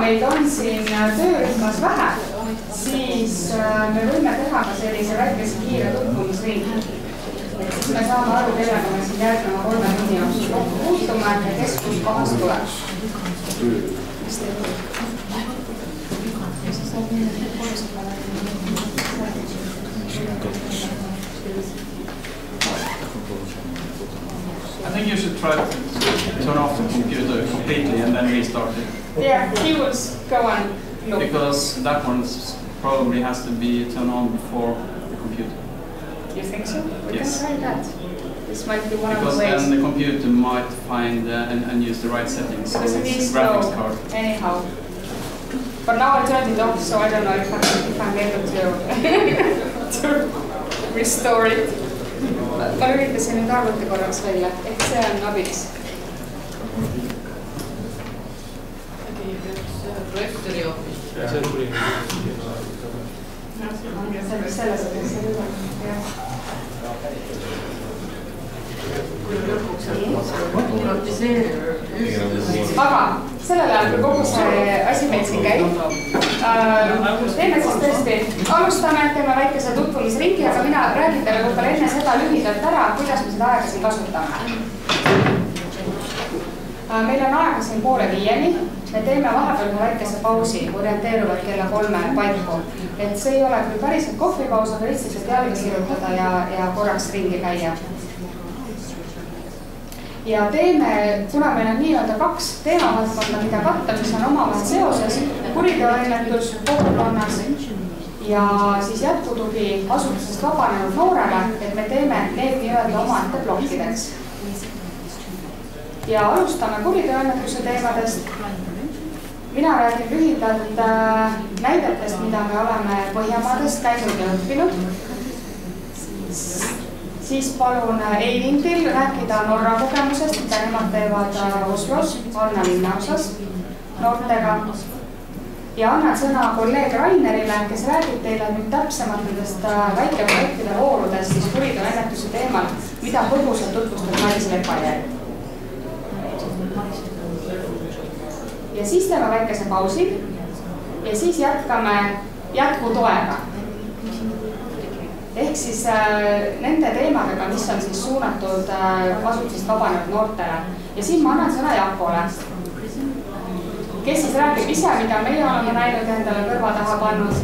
meid on siin töörühmas vähe, siis me võime teha ka sellise väikese kiire tutvumisringi. Siis me saame aru, kellega me siin järgneva 3 tunni jooksul kokku puutume ja kes kus kohas tuleb. I think you should try to turn off the computer completely and then restart it. Yeah, he will go on. Look. Because that one probably has to be turned on before the computer. You think so? We Yes. can try that. This might be one because of the ways. Then the computer might find and use the right settings. Because it its needs graphics to card. anyhow. But now I turned it off, so I don't know if I'm able to restore it. Ma lülitasin nüüd arvuti korraks välja, ehk see on abiks. Projektide hoopis. See tuli. Selles on see üle. Aga sellel ajal, kui kogu see asi meil siin käib, teeme siis tõesti, alustame, teeme väikese tutvumisringi, aga mina räägin teile võib-olla enne seda lühidalt ära, kuidas me seda aega siin kasutame. Meil on aega siin 4:30, me teeme vahepeal ühe väikese pausi, orienteeruvad kella 3 paiku. Et see ei ole küll päriselt kohvipaus, aga lihtsalt jalga sirutada ja korraks ringi käia. Ja teeme, kuna meil on nii-öelda 2 teemavaldkonda, mida katta, mis on omavahel seoses, kuriteoennetus kogukonnas ja siis jätkutugi asutusest vabanenud noorele, et me teeme need nii-öelda omaette plokkideks. Ja alustame kuriteoennetuse teemadest. Mina räägin lühidalt näidetest, mida me oleme Põhjamaadest käinud ja õppinud. Siis palun Eilindil rääkida Norra kogemusest, mida nemad teevad Oslos, Valna linnaosas noortega. Ja annan sõna kolleeg Rainerile, kes räägib teile nüüd täpsemalt nendest väikeprojektide voorudest siis kuriteoennetuse teemal, mida põgusalt tutvustab Maris Lepajärg. Ja siis teeme väikese pausi ja siis jätkame jätkutoega. Ehk siis nende teemadega, mis on siis suunatud asutusest vabanenud noortele. Ja siin ma annan sõna Jakole, kes siis räägib ise, mida meie oleme näinud ja endale kõrva taha pannud.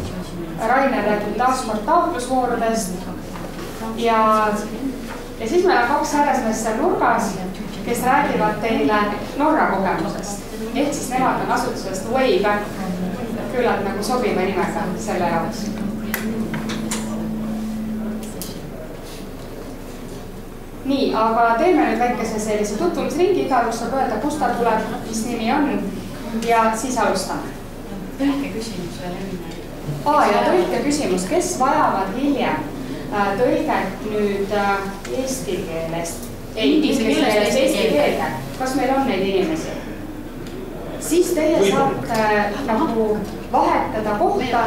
Rainer räägib taaskord taotlusvoorudest. Ja siis meil on 2 härrasmeest seal nurgas, kes räägivad teile Norra kogemusest. Ehk siis nemad on asutusest way back, küllalt nagu sobiva nimega selle jaoks. Nii, aga teeme nüüd väikese sellise tutvumisringi, igaüks saab öelda, kust ta tuleb, mis nimi on ja siis alustame. Tõlke küsimus veel enne. Ja tõlke küsimus, kes vajavad hiljem tõlget nüüd eesti keelest? Ei, inglise keelest eesti keelde. Kas meil on neid inimesi? Siis teie saate nagu vahetada kohta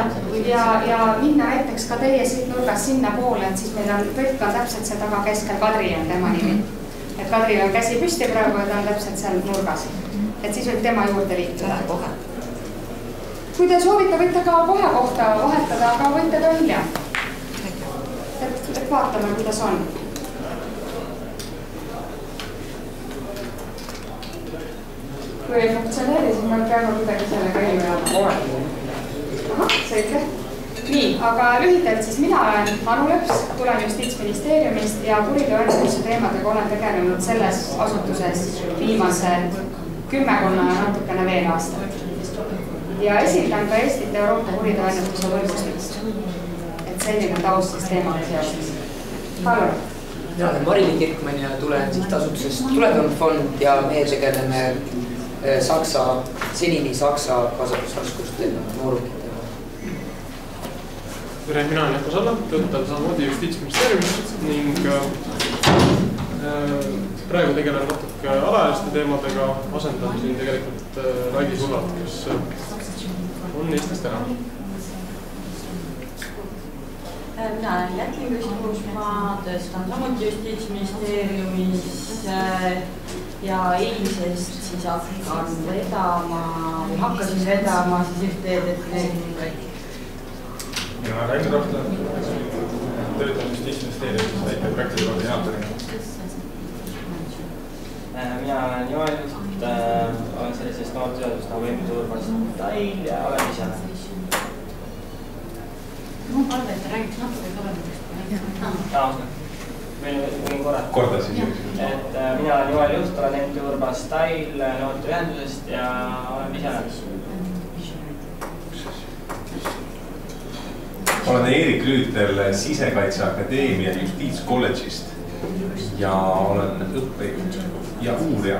ja minna näiteks ka teie siit nurgast sinna poole, et siis meil on tõlk on täpselt see taga keskel, Kadri on tema nimi. Et Kadri on käsi püsti praegu ja ta on täpselt seal nurgas. Et siis võib tema juurde liituda. Kui te soovite, võite ka kohe kohta vahetada, aga võite ka hiljem. Et vaatame, kuidas on. Kui ei funktsioneeri, siis ma pean kuidagi sellega ilme. Aha, selge. Nii, aga lühidalt siis mina olen Anu Lõps, tulen Justiitsministeeriumist ja kuriteoennetuse teemadega olen tegelenud selles asutuses viimase 10 natukene veel aastat. Ja esindan ka Eestit Euroopa kuriteoennetuse võrgustikust. Et selline taust siis teemaga seoses. Palun. Mina olen Marilyn Kirkmann ja tulen sihtasutusest Tuletõmb fond ja meie tegeleme senini Saksa kasvatusraskustega noorukitega. Tere, mina olen Jaako Salla, töötan samamoodi Justiitsministeeriumist ning praegu tegelen natuke alaealiste teemadega, asendan siin tegelikult Raigi Sullat, kes on Eestist ära. Mina olen Jätli küsimus, ma tööstan samuti Justiitsministeeriumis ja eilsest siis hakkan vedama või hakkasin vedama siis ühte projekti. Mina olen Rainer Rohtla, töötan Justiitsministeeriumis projektide koordinaatorina. Mina olen Joel, olen sellisest noorteadust nagu võimuturvalistail ja olen ise. Mul palve, et te räägiks natuke kõvemaks. Võin korda siis. Mina olen Joel Juht, olen MTÜ noorteühendusest ja olen ise. Olen Eerik Rüütel Sisekaitseakadeemia Justiitskolledžist ja olen õppejuht ja uurija.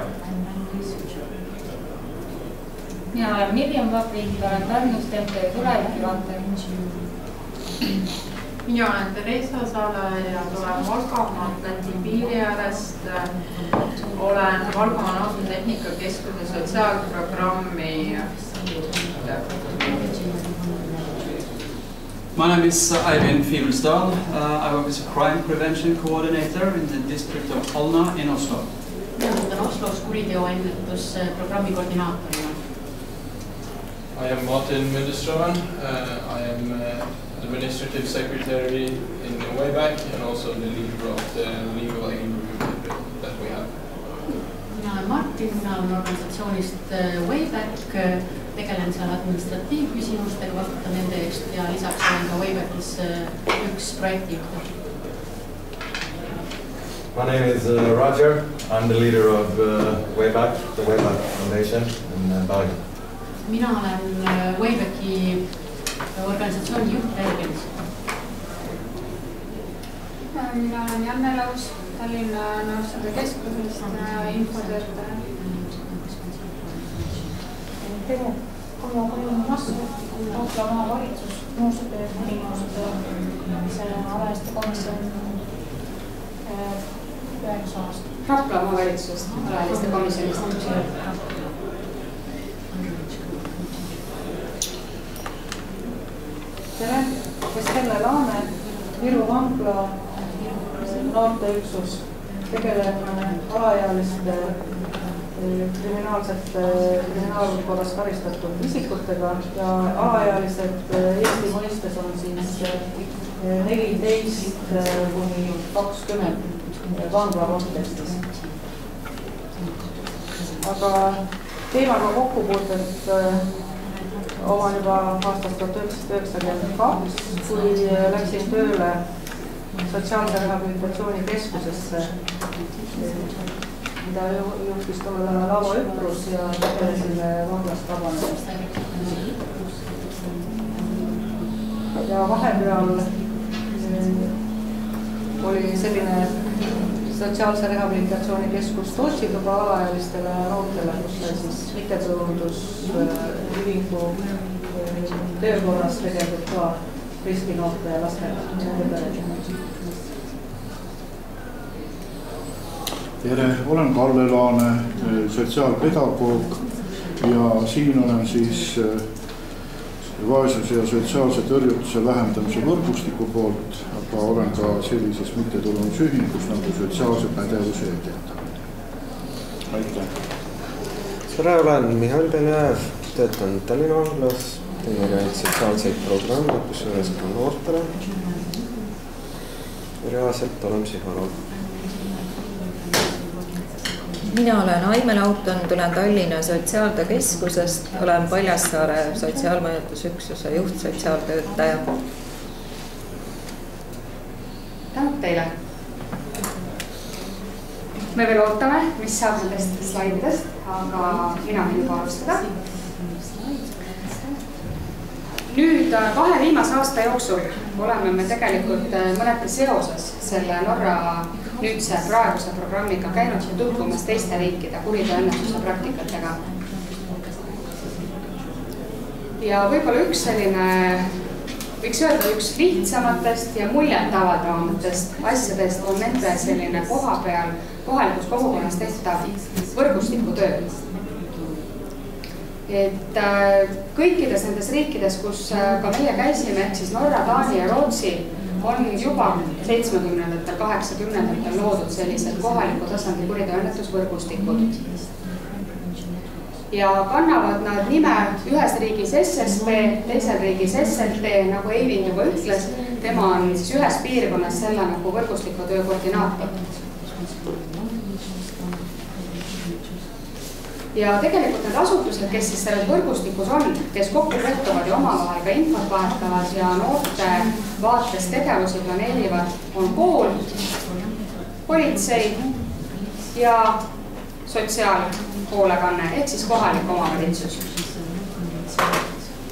Mina olen Mirjam Vabrik, olen Pärnust MTÜ Tulevikivaataja. Mina olen Teresa Sala ja tulen Valgamaalt Läti piiri äärest. Olen Valgamaa Noortetehnika Keskuse sotsiaalprogrammi. My name is Eivind Fivelstad. I work as a crime prevention coordinator in the district of Alna in Oslo. Olen Oslos Kuriteoennetuse programmi koordinaatorina. I am Martin Münderstroven. I am administrative secretary in Wayback and also the leader of the legal aid group that we have. Mina olen Martin, mina olen organisatsioonist Wayback, tegelen seal administratiivküsimustega, vastutan nende eest ja lisaks olen ka Waybackis üks projektijuht. My name is Roger. I'm the leader of Wayback, the Wayback Foundation in Belgium. Mina olen Waybacki organisatsiooni juht Belgias. Mina olen Janne Laus, Tallinna Noorsootöö Keskusest infotöötaja. Tegu Rapla valitsus, noorsootöö alaealiste komisjon 9 aastat. Rapla valitsusest, alaealiste komisjonist. Tere, Keskelle Laane, Viru vangla noorteüksus, tegeleb alaealiste kriminaalkorras karistatud isikutega ja alaealised Eesti mõistes on siis 14 kuni 20 vangla kontekstis. Aga teemaga kokkupuutet oman juba aastast 1992, kui läksin tööle sotsiaalse rehabilitatsiooni keskusesse, mida juhtis tolle Laavo Üprus ja tegelesime vanglast vabanenud. Ja vahepeal oli selline sotsiaalse rehabilitatsiooni keskus Töötuba alaealistele ja noortele, kus sai siis mittetulundusühingu töökorras tegelikult ka riskinoorte ja lastega. Tere, olen Kalle Laane, sotsiaalpedagoog ja siin olen siis vaesuse ja sotsiaalse tõrjutuse vähendamise võrgustiku poolt, aga olen ka sellises mittetulundusühingus nagu sotsiaalse pädevuse edendamine. Aitäh! Tere, olen Mihhail Benjaev, töötan Tallinna vanglas, teen sotsiaalseid programme, kus üles ka noortele. Reaalselt olen psühholoog. Mina olen Aime Lauton, tulen Tallinna Sotsiaaltöö Keskusest, olen Paljassaare sotsiaalmajutusüksuse juht, sotsiaaltöötaja. Tänud teile! Me veel ootame, mis saab nendest slaididest, aga mina võin juba alustada. Nüüd 2 viimase aasta jooksul oleme me tegelikult mõneti seoses selle Norra nüüdse praeguse programmiga käinud ja tutvumas teiste riikide kuriteoennetuse praktikatega. Ja võib-olla üks selline, võiks öelda üks lihtsamatest ja muljetavaldavamatest asjadest on nende selline kohalikus kogukonnas tehtav võrgustikutöö. Et kõikides nendes riikides, kus ka meie käisime, ehk siis Norra, Taani ja Rootsi, on juba 70-ndatel, 80-ndatel loodud sellised kohaliku tasandi kuriteoennetusvõrgustikud. Ja kannavad nad nime ühes riigis SSP, teisel riigis SLT, nagu Eivin juba ütles, tema on siis ühes piirkonnas selle nagu võrgustiku töö koordinaator. Ja tegelikult need asutused, kes siis selles võrgustikus on, kes kokku puutuvad ja omavahel ka infot vahetavad ja noorte vaates tegevusi planeerivad, on kool, politsei ja sotsiaalhoolekanne ehk siis kohalik omavalitsus.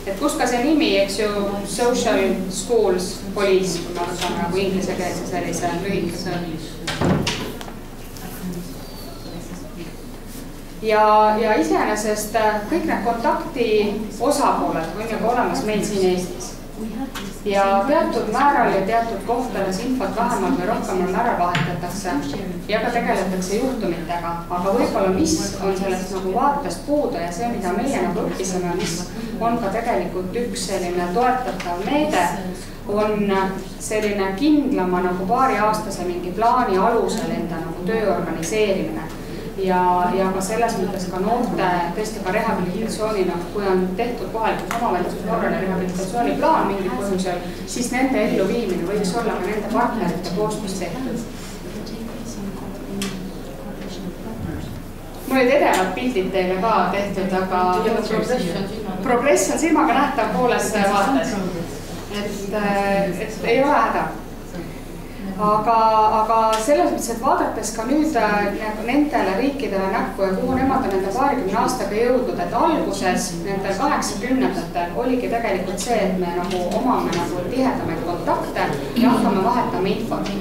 Et kus ka see nimi, eks ju, social schools police, kui ma võtan nagu inglise keelse sellise lühikese. Ja iseenesest kõik need kontakti osapooled on juba olemas meil siin Eestis. Ja teatud määral ja teatud kohtades infot vähemalt või rohkemal määral vahetatakse ja ka tegeletakse juhtumitega. Aga võib-olla mis on sellest nagu vaatest puudu ja see, mida meie nagu õppisime, mis on ka tegelikult üks selline toetatav meede, on selline kindlama nagu paariaastase mingi plaani alusel enda nagu töö organiseerimine. Ja ka selles mõttes ka noorte tõesti ka rehabilitatsioonina, kui on tehtud kohalikus omavalitsus noorele rehabilitatsiooniplaan mingil põhjusel, siis nende elluviimine võiks olla ka nende partnerite koostöös tehtud. Mul olid edevad pildid teile ka tehtud, aga progress on silmaga nähtav pooles vaates. Et ei ole häda. Aga selles mõttes, et vaadates ka nüüd nendele riikidele näkku ja kuhu nemad on nende 20 aastaga jõudnud, et alguses nendel 80-ndatel oligi tegelikult see, et me nagu omame nagu tihedamaid kontakte ja hakkame vahetama infot.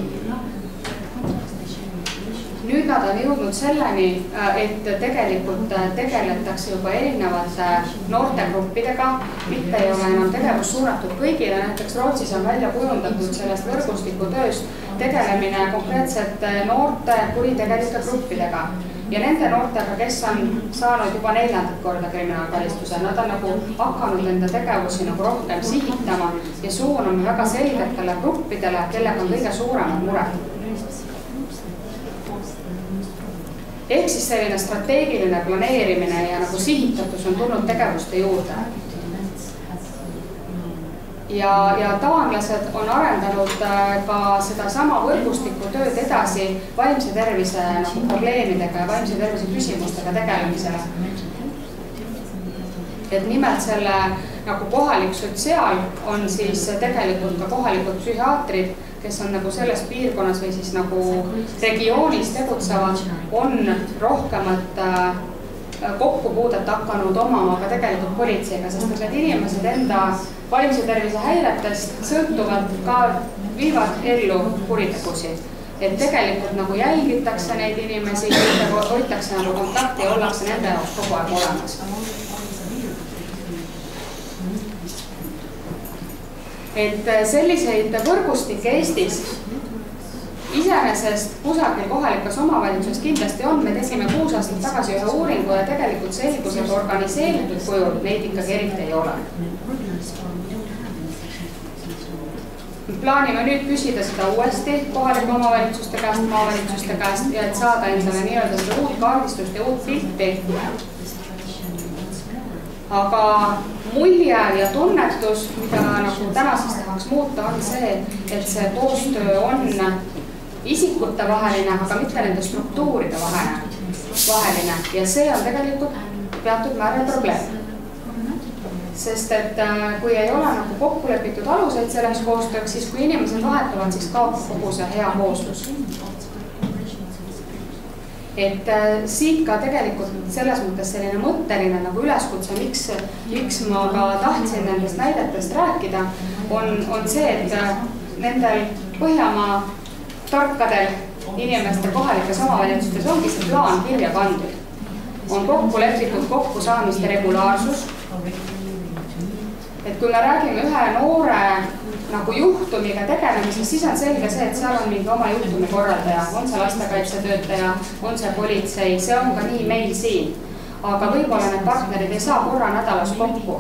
Nüüd nad on jõudnud selleni, et tegelikult tegeletakse juba erinevate noortegruppidega, mitte ei ole enam tegevus suunatud kõigile, näiteks Rootsis on välja kujundatud sellest võrgustiku tööst tegelemine konkreetselt noorte kuritegelike gruppidega ja nende noortega, kes on saanud juba 4. korda kriminaalkaristuse, nad on nagu hakanud enda tegevusi nagu rohkem sihitama ja suuname väga selgetele gruppidele, kellega on kõige suuremad mured. Ehk siis selline strateegiline planeerimine ja nagu sihitatus on tulnud tegevuste juurde. Ja taanlased on arendanud ka seda sama võrgustiku tööd edasi vaimse tervise nagu probleemidega ja vaimse tervise küsimustega tegelemisele. Et nimelt selle nagu kohalik sotsiaal on siis tegelikult ka kohalikud psühhiaatrid, kes on nagu selles piirkonnas või siis nagu regioonis tegutsevad, on rohkemat kokkupuudet hakanud omama ka tegelikult politseiga, sest need inimesed enda vaimse tervise häiretest sõltuvad ka viivad ellu kuritegusid. Et tegelikult nagu jälgitakse neid inimesi, hoitakse nagu kontakti ja ollakse nende jaoks kogu aeg olemas. Et selliseid võrgustikke Eestis iseenesest kusagil kohalikas omavalitsuses kindlasti on. Me tegime 6 aastat tagasi ühe uuringu ja tegelikult selgus, et organiseeritud kujul neid ikkagi eriti ei ole. Plaanime nüüd küsida seda uuesti kohalike omavalitsuste käest, maavalitsuste käest ja et saada endale nii-öelda seda uut kaardistust ja uut pilti. Aga mulje ja tunnetus, mida nagu tänasest tahaks muuta, on see, et see koostöö on isikute vaheline, aga mitte nende struktuuride vaheline. Ja see on tegelikult teatud määral probleem. Sest et kui ei ole nagu kokku lepitud aluseid selleks koostööks, siis kui inimesed vahetuvad, siis kaob kogu see hea kooslus. Et siit ka tegelikult selles mõttes selline mõtteline nagu üleskutse, miks ma ka tahtsin nendest näidetest rääkida, on see, et nendel Põhjamaa tarkadel inimestel kohalikes omavalitsustes ongi see plaan kirja pandud. On kokku lepitud kokkusaamiste regulaarsus. Et kui me räägime ühe noore nagu juhtumiga tegelemisest, siis on selge see, et seal on mingi oma juhtumi korraldaja, on see lastekaitsetöötaja, on see politsei, see on ka nii meil siin. Aga võib-olla need partnerid ei saa korra nädalas kokku.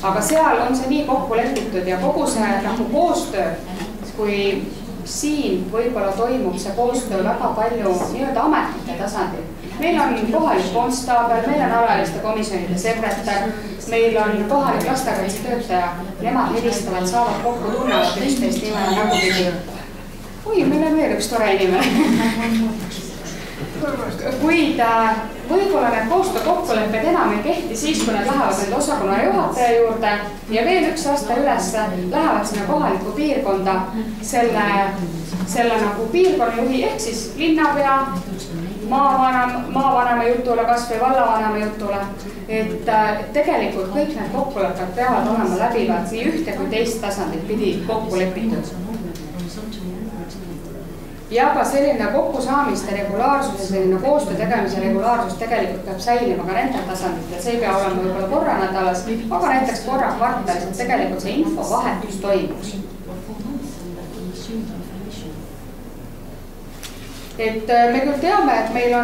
aga seal on see nii kokku lepitud ja kogu see nagu koostöö, kui siin võib-olla toimub see koostöö väga palju nii-öelda ametite tasandil. Meil on kohalik konstaabel, meil on alaliste komisjonide sekretär, meil on kohalik lastekaitsetöötaja, nemad helistavad, saavad kokku, tunnevad üksteist nimele nagu pidi. Oi, meil on veel üks tore inimene. Kuid võib-olla need koostöökokkulepped enam ei kehti siis, kui nad lähevad nende osakonna juhataja juurde ja veel üks aasta üles lähevad sinna kohalikku piirkonda selle nagu piirkonnajuhi ehk siis linnapea, maavanema jutule, kas või vallavanema jutule, et tegelikult kõik need kokkulepped peavad olema läbivad nii ühte kui teist tasandit pidi kokku lepitud. Ja ka selline kokkusaamiste regulaarsus ja selline koostöö tegemise regulaarsus tegelikult peab säilima ka nendel tasanditel. See ei pea olema võib-olla korra nädalas, aga näiteks korra kvartalis, et tegelikult see infovahetus toimus. Et me küll teame, et meil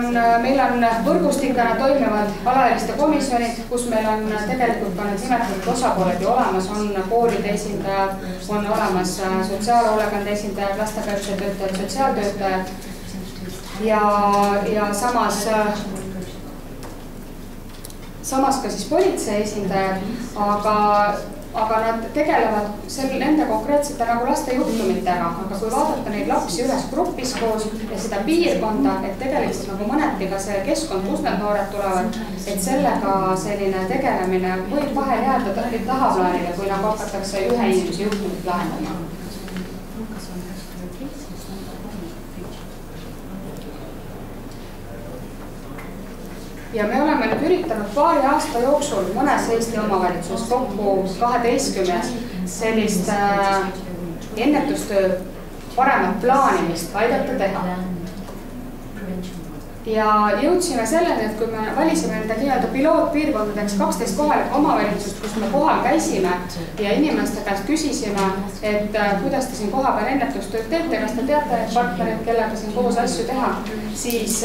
on võrgustikana toimivad alaealiste komisjonid, kus meil on tegelikult ka need nimetatud osapooled ju olemas, on koolide esindajad, on olemas sotsiaalhoolekande esindajad, lastekaitsetöötajad, sotsiaaltöötajad ja samas ka siis politsei esindajad, aga nad tegelevad nende konkreetsete nagu laste juhtumitega, aga kui vaadata neid lapsi ühes grupis koos ja seda piirkonda, et tegelikult nagu mõneti ka see keskkond, kus need noored tulevad, et sellega selline tegelemine võib vahel jääda tahaplaanile, kui nagu hakatakse ühe inimese juhtumit lahendama. Ja me oleme nüüd üritanud paari aasta jooksul mõnes Eesti omavalitsuses kokku 12 sellist ennetustöö paremat plaanimist aidata teha. Ja jõudsime selleni, et kui me valisime nende nii-öelda pilootpiirkondadeks 12 kohalikku omavalitsust, kus me kohal käisime ja inimeste käest küsisime, et kuidas te siin koha peal ennetustööd teete, kas te teate partnerid, kellega siin koos asju teha, siis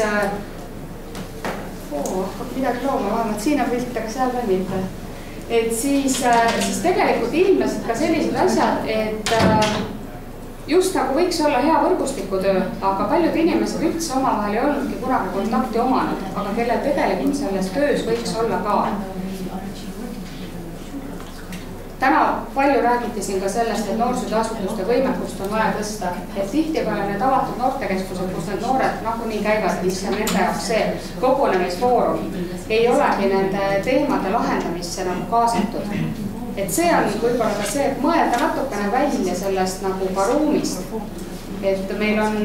hakkab midagi looma, vähemalt siin on pilt, aga seal veel mitte. Et siis tegelikult ilmnesid ka sellised asjad, et just nagu võiks olla hea võrgustikutöö, aga paljud inimesed üldse omavahel ei olnudki kunagi kontakti omanud, aga kellel tegelikult selles töös võiks olla ka. Täna palju räägiti siin ka sellest, et noorsootööasutuste võimekust on vaja tõsta, et tihtipeale need avatud noortekeskused, kus need noored nagunii käivad, mis on nende jaoks see kogunemisfoorum, ei olegi nende teemade lahendamisse nagu kaasatud. Et see on võib-olla ka see, et mõelda natukene välja sellest nagu ka ruumist, et meil on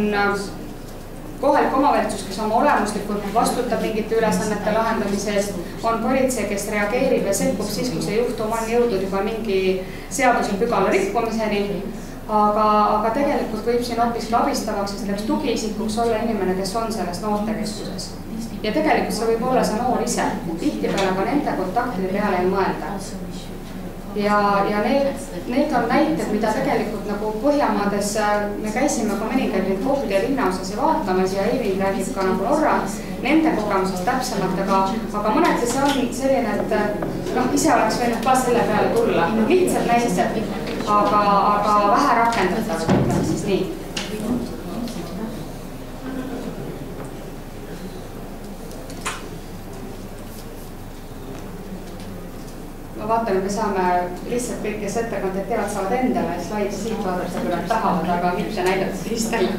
kohalik omavalitsus, kes oma olemuslikult vastutab mingite ülesannete lahendamise eest, on politsei, kes reageerib ja sekkub siis, kui see juhtum on jõudnud juba mingi seadusepügala rikkumiseni, aga tegelikult võib siin hoopis abistavaks ja selleks tugiisikuks olla inimene, kes on selles noortekeskuses. Ja tegelikult see võib olla see noor ise, tihtipeale ka nende kontaktide peale ei mõelda. Ja need on näited, mida tegelikult nagu Põhjamaades me käisime ka mõningaid neid kohti ja linnaosas ja vaatamas ja Eirin räägib ka nagu Norra nende kogemusest täpsemalt, aga mõneti see on selline, et ise oleks võinud ka selle peale tulla. Lihtsalt näised, aga vähe rakendatav, siis nii. Ma vaatan, et me saame lihtsalt kõik, kes ettekandet teevad, saavad endale slaidi siit vaadata, kui nad tahavad, aga mitte näidata teistele.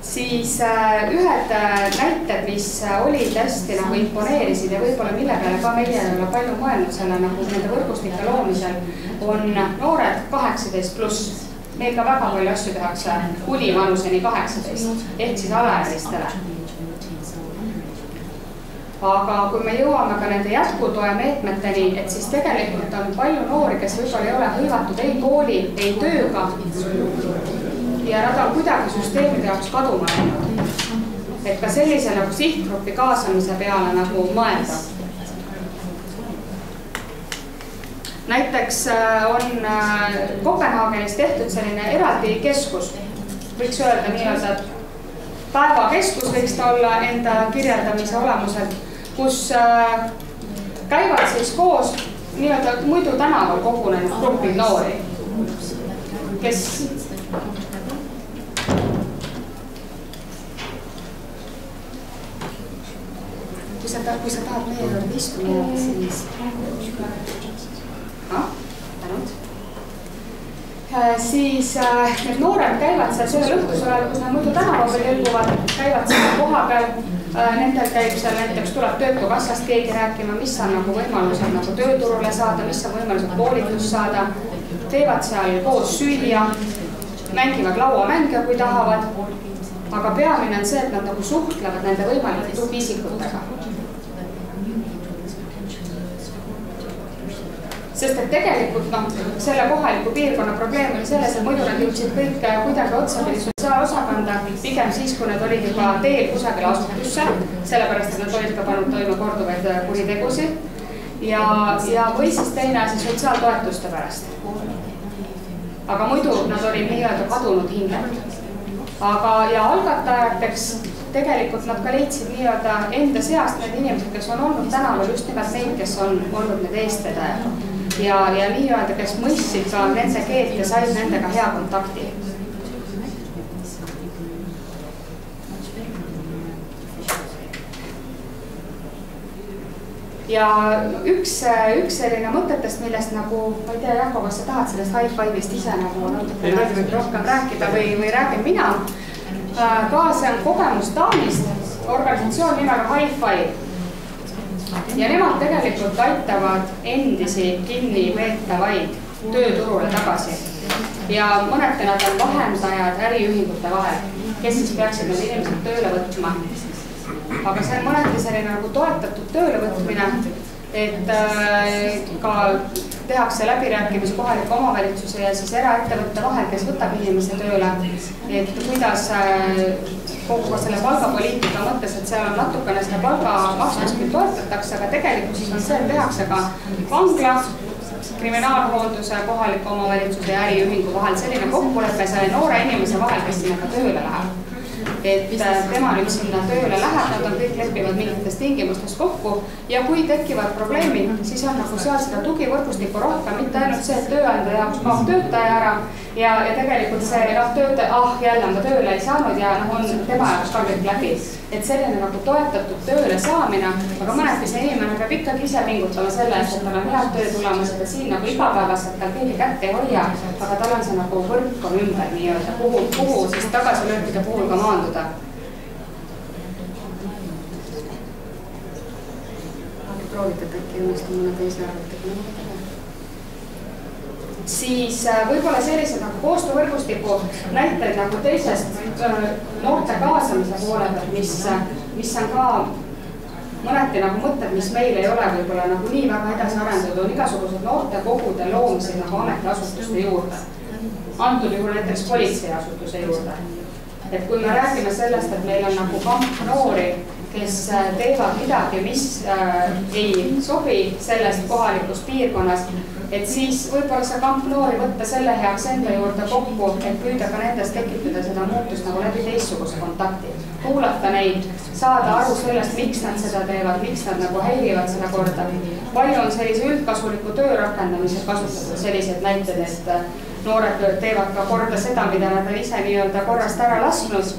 Siis ühed näited, mis olid hästi nagu imponeerisid ja võib-olla mille peale ka meie ei ole palju mõelnud selle nagu nende võrgustike loomisel, on noored 18+. Meil ka väga palju asju tehakse kuni vanuseni 18, ehk siis alaealistele. Aga kui me jõuame ka nende jätkutoe meetmeteni, et siis tegelikult on palju noori, kes võib-olla ei ole hõivatud ei kooli, ei tööga ja nad on kuidagi süsteemide jaoks kaduma läinud. Et ka sellise nagu sihtgrupi kaasamise peale nagu mõelda. Näiteks on Kopenhaagenis tehtud selline eraldi keskus, võiks öelda nii-öelda, et päevakeskus võiks ta olla enda kirjeldamise olemuselt, kus käivad siis koos nii-öelda muidu tänaval kogunenud grupid noori, kes kui sa tahad meie juurde istuma, siis siis need noored käivad seal sellel õhtusel ajal, kus nad muidu tänaval jõuavad, käivad selle koha peal. Nendel käib seal näiteks tuleb Töötukassast keegi rääkima, mis on nagu võimalused nagu tööturule saada, mis on võimalused koolitust saada. Teevad seal koos süüa, mängivad lauamänge, kui tahavad. Aga peamine on see, et nad nagu suhtlevad nende võimalike tugiisikutega. Sest et tegelikult selle kohaliku piirkonna probleem oli selles, et muidu nad jõudsid kõik kuidagi otsapidi sotsiaalosakanda, pigem siis, kui nad olid juba teel kusagile asutusse, sellepärast, et nad olid ka pannud toime korduvaid kuritegusid. Ja või siis teine asi sotsiaaltoetuste pärast. Aga muidu nad olid nii-öelda kadunud hingelt. Ja algatajateks tegelikult nad ka leidsid nii-öelda enda seast need inimesed, kes on olnud tänaval just nimelt neid, kes on olnud need eestvedajad. Ja nii-öelda, kes mõistsid ka nende keelt ja said nendega hea kontakti. Ja üks selline mõtetest, millest nagu, ma ei tea, Jako, kas sa tahad sellest high-five'ist ise nagu rohkem rääkida või räägin mina. Ka see on kogemus Taanist, organisatsioon nimega High-Five. Ja nemad tegelikult aitavad endisi kinnipeetavaid tööturule tagasi. Ja mõneti nad on vahendajad äriühingute vahel, kes siis peaksid need inimesed tööle võtma. Aga see on mõneti selline nagu toetatud tööle võtmine, et ka tehakse läbirääkimisi kohaliku omavalitsuse ja siis eraettevõtte vahel, kes võtab inimese tööle, et kuidas kogu ka selle palgapoliitika mõttes, et seal on natukene seda palga maksmist küll toetatakse, aga tegelikult on see, tehakse ka vangla, kriminaalhoolduse, kohaliku omavalitsuse ja äriühingu vahel selline kokkulepe selle noore inimese vahel, kes sinna ka tööle läheb. Et tema nüüd sinna tööle läheb, nad on kõik lepivad mingites tingimustes kokku ja kui tekivad probleemid, siis on nagu seal seda tugivõrgustikku rohkem, mitte ainult see, et tööandja jaoks kaob töötaja ära ja tegelikult see töötaja, jälle ma tööle ei saanud ja on tema jaoks ka kõik läbi. Et selline nagu toetatud tööle saamine, aga mõneti see inimene peab ikkagi ise pingutama selle eest, et tal on head töö tulemused ja siin nagu igapäevaselt tal keegi kätt ei hoia, aga tal on see nagu võrk on ümber nii-öelda, kuhu siis tagasilöökide puhul ka maanduda. Proovite, et äkki õnnestu mõne teise arvutega mõnda. Siis võib-olla sellised nagu koostöövõrgustiku näiteid nagu teisest noorte kaasamise poole pealt, mis on ka mõneti nagu mõtted, mis meil ei ole võib-olla nagu nii väga edasi arendatud, on igasugused noortekogude loomised nagu ametiasutuste juurde. Antud juhul näiteks politseiasutuse juurde. Et kui me räägime sellest, et meil on nagu kamp noori, kes teevad midagi, mis ei sobi sellest kohalikust piirkonnas, et siis võib-olla see kamp noori võtta selle heaks enda juurde kokku, et püüda ka nendest tekitada seda muutust nagu läbi teistsuguse kontakti. Kuulata neid, saada aru sellest, miks nad seda teevad, miks nad nagu häirivad seda korda. Palju on sellise üldkasuliku töö rakendamisel kasutatud selliseid näited, et noored teevad ka korda seda, mida nad on ise nii-öelda korrast ära lasknud,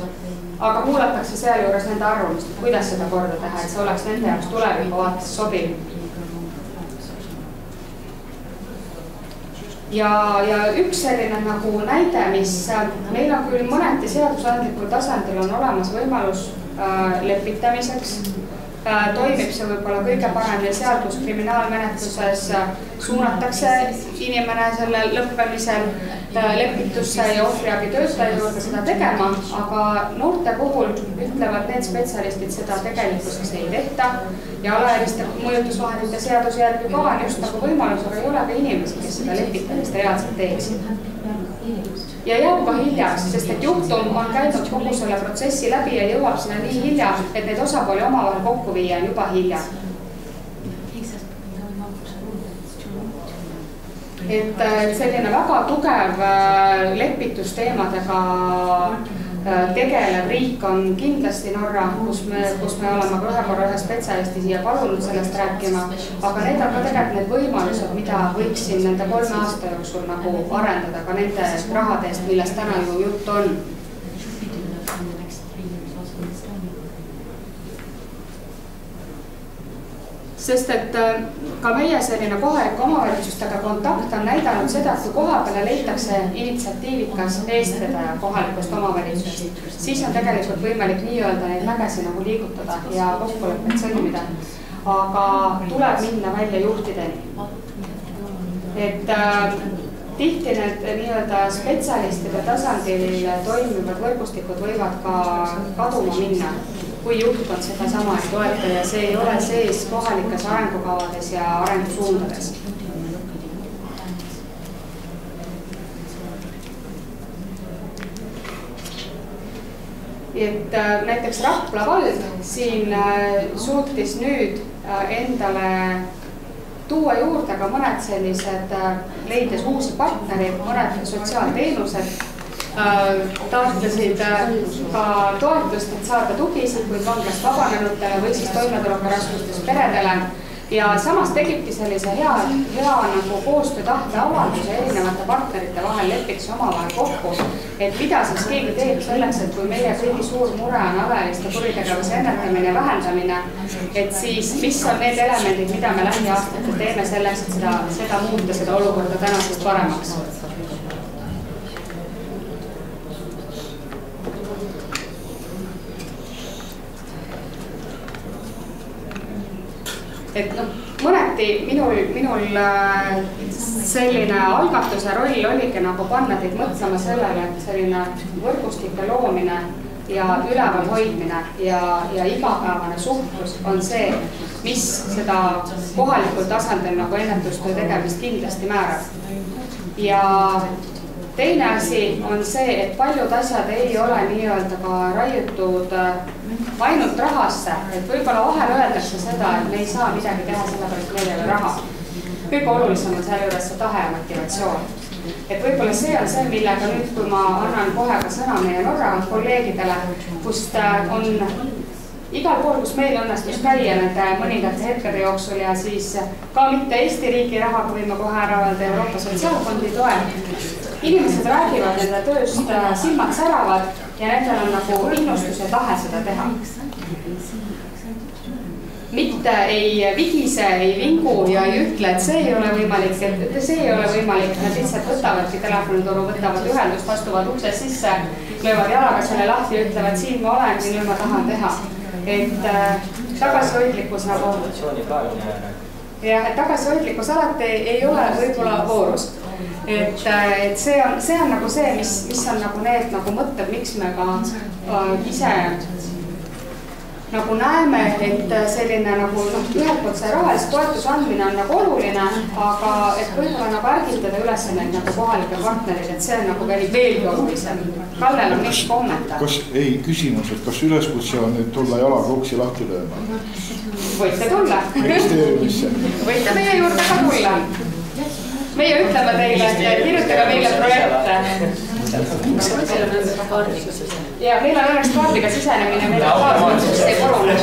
aga kuulatakse sealjuures nende arvamust, kuidas seda korda teha, et see oleks nende jaoks tuleviku vaates sobiv. Ja üks selline nagu näide, mis meil on küll mõneti seadusandlikul tasandil on olemas võimalus lepitamiseks. Toimib see võib-olla kõige paremini seal, kus kriminaalmenetluses suunatakse inimene selle lõppemisel lepitusse ja ohvriabi töötaja juurde seda tegema, aga noorte puhul ütlevad need spetsialistid seda tegelikkuses ei tehta ja alaealiste mõjutusvahendite seaduse järgi ka on just nagu võimalus, aga ei ole ka inimesi, kes seda lepitamist reaalselt teeksid. Ja jääb ka hiljaks, sest et juhtum on käinud kogu selle protsessi läbi ja jõuab sinna nii hilja, et neid osapooli omavahel kokku viia on juba hilja. Et selline väga tugev lepitusteemadega tegelev riik on kindlasti Norra, kus me oleme ka ühe korra ühe spetsialisti siia palunud sellest rääkima, aga need on ka tegelikult need võimalused, mida võiksin nende 3 aasta jooksul nagu arendada ka nende rahadest, millest täna ju jutt on. Sest et ka meie selline kohalike omavalitsustega kontakt on näidanud seda, et kui koha peale leitakse initsiatiivikas eestvedaja kohalikust omavalitsusest, siis on tegelikult võimalik nii-öelda neid mägesi nagu liigutada ja kokkuleppeid sõlmida. Aga tuleb minna välja juhtideni. Et tihti need nii-öelda spetsialistide tasandil toimivad võrgustikud võivad ka kaduma minna, kui juht on seda sama ei toeta ja see ei ole sees kohalikes arengukavades ja arengusuundades. Et näiteks Rapla vald siin suutis nüüd endale tuua juurde ka mõned sellised, leides uusi partnereid, mõned sotsiaalteenused, taotlesid ka toetust, et saada tugiisikuid vanglast vabanenutele või siis toimetulekuraskustes peredele. Ja samas tegibki sellise hea nagu koostöötahte avalduse erinevate partnerite vahel lepiks omavahel kokku, et mida siis keegi teeb selleks, et kui meie kõigi suur mure on aveliste kuritegevuse ennetamine ja vähendamine, et siis mis on need elemendid, mida me lähiaastatel teeme selleks, et seda muuta, seda olukorda tänasest paremaks. Et mõneti minul selline algatuse roll oligi nagu panna teid mõtlema sellele, et selline võrgustike loomine ja üleval hoidmine ja igapäevane suhtlus on see, mis seda kohalikul tasandil nagu ennetustöö tegemist kindlasti määrab. Ja teine asi on see, et paljud asjad ei ole nii-öelda ka raiutud ainult rahasse, et võib-olla vahel öeldakse seda, et me ei saa midagi teha sellepärast, meil ei ole raha. Kõige olulisem on selle juures see tahe ja motivatsioon. Et võib-olla see on see, millega nüüd, kui ma annan kohe ka sõna meie Norra kolleegidele, kust on igal pool, kus meil õnnestus käia nende mõningate hetkede jooksul ja siis ka mitte Eesti riigi rahaga võime kohe ära öelda Euroopa Sotsiaalfondi toel. Inimesed räägivad nende tööst, silmad säravad ja nendel on nagu innustus ja tahe seda teha. Mitte ei vigise, ei vingu ja ei ütle, et see ei ole võimalik, et see ei ole võimalik. Nad lihtsalt võtavadki telefonitoru, võtavad ühendust, astuvad ukse sisse, löövad jalaga selle lahti ja ütlevad, siin ma olen, siin ma tahan teha. Et tagasihoidlikkus nagu... Ja tagasihoidlikkus alati ei ole võib-olla voorus. Et see on nagu see, mis on nagu need nagu mõtted, miks me ka ise nagu näeme, et selline nagu ühelt poolt see rahalist toetuse andmine on nagu oluline, aga et võib-olla nagu ärgitada üles neid nagu kohalike partnerid, et see on nagu veelgi olulisem. Kallel on mingi kommentaar. Ei, küsimus, et kas üleskutse on nüüd tulla jalaga uksi lahti lööma? Võite tulla. Ministeeriumisse. Võite meie juurde ka tulla. Meie ütleme teile, et kirjutage meile projekte. Ja meil on õnneks kaardiga sisenemine, meil on kaardiga see korune.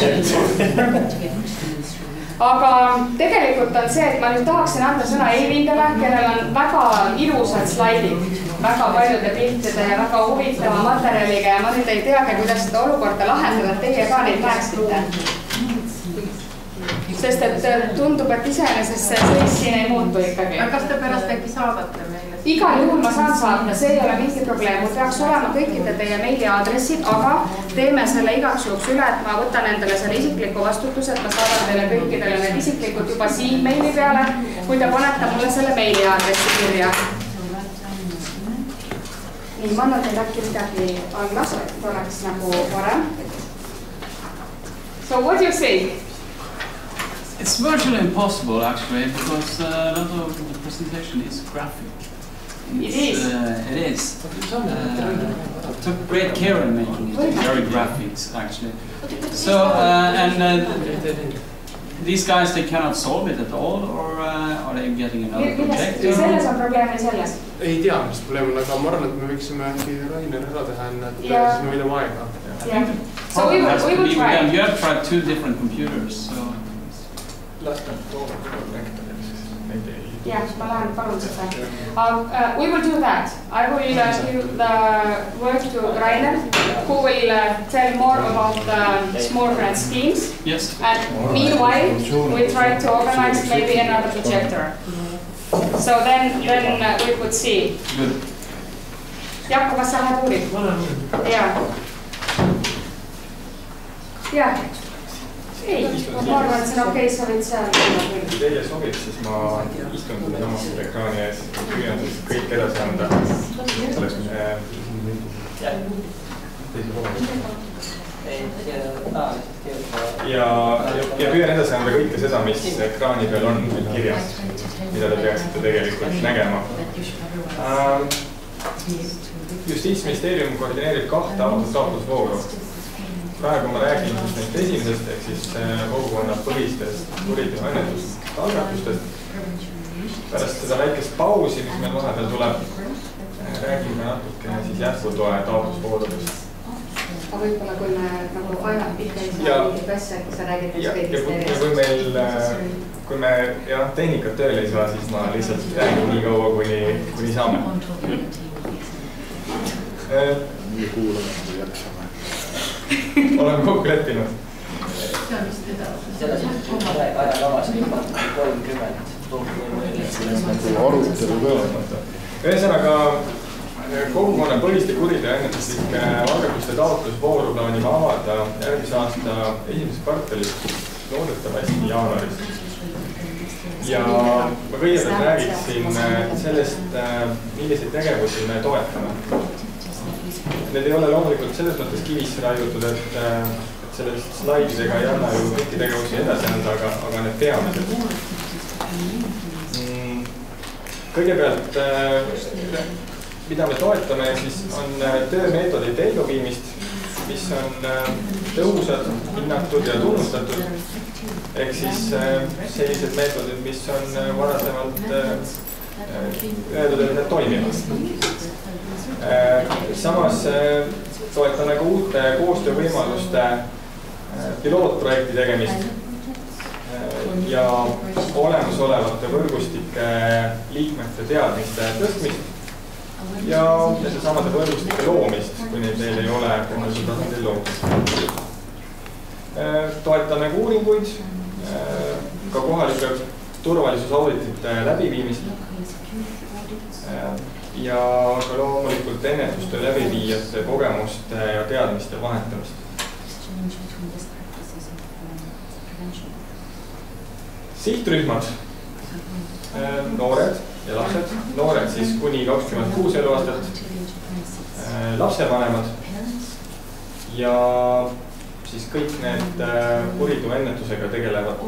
Aga tegelikult on see, et ma nüüd tahaksin anda sõna Eivindele, kellel on väga ilusad slaidid, väga paljude piltide ja väga huvitava materjaliga ja ma nüüd ei teagi, kuidas seda olukorda lahendada, et teie ka neid näeksite. Sest et tundub, et iseenesest see seis siin ei muutu ikkagi. Kas te pärast äkki saadate meile? Igal juhul ma saan saata, see ei ole mingi probleem. Mul peaks olema kõikide teie meiliaadressid, aga teeme selle igaks juhuks üle, et ma võtan endale selle isikliku vastutuse, et ma saadan teile kõikidele need isiklikud juba siin meili peale, kui te panete mulle selle meiliaadressi kirja. Nii, ma annan teile äkki midagi alla, et oleks nagu varem. So what do you say? It's virtually impossible, actually, because a lot of the presentation is graphic. It is. It is. I took great care in making it very graphics, actually. So, these guys, they cannot solve it at all, or are they getting another project? Selles on probleem või selles? Ei tea, mis probleem on, aga ma arvan, et me võiksime äkki Rainer ära teha enne, et siis me võidame aega. So we will try. You have tried 2 different computers, so... Yeah, ma lähen palun seda. We will do that. I will give the work to Rainer, who will tell more about the small grant schemes. Yes. And meanwhile, we try to organize maybe another projector. So then we could see. Good. Jakko, kas sa lähed uurid? Jaa. Jaa. Ei, ma arvan, et see on okei, sa võid seal. Kui teile sobib, siis ma istun selle sama ekraani ees, püüan siis kõik edasi anda. Ja püüan edasi anda kõike seda, mis ekraani peal on kirjas, mida te peaksite tegelikult nägema. Justiitsministeerium koordineerib 2 avatud taotlusvooru. Praegu ma räägin neist esimesest, ehk siis kogukonnapõhistest kuriteoennetuse algatustest. Pärast seda väikest pausi, mis meil vahepeal tuleb, räägime natuke siis jätkutoe taotlusvoorudest. Aga võib-olla, kui me nagu ainult pikka ei saa mingit asja, kui sa räägid kõigist teerest. Kui me tehnikat tööle ei saa, siis ma lihtsalt räägin nii kaua, kuni saame. Nii kuulame, kui jaksame. Oleme kokku leppinud. Ühesõnaga, kogukonnapõhiste kuriteoennetuslike algatuste taotlusvooru plaanime avada järgmise aasta esimeses kvartalis, loodetavasti jaanuaris. Ja ma kõigepealt räägiksin sellest, milliseid tegevusi me toetame. Need ei ole loomulikult selles mõttes kivisse raiutud, et sellest slaididega ei anna ju kõiki tegevusi edasi anda, aga need peamised. Kõigepealt, mida me toetame, siis on töömeetodite elluviimist, mis on tõhusad, hinnatud ja tunnustatud. Ehk siis sellised meetodid, mis on varasemalt öeldud, et need toimivad. Samas toetame ka uute koostöövõimaluste pilootprojekti tegemist ja olemasolevate võrgustike liikmete teadmiste tõstmist ja nende samade võrgustike loomist, kui neid veel ei ole kohalisel tasandil loomist. Toetame ka uuringuid, ka kohalike turvalisusauditite läbiviimist ja ka loomulikult ennetustöö läbiviijate kogemuste ja teadmiste vahetamist. Sihtrühmad, noored ja lapsed, noored siis kuni 26 eluaastat, lapsevanemad ja siis kõik need kuriteoennetusega tegelevad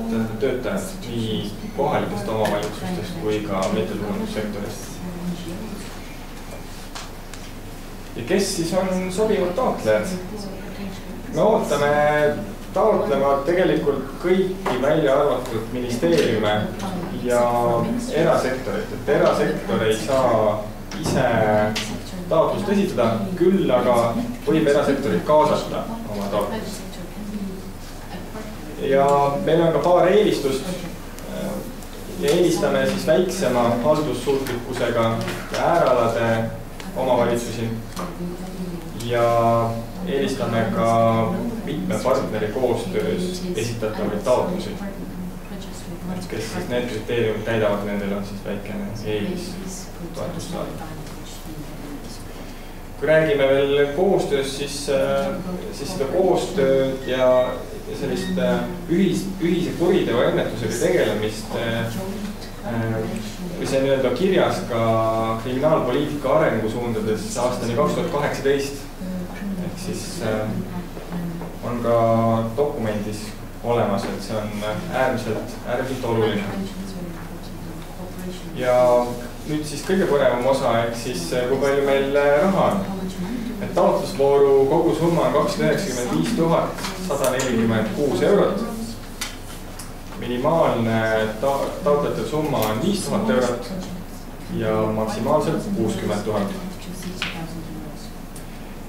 töötajad nii kohalikest omavalitsustest kui ka mittetulundussektorist. Ja kes siis on sobivad taotlejad? Me ootame taotlema tegelikult kõiki välja arvatud ministeeriume ja erasektorit. Et erasektor ei saa ise taotlust esitada, küll aga võib erasektorit kaasata oma taotlust. Ja meil on ka paar eelistust ja eelistame siis väiksema haldussuutlikkusega ääralade omavalitsusi ja eelistame ka mitme partneri koostöös esitatavaid taotlusi. Kes siis need kriteeriumid täidavad, nendel on siis väikene eelis toetust saada. Kui räägime veel koostöös, siis seda koostööd ja sellist ühise kuriteoennetusega tegelemist või see on kirjas ka kriminaalpoliitika arengusuundades aastani 2018. Ehk siis on ka dokumendis olemas, et see on äärmiselt oluline. Ja nüüd siis kõige põnevam osa, ehk siis kui palju meil raha on. Et taotlusvooru kogusumma on 295 146 eurot. minimaalne taotletav summa on 5000 eurot ja maksimaalselt 60 000.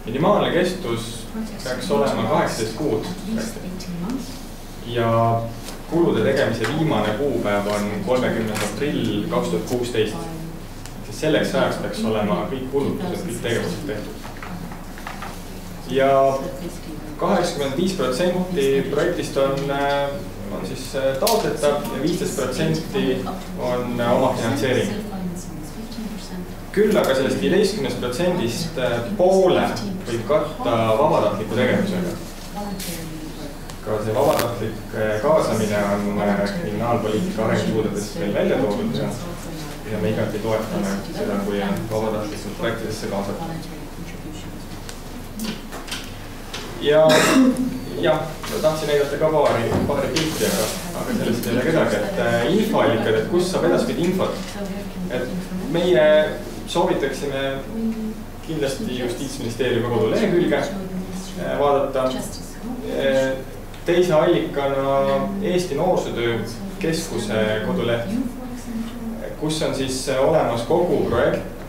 Minimaalne kestus peaks olema 18 kuud ja kulude tegemise viimane kuupäev on 30. aprill 2016. Siis selleks ajaks peaks olema kõik kulutused, kõik tegevused tehtud. Ja 85% projektist on siis taotletav ja 15% on omafinantseering. Küll aga sellest 15%-st poole võib katta vabatahtliku tegevusega. Ka see vabatahtlik kaasamine on kriminaalpoliitika arengusuudades meil välja toodud ja me igati toetame seda, kui on vabatahtlikult projektidesse kaasatud. Ja tahtsin näidata ka paari pilti, aga sellest ei ole kedagi, et infoallikad, et kus saab edaspidi infot. Et meie soovitaksime kindlasti Justiitsministeeriumi kodulehekülge vaadata. Teise allikana Eesti Noorsootöö Keskuse koduleht, kus on siis olemas kogu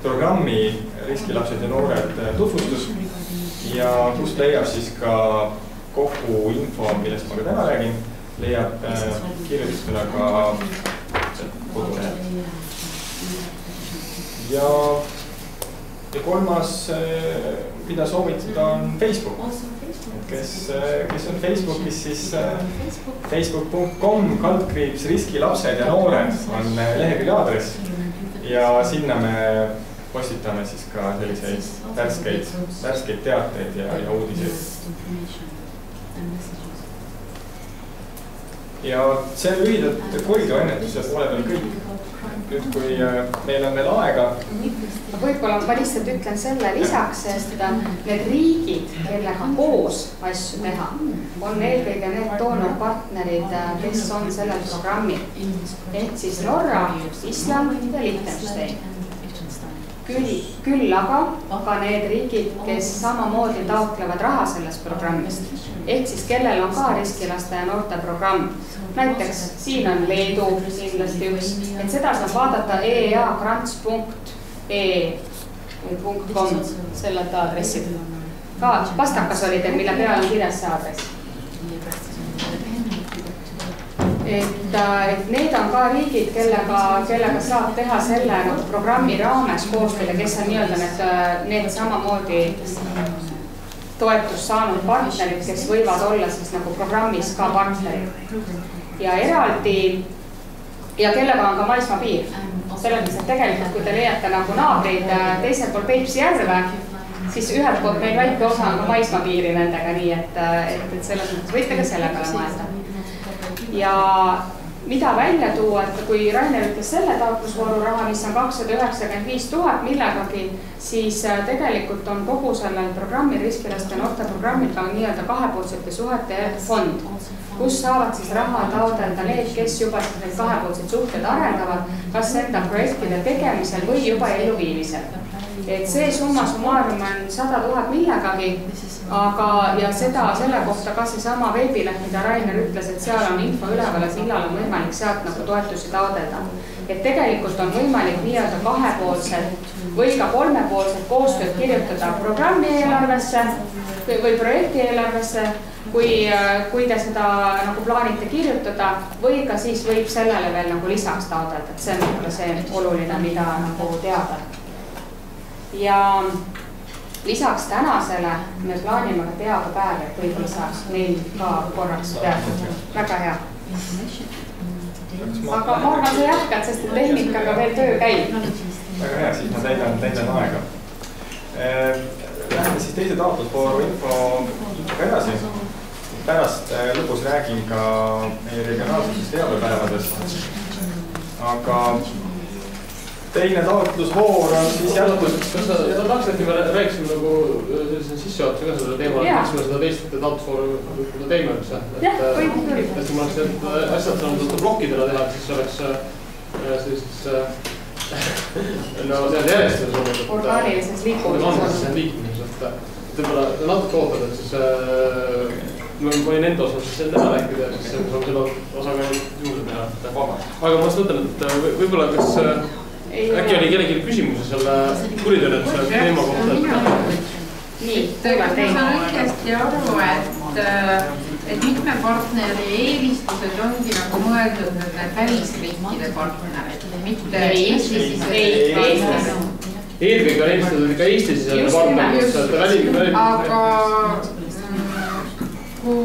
PROGRAMMI RISKILAPSED ja NOORED tutvustus ja kus leiab siis ka kogu info, millest ma ka täna räägin, leiab kirjutustele ka kodulehed. Ja kolmas, mida soovitada, on Facebook. Kes on Facebookis, siis facebook.com/riskilapsed ja noored on lehekülje aadress ja sinna me postitame siis ka selliseid värskeid teateid ja uudiseid. Ja see on lühidalt kuriteoennetuse poole peal kõik. Nüüd, kui meil on veel aega. Võib-olla ma lihtsalt ütlen selle lisaks, sest need riigid, kellega koos asju teha, on eelkõige need doonorpartnerid, kes on sellel programmil. Ehk siis Norra, Island ja Liechtenstein. Küll aga need riigid, kes samamoodi taotlevad raha sellest programmist. Ehk siis kellel on ka riskilaste ja noorte programm. Näiteks siin on Leedu kindlasti üks, et seda saab vaadata eagrants.com sellelt aadressid. Ka pastakas oli teil, mille peal on kirjas see aadress. Et need on ka riigid, kellega saab teha selle programmi raames koostööd, kes on need samamoodi toetust saanud partnerid, kes võivad olla siis nagu programmis ka partnerid. Ja eraldi, ja kellega on ka maismaapiir. Selles, et tegelikult, kui te leiate nagu naabrid teisel pool Peipsi järve, siis ühelt poolt meil väike osa on ka maismaapiiri nendega, nii et selles mõttes võite ka selle peale mõelda. Ja mida välja tuua, et kui Rainer ütles selle taotlusvooru raha, mis on 295 000 millegagi, siis tegelikult on kogu sellel programmi riskilaste ja noorte programmil ka nii-öelda kahepoolsete suhete fond, kus saavad siis raha taotleda need, kes juba neid kahepoolseid suhteid arendavad, kas enda projektide tegemisel või juba elluviimisel. Et see summa summarum on 100 000 millegagi, ja selle kohta ka seesama veebileht, mida Rainer ütles, et seal on info üleval, et millal on võimalik sealt nagu toetusi taotleda. Et tegelikult on võimalik nii-öelda kahepoolset või ka kolmepoolset koostööd kirjutada programmi eelarvesse või projekti eelarvesse, kui te seda nagu plaanite kirjutada, või ka siis võib sellele veel nagu lisaks taotleda, et see on võib-olla see oluline, mida nagu teada. Ja lisaks tänasele me plaanime ka teabepäev, et võib-olla saaks neil ka korraks peatada. Väga hea. Aga ma arvan, sa jätkad, sest tehnikaga veel töö käib. Väga hea, siis ma täidan aega. Läheme siis teise taotlusvooru infoga edasi. Pärast lõpus räägin ka meie regionaalsetest teabepäevadest. Aga teine taotlusvoor on siis jätkus. Kas sa tahaks, et me rääksime nagu sellise sissejuhatuse ka selle teema, miks me seda teist taotlusvooru teeme üldse? Jah, võib küll. Et kui ma oleks need asjad saanud blokkidele teha, siis oleks sellises järjestades orgaanilises liikumises. Orgaanilises liikumises, et võib-olla natuke ootad, et siis ma võin enda osas selle ära rääkida, siis saab seda osaga juurde teha. Aga ma mõtlen, et võib-olla kas äkki oli kellegi küsimusi selle kuriteoennetuse teema kohta? Nii, ma saan õigesti aru, et mitme partneri eelistused ongi nagu mõeldud need välisriikide partnerid, mitte Eestis. Eelkõige on eelistatud ka Eestis partnerid, aga kuhu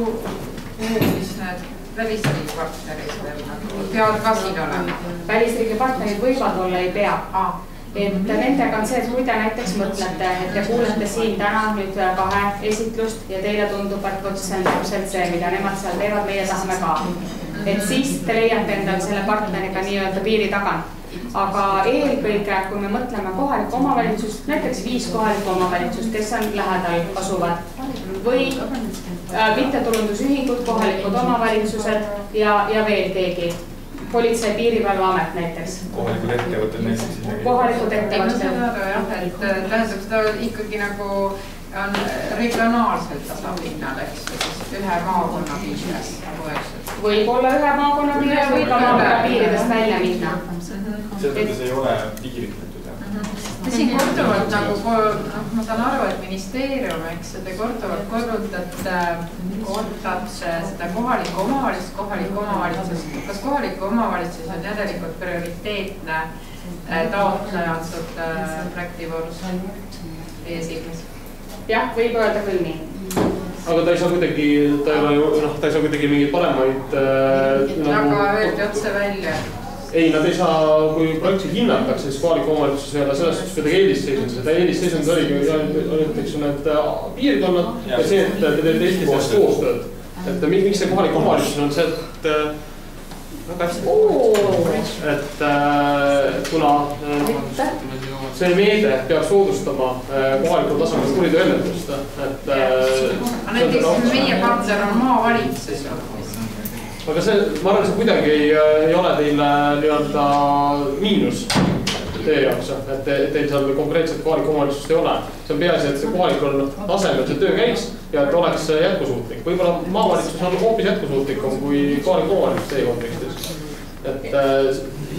siis need välisriigi partnerid peavad ka siin olema? Välisriigi partnerid võivad olla, ei pea. Et nendega on see, et kui te näiteks mõtlete, et te kuulete siin täna nüüd 2 esitlust ja teile tundub, et see on täpselt see, mida nemad seal teevad, meie tahame ka. Et siis te leiate endal selle partneriga nii-öelda piiri tagant. Aga eelkõige, kui me mõtleme kohalikku omavalitsust, näiteks 5 kohalikku omavalitsust, kes on lähedal asuvad või mittetulundusühingud, kohalikud omavalitsused ja veel keegi. Politsei piirivalveamet näiteks. Kohalikud ettevõtted näiteks. Kohalikud ettevõtted. Ma saan aru jah, et tähendab seda ikkagi nagu on regionaalselt tasapinnal, eks ühe maakonna piires. Võib olla ühe maakonna piires või ka maakonna piiridest välja minna. Selles ei ole piiritletud. Siin korduvalt nagu, ma saan aru, et ministeerium, eks, te korduvalt korrutate seda kohalikku omavalitsus. Kas kohalikku omavalitsus on järelikult prioriteetne taotleja antud projektivoorus teie silmis? Jah, võib öelda küll nii. Aga ta ei saa kuidagi mingeid paremaid... Aga öeldi otse välja. Ei, nad ei saa, kui projekti hinnatakse, siis kohaliku omavalitsus ei ole selles suhtes kuidagi eelisseisund. Seda eelisseisund oligi need piirkonnad ja see, et te teete Eesti sees koostööd. Et miks see kohalik omavalitsus on see, et kuna see meede peab soodustama kohalikul tasemel kuriteoennetust. Näiteks meie partner on maavalitsus. Aga see, ma arvan, see kuidagi ei ole teil nii-öelda miinus teie jaoks, et teil seal konkreetselt kohalikku omavalitsust ei ole. See on peaasi, et see kohalikul tasemel see töö käiks ja et oleks jätkusuutlik. Võib-olla maavalitsus on hoopis jätkusuutlikum kui kohalik omavalitsus teie kontekstis.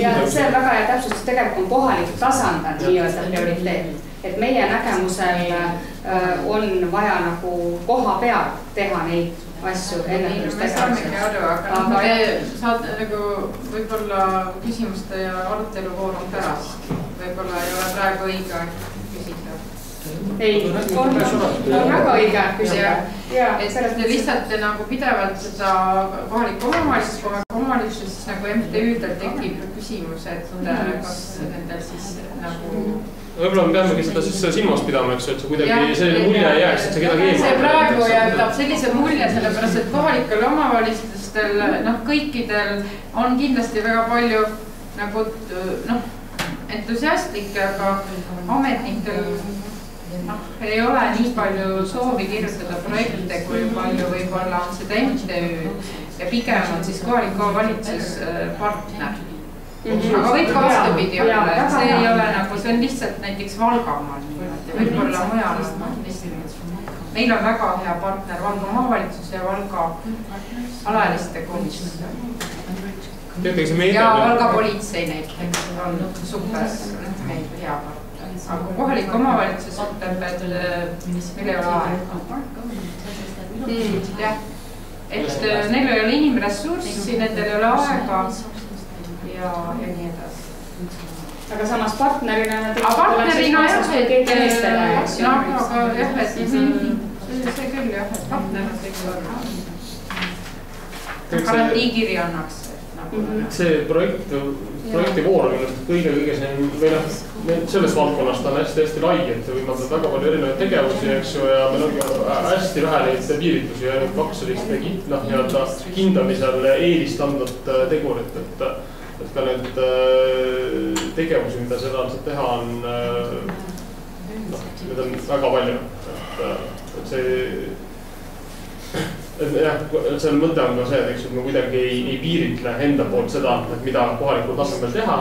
Ja see on väga hea täpsustus, tegelikult on kohalik tasand nii-öelda prioriteet. Et meie nägemusel on vaja nagu koha peal teha neid asju ennetust tegevuseks. Aga te saate nagu võib-olla küsimuste ja aruteluvoor on pärast. Võib-olla ei ole praegu õige küsida. Ei, on väga õige küsida. Te lihtsalt nagu pidevalt seda kohalikku omavalitsus, siis nagu MTÜ-del tekib küsimus, et kas nendel siis nagu... Võib-olla me peamegi seda siis silmas pidama, eks, et see kuidagi selline mulje jääks, et see kedagi eemal. See praegu jääb sellise mulje, sellepärast, et kohalikel omavalitsustel, kõikidel on kindlasti väga palju nagu entusiastlikke, aga ametnikel ei ole nii palju soovi kirjutada projekte, kui palju võib-olla on seda MTÜ ja pigem on siis kohalik omavalitsus partner. Aga võib ka vastupidi olla, et see ei ole nagu, see on lihtsalt näiteks Valgamaal, võib-olla mujal. Meil on väga hea partner Valga omavalitsus ja Valga alaealiste komisjon. Ja Valga politsei näiteks on super meil hea partner. Aga kohalik omavalitsus ütleb, et meil ei ole aega. Et neil ei ole inimressurssi, nendel ei ole aega. Ja nii edasi. Aga samas partnerina nad partnerina jah, et see küll jah, et partnerina garantiikiri annaks. See projektivoor on kõige või selles valdkonnas ta on hästi lai, et võimaldab väga palju erinevaid tegevusi, eks ju, ja meil ongi hästi vähe neid piiritusi ja 2 sellist hindamisel eelist andvat tegurit, et ka need tegevusi, mida seda saab teha, on need on väga palju. Et see mõte on ka see, et me kuidagi ei piiritle enda poolt seda, mida kohalikul tasemel teha,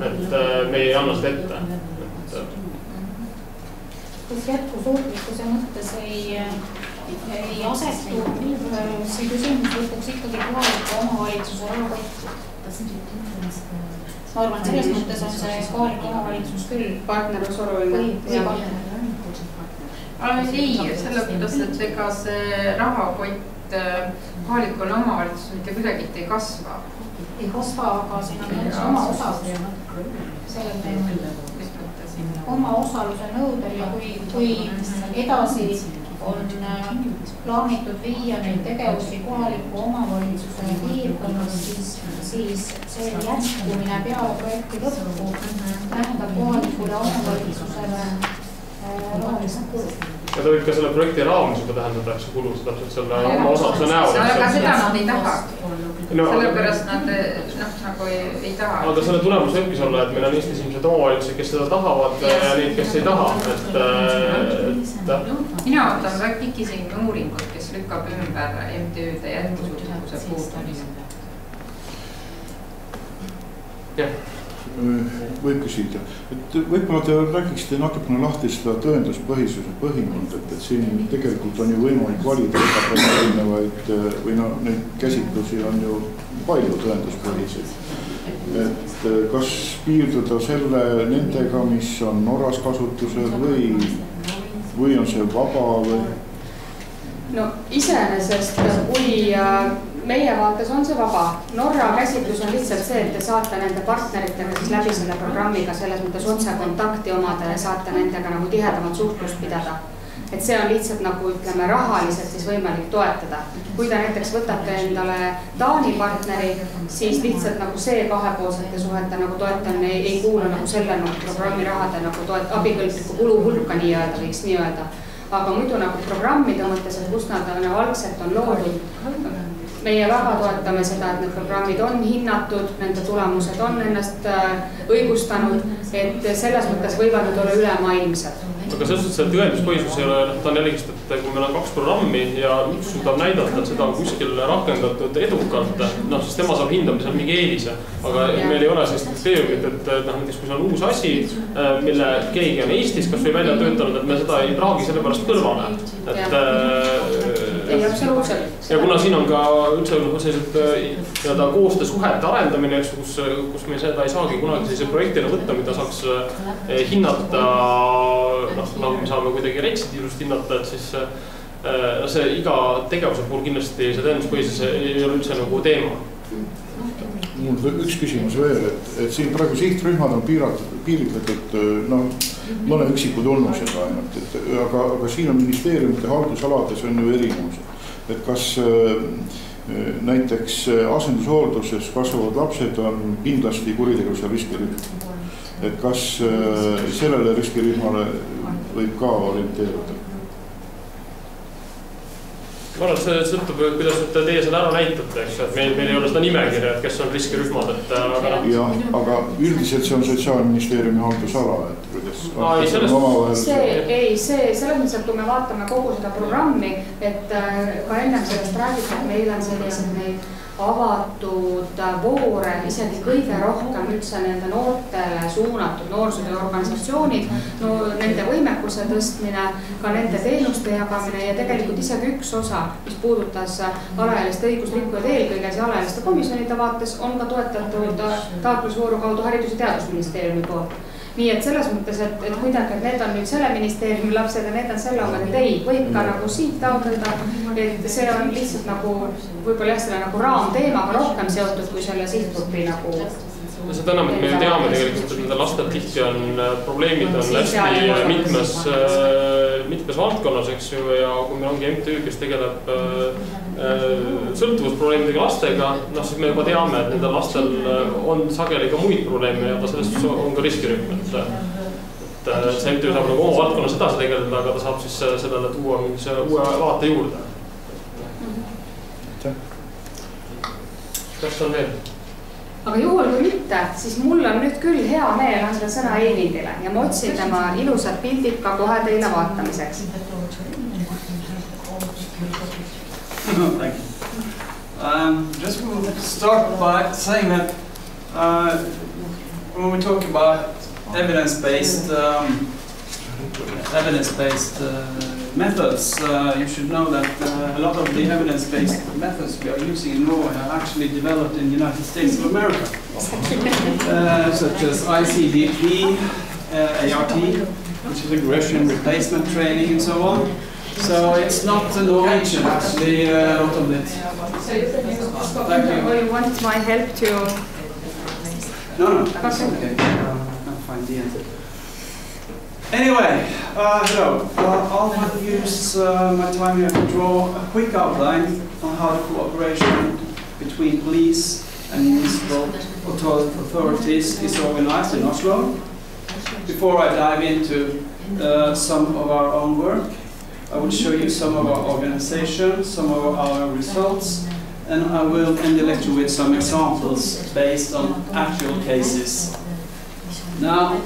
et me ei anna seda ette. Kas jätkusuutlikkuse mõttes ei ei asetu see küsimus lõpuks ikkagi kohaliku omavalitsuse rahakotti. Ma arvan, selles mõttes on see kohalik omavalitsus küll partnerlus oluline. Ei, sellepärast, et ega see rahakott kohalikul omavalitsusel mitte kuidagi ei kasva. Ei kasva, aga siin on oma osaluse sellel teemal. Oma osaluse nõudel ja kui edasi on plaanitud viia neid tegevusi kohaliku omavalitsuse piirkonnas, siis see jätkumine peale projekti lõppu tähendab kohalikule omavalitsusele rohelist kulu. Ja ta võib ka selle projekti raames juba tähendada, eks kulu, see täpselt selle oma osaluse näol. Aga seda nad ei taha. Sellepärast nad nagu ei taha. Aga selle tulemus võibki olla, et meil on Eestis ilmselt omavalitsusi, kes seda tahavad ja neid, kes ei taha. Mina ootan väga pikisegi uuringut, kes lükkab ümber MTÜ-de jätkusuutlikkuse puudumise. Jah. Võib küsida, et võib-olla te räägiksite natukene lahti seda tõenduspõhisuse põhimõtet, et siin tegelikult on ju võimalik valida erinevaid või neid käsitlusi on ju palju tõenduspõhiseid. Et kas piirduda nendega, mis on Norras kasutusel või on see vaba või? No iseenesest, kui meie vaates on see vaba. Norra käsitlus on lihtsalt see, et te saate nende partneritega siis läbi selle programmiga selles mõttes otse kontakti omada ja saate nendega nagu tihedamat suhtlust pidada. Et see on lihtsalt nagu ütleme rahaliselt siis võimalik toetada. Kui te näiteks võtate endale Taani partneri, siis lihtsalt nagu see kahepoolsete suhete nagu toetamine ei kuulu nagu selle programmi rahade nagu abikõlbliku kulu hulka nii-öelda, võiks nii öelda. Aga muidu nagu programmide mõttes, et kust nad algselt on loodud, meie väga toetame seda, et need programmid on hinnatud, nende tulemused on ennast õigustanud, et selles mõttes võivad need olla ülemaailmsed. Aga selles suhtes, et tõenduspõhisus ei ole, ta on jälgist, et kui meil on 2 programmi ja üks suudab näidata, et seda on kuskil rakendatud edukalt, siis tema saab hindamisel mingi eelise. Aga meil ei ole sellist kriteeriumit, et näiteks kui see on uus asi, mille keegi on Eestis kas või välja töötanud, et me seda ei praagi selle pärast kõrvale. Ei, absoluutselt. Ja kuna siin on ka üldse sellised koostöösuhete arendamine, kus me seda ei saagi kunagi sellise projektina võtta, mida saaks hinnata, nagu me saame kuidagi retsidiivsust hinnata, et siis see iga tegevuse puhul kindlasti see tõenduspõhisus ei ole üldse nagu teema. Mul üks küsimus veel, et siin praegu sihtrühmad on piiritletud mõne üksiku tunnusega ainult, aga siin on ministeeriumite haldusalades on ju erinevused. Et kas näiteks asendushoolduses kasvavad lapsed on kindlasti kuritegevuse riskirühm. Et kas sellele riskirühmale võib ka orienteeruda? Ma arvan, et see sõltub, kuidas teie seda ära näitate, et meil ei ole seda nimekirja, et kes on riskirühmad. Jah, aga üldiselt see on Sotsiaalministeeriumi haldusala, et kuidas selles mõttes, et kui me vaatame kogu seda programmi, et ka ennem sellest räägiti, et meil on sellised neid avatud voore isegi kõige rohkem üldse nende noortele suunatud noorsootööorganisatsioonid, nende võimekuse tõstmine, ka nende teenuste jagamine ja tegelikult isegi üks osa, mis puudutas alaealiste õigusrikkujaid eelkõige alaealiste komisjonide vaates, on ka toetatud taotlusvooru kaudu Haridus- ja Teadusministeeriumi poolt. Nii et selles mõttes, et kuidagi, et need on nüüd selle ministeeriumi lapsed ja need on selle omad, et ei, võib ka nagu siit taotleda, et see on lihtsalt nagu võib-olla jah, selle nagu raamteemaga rohkem seotud kui selle sihtgrupi nagu. Seda enam, et me teame tegelikult, et nende lastel tihti on probleemid on hästi mitmes valdkonnas, eks ju, ja kui meil ongi MTÜ, kes tegeleb sõltuvusprobleemidega lastega, siis me juba teame, et nendel lastel on sageli ka muid probleeme ja ta sellest on ka riskirühm. See MTÜ saab nagu oma valdkonnas edasi tegeleda, aga ta saab siis sellele tuua mingise uue vaate juurde. Kas on veel? Aga juhul kui mitte, siis mul on nüüd küll hea meel anda sõna Eivindile ja ma otsin tema ilusad pildid ka kohe teile vaatamiseks. Just we'll start by saying that when we talk about evidence-based methods. You should know that a lot of the evidence-based methods we are using in Norway are actually developed in the United States of America, such as ICDP, ART, which is aggression replacement training and so on. So it's not the Norwegian, actually, a lot of it. Thank you. Or you want my help to... No, that's okay. I'll find the answer. Anyway, hello. I'll use my time here to draw a quick outline on how the cooperation between police and municipal authorities is organized in Oslo. Before I dive into some of our own work, I will show you some of our organization, some of our results, and I will end the lecture with some examples based on actual cases. Now,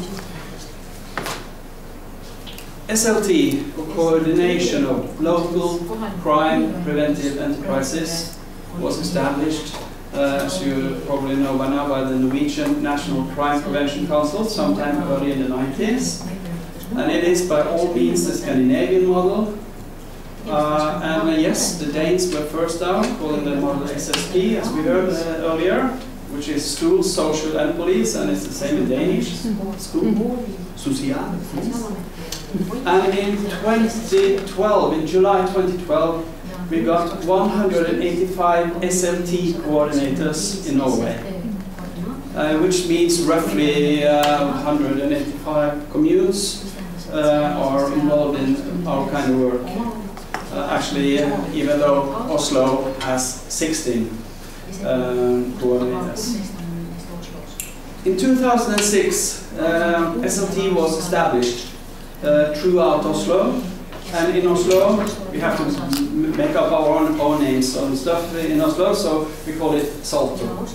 SLT, or Coordination of Local Crime Preventive Enterprises, was established, as you probably know by now, by the Norwegian National Crime Prevention Council sometime early in the 90s. And it is by all means the Scandinavian model. Yes, the Danes were first out, calling the model SSP, as we heard earlier, which is school, social, and police, and it's the same in Danish. School, social. And in 2012, in July 2012, we got 185 SLT coordinators in Norway, which means roughly 185 communes are involved in our kind of work. Actually, even though Oslo has 16 coordinators. In 2006, SLT was established throughout Oslo, and in Oslo we have to make up our own names on stuff in Oslo, so we call it Salto.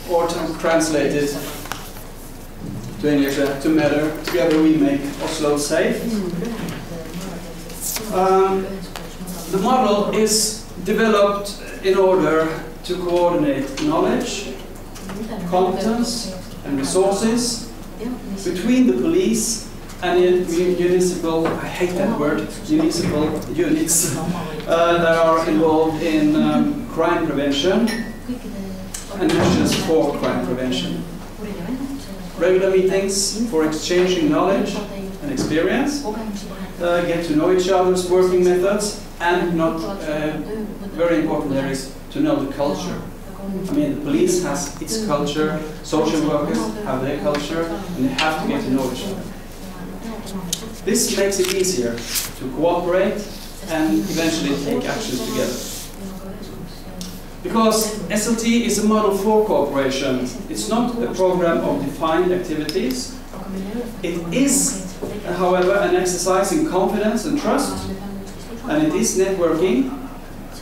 Or translated to English, together we make Oslo safe. The model is developed in order to coordinate knowledge, competence and resources between the police and municipal, I hate that word, municipal units that are involved in crime prevention and measures for crime prevention. Regular meetings for exchanging knowledge and experience, get to know each other's working methods, and not very important there is to know the culture. I mean, the police has its culture, social workers have their culture, and they have to get to know each other. This makes it easier to cooperate and eventually take actions together. Because SLT is a model for cooperation. It's not a program of defined activities. It is, however, an exercise in confidence and trust, and it is networking.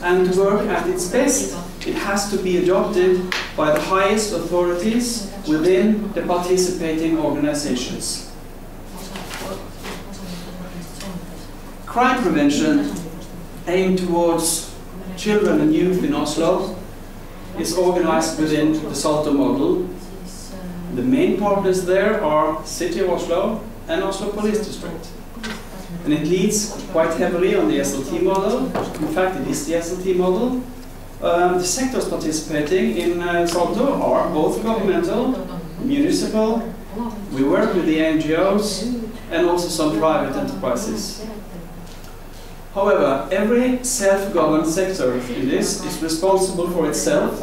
And to work at its best, it has to be adopted by the highest authorities within the participating organizations. Crime prevention aimed towards children and youth in Oslo is organized within the Salto model. The main partners there are City of Oslo and Oslo Police District. And it leads quite heavily on the SLT model. In fact, it is the SLT model. The sectors participating in Salto are both governmental, municipal, we work with the NGOs, and also some private enterprises. However, every self-governed sector in this is responsible for itself,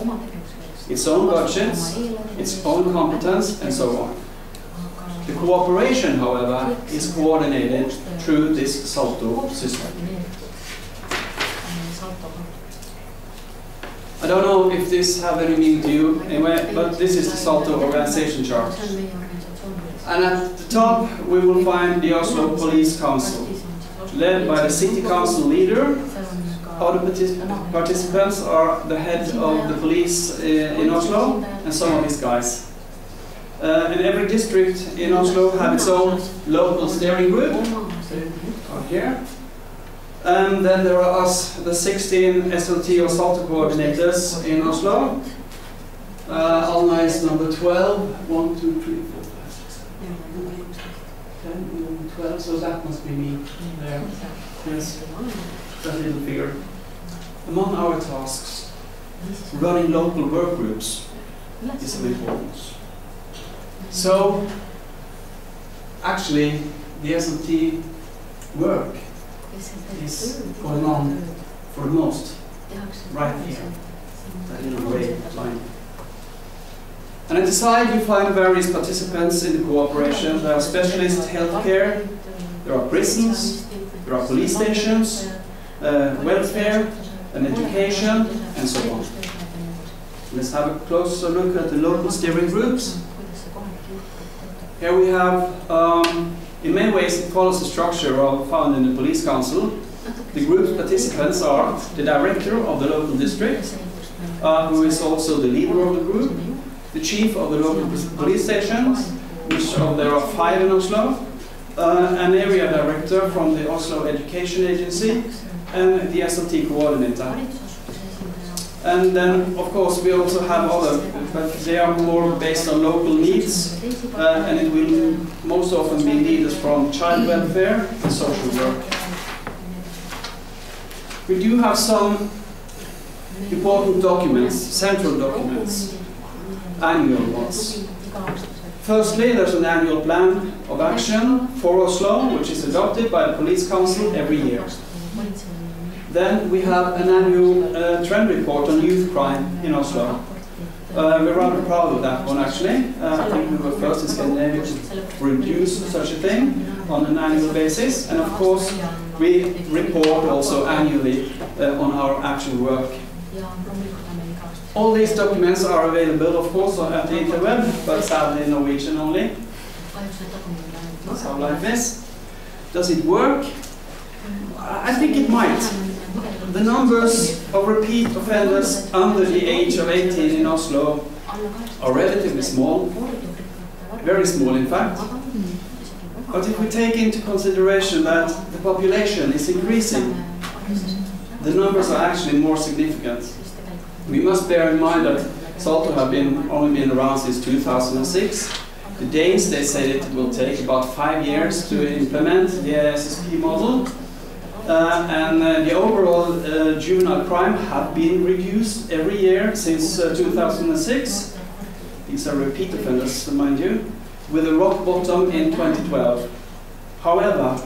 its own budgets, its own competence, and so on. The cooperation, however, is coordinated through this Salto system. I don't know if this have any meaning to you, anyway, but this is the Salto organization chart. And at the top, we will find the Oslo Police Council, led by the City Council leader. Other participants are the head of the police in Oslo and some of his guys. And every district in Oslo have its own local steering group, here. And then there are us, the 16 SLT or Salto coordinators in Oslo. Alma is number 12. 1, 2, 3, 4, 5, 6, 7, 8, 9, 10, 11, 12, so that must be me there. Yes, that little figure. Among our tasks, running local work groups is of importance. So, actually, the SLT work is going on for the most right here, that little gray line. And at the side you find various participants in the cooperation. There are specialist healthcare, there are prisons, there are police stations, welfare and education, and so on. Let's have a closer look at the local steering groups. Here we have, in many ways it follows the structure found in the police council. The group's participants are the director of the local district, who is also the leader of the group, the chief of the local police station, which there are 5 in Oslo, an area director from the Oslo Education Agency, and the SLT coordinator. And then, of course, we also have other, but they are more based on local needs, and it will most often be leaders from child welfare and social work. We do have some important documents, central documents, annual ones. Firstly, there's an annual plan of action for Oslo, which is adopted by the Police Council every year. Then we have an annual trend report on youth crime in Oslo. We're rather proud of that one, actually. I think we were first in Scandinavia to produce such a thing on an annual basis. And of course, we report also annually on our actual work. All these documents are available, of course, at the interweb, but sadly in Norwegian only. That's how life is. Does it work? I think it might. The numbers of repeat offenders under the age of 18 in Oslo are relatively small, very small in fact. But if we take into consideration that the population is increasing, the numbers are actually more significant. We must bear in mind that Salto have only been around since 2006. The Danes, they say that it will take about 5 years to implement the SSP model. And the overall juvenile crime have been reduced every year since 2006. These are repeat offenders, mind you, with a rock bottom in 2012. However,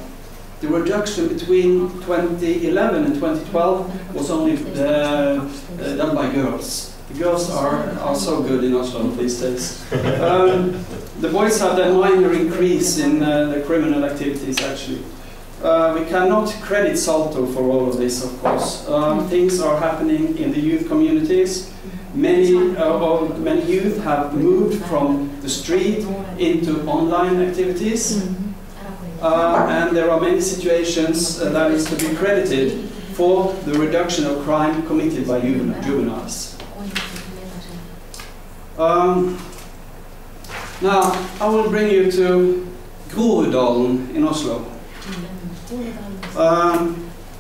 the reduction between 2011 and 2012 was only done by girls. The girls are so good in Oslo these days. The boys had a minor increase in the criminal activities, actually. We cannot credit Salto for all of this, of course. Things are happening in the youth communities. Many youth have moved from the street into online activities. And there are many situations that is to be credited for the reduction of crime committed by juveniles. Now, I will bring you to Kuriteoennetuse in Oslo.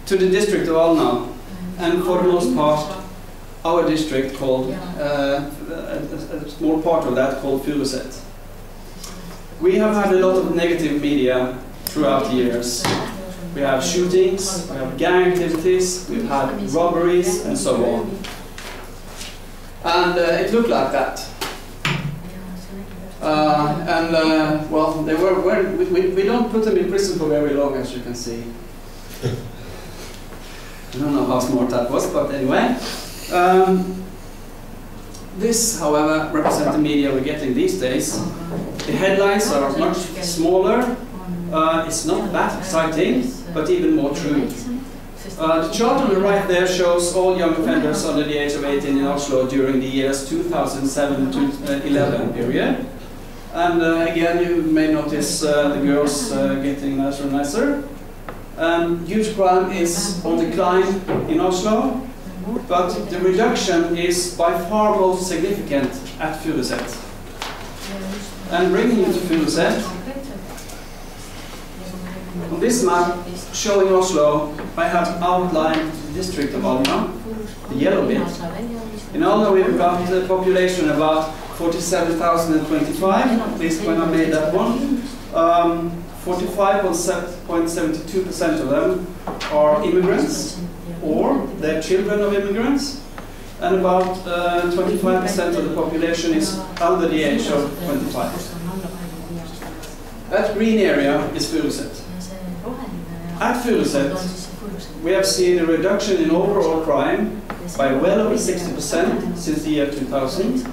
To the district of Alna, and for the most part, our district called, a small part of that called Furuset. We have had a lot of negative media throughout the years. We have shootings, we have gang activities, we've had robberies, and so on. And it looked like that. Well, they we don't put them in prison for very long, as you can see. I don't know how smart that was, but anyway. This, however, represents the media we're getting these days. The headlines are much smaller. It's not that exciting, but even more true. The chart on the right there shows all young offenders under the age of 18 in Oslo during the years 2007 to 11 period. And again, you may notice the girls getting nicer and nicer. Youth crime is on decline in Oslo, but the reduction is by far most significant at Furuset. And bringing you to Furuset, on this map showing Oslo, I have outlined the district of Alna, the yellow bit. In Alna we've got a population about 47,025, at least when I made that one. 45.72% of them are immigrants or they're children of immigrants, and about 25% of the population is under the age of 25. That green area is Furuset. At Furuset, we have seen a reduction in overall crime by well over 60% since the year 2000.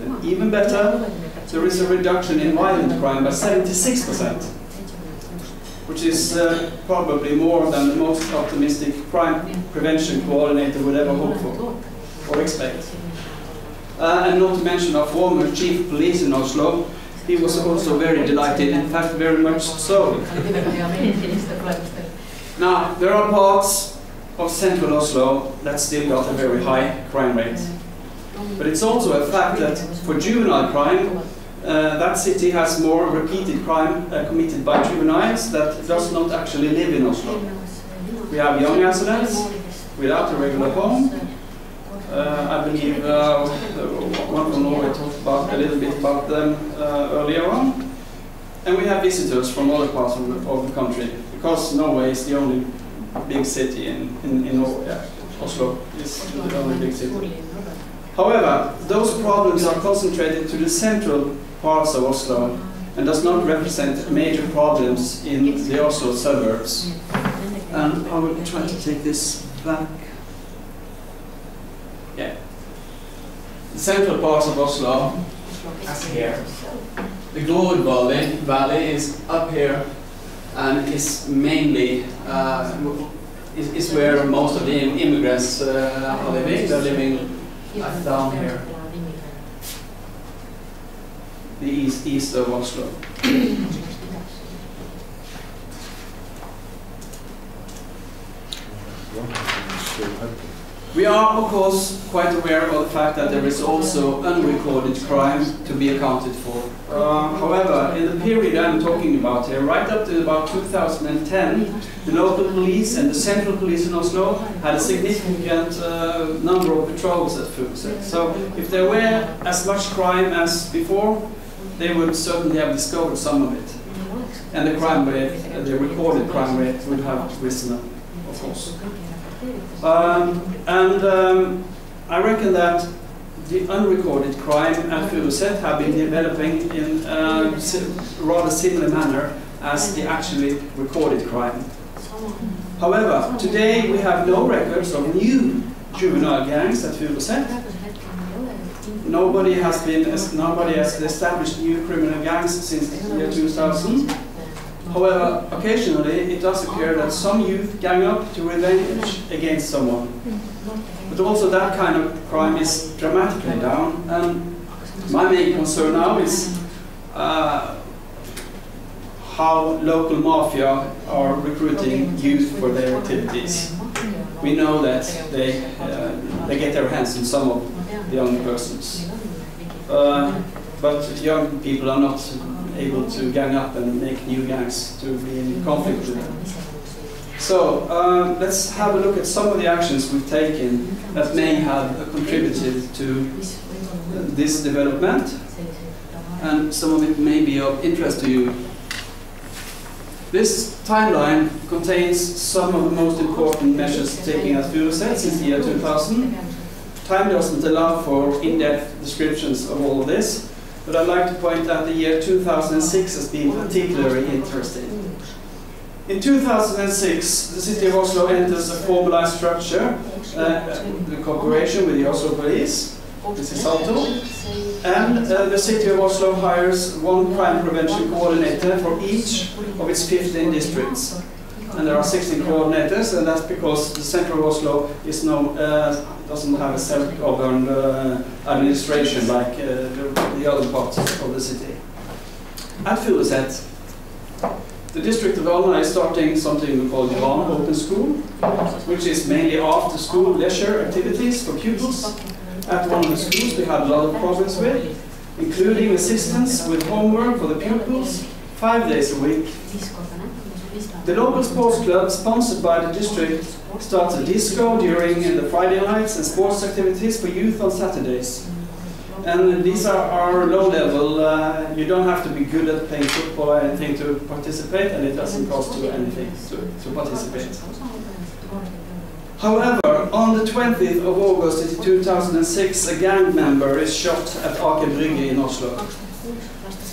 And even better, there is a reduction in violent crime by 76%, which is probably more than the most optimistic crime prevention coordinator would ever hope for or expect. And not to mention our former chief of police in Oslo, he was also very delighted, in fact very much so. Now, there are parts of central Oslo that still got a very high crime rate. But it's also a fact that for juvenile crime, that city has more repeated crime committed by juveniles that does not actually live in Oslo. We have young accidents without a regular home. I believe one from Norway talked about a little bit about them earlier on. And we have visitors from other parts of the country, because Norway is the only big city in Norway. Yeah, Oslo is the only big city. However, those problems are concentrated to the central parts of Oslo and does not represent major problems in the Oslo suburbs. And I will try to take this back. Yeah. The central parts of Oslo, as here. The Groruddalen Valley is up here and is mainly is where most of the immigrants are living. They're living down here, the east of Oslo. We are, of course, quite aware of the fact that there is also unrecorded crime to be accounted for. However, in the period I'm talking about here, right up to about 2010, the local police and the central police in Oslo had a significant number of patrols at Furuset. So if there were as much crime as before, they would certainly have discovered some of it. And the crime rate, the recorded crime rate, would have risen up, of course. I reckon that the unrecorded crime at Furuset have been developing in a rather similar manner as the actually recorded crime. However, today we have no records of new juvenile gangs at Furuset. Nobody has established new criminal gangs since the year 2000. However, occasionally it does occur that some youth gang up to revenge against someone. But also that kind of crime is dramatically down, and my main concern now is how local mafia are recruiting youth for their activities. We know that they get their hands on some of the young persons. But young people are not able to gang up and make new gangs to be in conflict with them. So let's have a look at some of the actions we've taken that may have contributed to this development, and some of it may be of interest to you. This timeline contains some of the most important measures taken at Furuset since the year 2000. Time doesn't allow for in-depth descriptions of all of this, but I'd like to point out the year 2006 as being particularly interesting. In 2006, the city of Oslo enters a formalized structure, the cooperation with the Oslo police, this is Alto, and the city of Oslo hires one crime prevention coordinator for each of its 15 districts. And there are 16 coordinators, and that's because the center of Oslo is doesn't have a self-governed administration like the other parts of the city. At Furuset, the district of Alna is starting something we call Jan Open School, which is mainly after-school leisure activities for pupils. At one of the schools we had a lot of problems with, including assistance with homework for the pupils 5 days a week. The local sports club, sponsored by the district, starts a disco during the Friday nights and sports activities for youth on Saturdays. And these are low level. You don't have to be good at playing football or anything to participate, and it doesn't cost you anything to participate. However, on the 20th of August 2006, a gang member is shot at Aker Brygge in Oslo.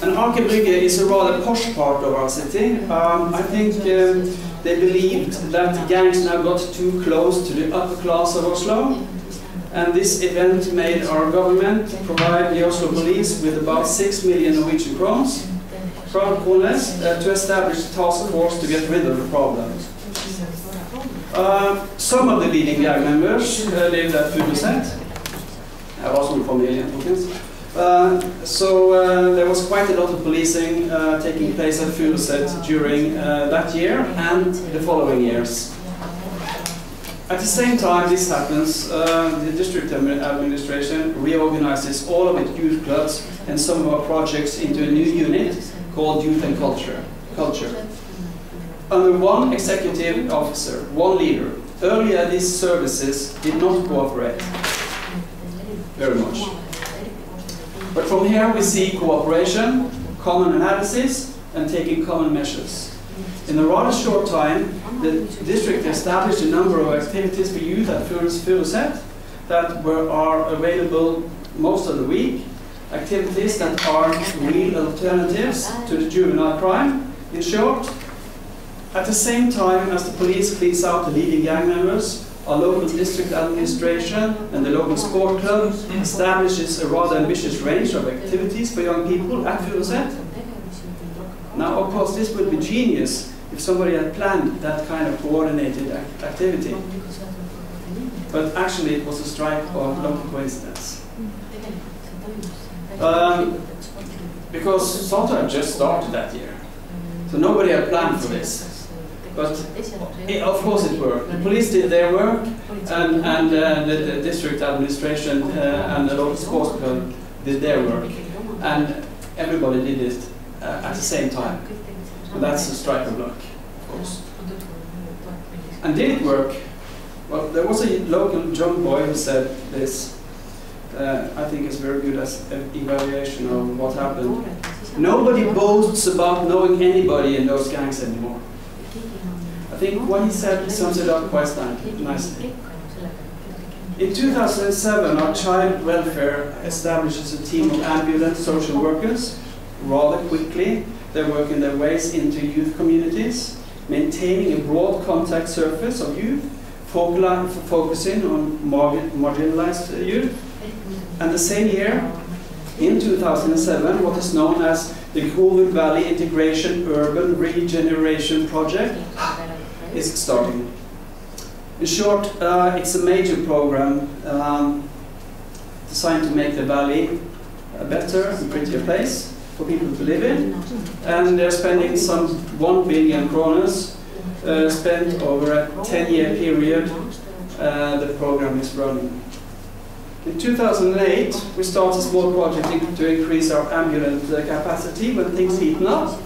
And Aker Brygge is a rather posh part of our city. I think they believed that the gangs now got too close to the upper class of Oslo. And this event made our government provide the Oslo police with about 6 million Norwegian crowns to establish a task force to get rid of the problem. Some of the leading gang members lived at Furuset. I was from family, so there was quite a lot of policing taking place at Furuset during that year and the following years. At the same time this happens, the district administration reorganizes all of its youth clubs and some of our projects into a new unit called Youth and Culture. Under one executive officer, one leader. Earlier these services did not cooperate very much. But from here we see cooperation, common analysis, and taking common measures. In a rather short time, the district established a number of activities for youth at Furuset that are available most of the week. Activities that are real alternatives to the juvenile crime, in short. At the same time as the police cleans out the leading gang members, our local district administration and the local sport club establishes a rather ambitious range of activities for young people at Furuset. Now, of course, this would be genius if somebody had planned that kind of coordinated activity. But actually, it was a strike of local coincidence. Because Swissôtel just started that year. So nobody had planned for this. But of course it worked. The police did their work, and the district administration and the local sports club did their work. And everybody did it at the same time. And that's a strike of luck, of course. And did it work? Well, there was a local young boy who said this. I think it's very good as an evaluation of what happened. Nobody boasts about knowing anybody in those gangs anymore. I think what he said sums it up quite nicely. In 2007, our child welfare establishes a team of ambulant social workers. Rather quickly, they're working their ways into youth communities, maintaining a broad contact surface of youth, focusing on marginalized youth. And the same year, in 2007, what is known as the Groven Valley Integration Urban Regeneration Project is starting. In short, it's a major program designed to make the valley a better and prettier place for people to live in. And they're spending some 1 billion kroners spent over a 10-year period. The program is running. In 2008, we started a small project to increase our ambulant capacity when things heat up.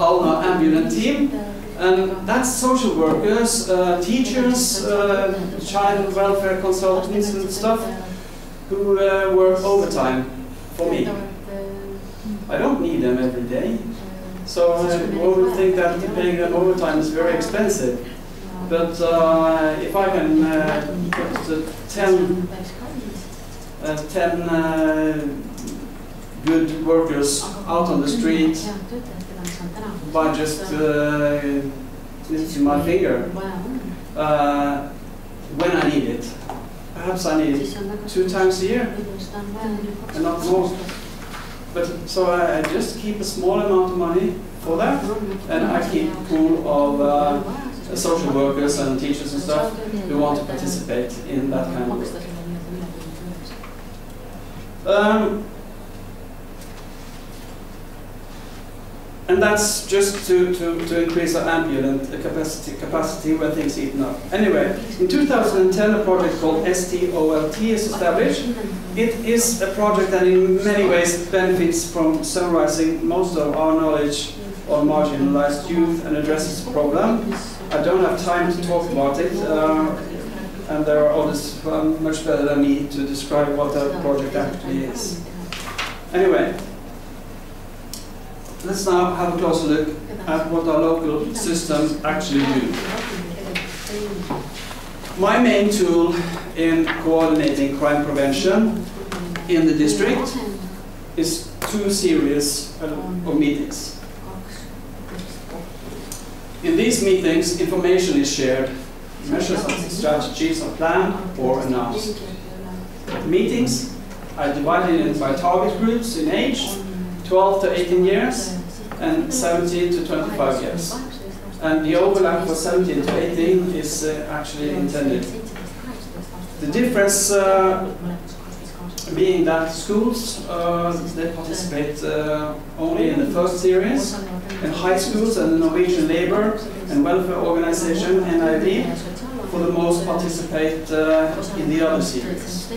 Our ambulant team, and that's social workers, teachers, child welfare consultants and stuff who work overtime for me. I don't need them every day, so one would think that paying them overtime is very expensive. But if I can put 10 good workers out on the street by just lifting my finger when I need it. Perhaps I need it 2 times a year and not more. But so I just keep a small amount of money for that, and I keep a pool of social workers and teachers and stuff who want to participate in that kind of work. And that's just to increase our ambulant capacity when things heat up. Anyway, in 2010, a project called STOLT is established. It is a project that in many ways benefits from summarizing most of our knowledge on marginalized youth and addresses the problem. I don't have time to talk about it. and there are others who are much better than me to describe what a project actually is. Anyway, let's now have a closer look at what our local systems actually do. My main tool in coordinating crime prevention in the district is 2 series of meetings. In these meetings, information is shared, measures and strategies are planned or announced. Meetings are divided by target groups in age, 12 to 18 years and 17 to 25 years. And the overlap for 17 to 18 is actually intended. The difference being that schools, they participate only in the first series, and high schools and the Norwegian Labour and Welfare Organization, NIV, for the most participate in the other series.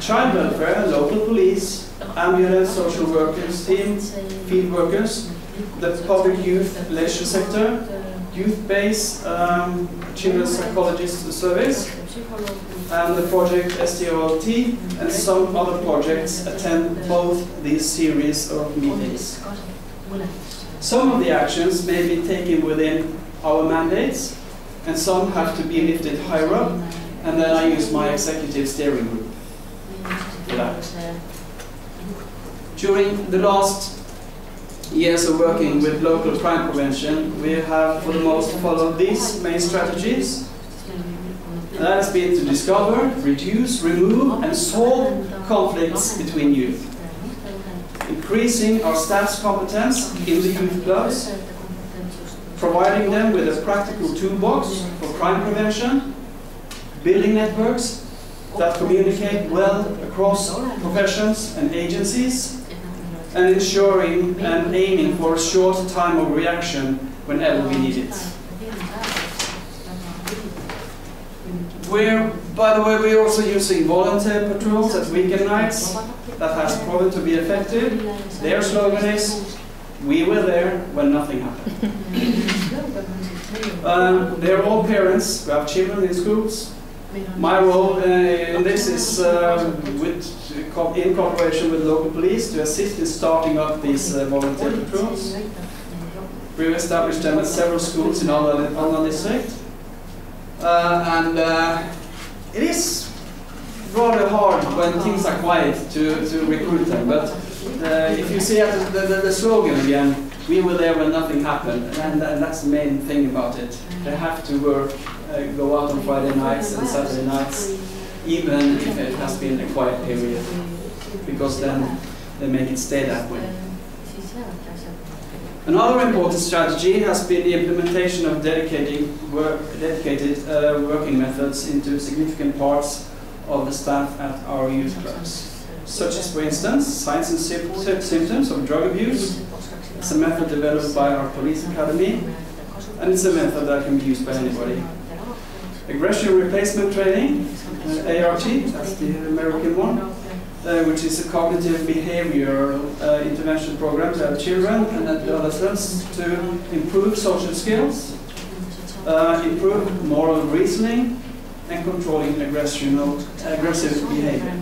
Child welfare, local police, ambulance, social workers, team, field workers, the public youth leisure sector, youth-based children's psychologist service, and the project STOLT, and some other projects attend both these series of meetings. Some of the actions may be taken within our mandates, and some have to be lifted higher up, and then I use my executive steering group for that. During the last years of working with local crime prevention, we have for the most followed these main strategies. That has been to discover, reduce, remove and solve conflicts between youth. Increasing our staff's competence in the youth clubs, providing them with a practical toolbox for crime prevention, building networks that communicate well across professions and agencies, and ensuring and aiming for a short time of reaction whenever we need it. By the way, we're also using volunteer patrols at weekend nights. That has proven to be effective. Their slogan is, "We were there when nothing happened." They're all parents who have children in schools. My role in this is in cooperation with local police to assist in starting up these volunteer patrols. We've established them at several schools in our district. It is rather hard when things are quiet to recruit them, but if you see the slogan again, "We were there when nothing happened," and that's the main thing about it. They have to work, go out on Friday nights and Saturday nights, even if it has been a quiet period, because then they make it stay that way. Another important strategy has been the implementation of dedicated working methods into significant parts of the staff at our youth clubs. Such as, for instance, signs and symptoms of drug abuse. It's a method developed by our police academy, and it's a method that can be used by anybody. Aggression replacement training, ART, that's the American one, which is a cognitive behavioral intervention program to children and adolescents to improve social skills, improve moral reasoning, and controlling aggressive behavior.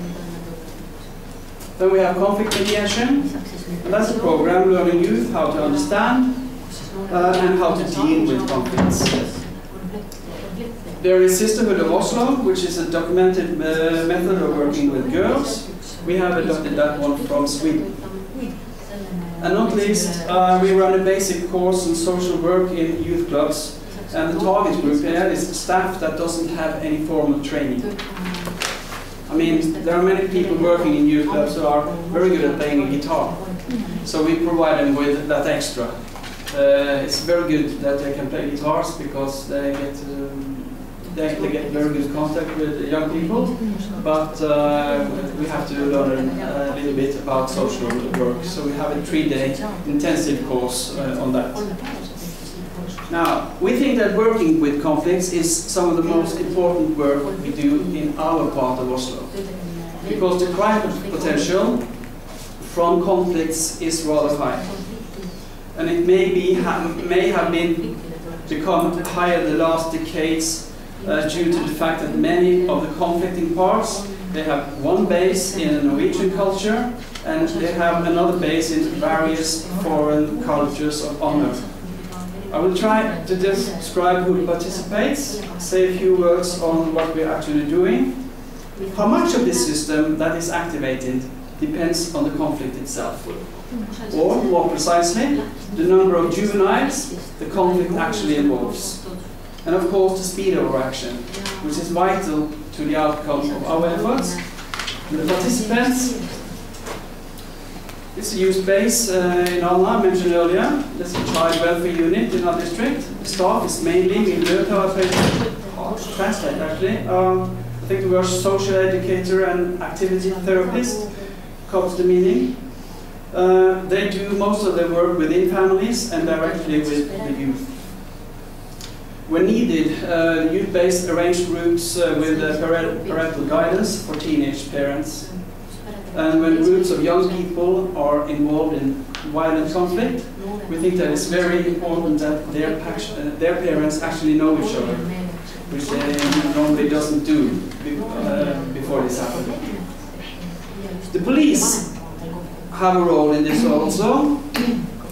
Then we have conflict mediation, and that's a program learning youth how to understand and how to deal with conflicts. There is Sisterhood of Oslo, which is a documented method of working with girls. We have adopted that one from Sweden. And not least, we run a basic course in social work in youth clubs, and the target group here is staff that doesn't have any formal training. I mean, there are many people working in youth clubs who are very good at playing a guitar, so we provide them with that extra. It's very good that they can play guitars because they get very good contact with young people, but we have to learn a little bit about social work, so we have a 3-day intensive course on that. Now, we think that working with conflicts is some of the most important work we do in our part of Oslo, because the crime potential from conflicts is rather high, and it may have become higher the last decades due to the fact that many of the conflicting parts, they have one base in a Norwegian culture and they have another base in various foreign cultures of honor. I will try to describe who participates, say a few words on what we're actually doing. How much of this system that is activated depends on the conflict itself. Or, more precisely, the number of juveniles the conflict actually involves. And of course, the speed of our action, which is vital to the outcome of our efforts. And the participants, it's a youth base in Alna, I mentioned earlier. There's a child welfare unit in our district. The staff is mainly hard to translate actually. I think the word social educator and activity therapist covers the meaning. They do most of their work within families and directly with the youth. When needed, the youth base arranged groups with parental guidance for teenage parents. And when groups of young people are involved in violent conflict, we think that it's very important that their parents actually know each other, which they normally doesn't do before this happens. The police have a role in this also,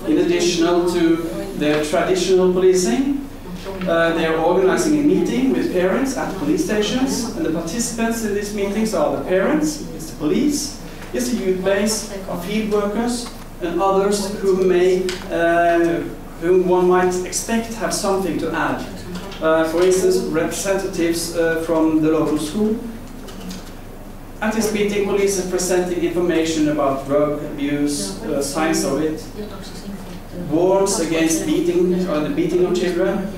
in addition to their traditional policing. They are organizing a meeting with parents at police stations, and the participants in these meetings are the parents, it's the police, it's the youth base, our field workers, and others who may, whom one might expect have something to add. For instance, representatives from the local school. At this meeting, police is presenting information about drug abuse, signs of it, warns against beating or the beating of children.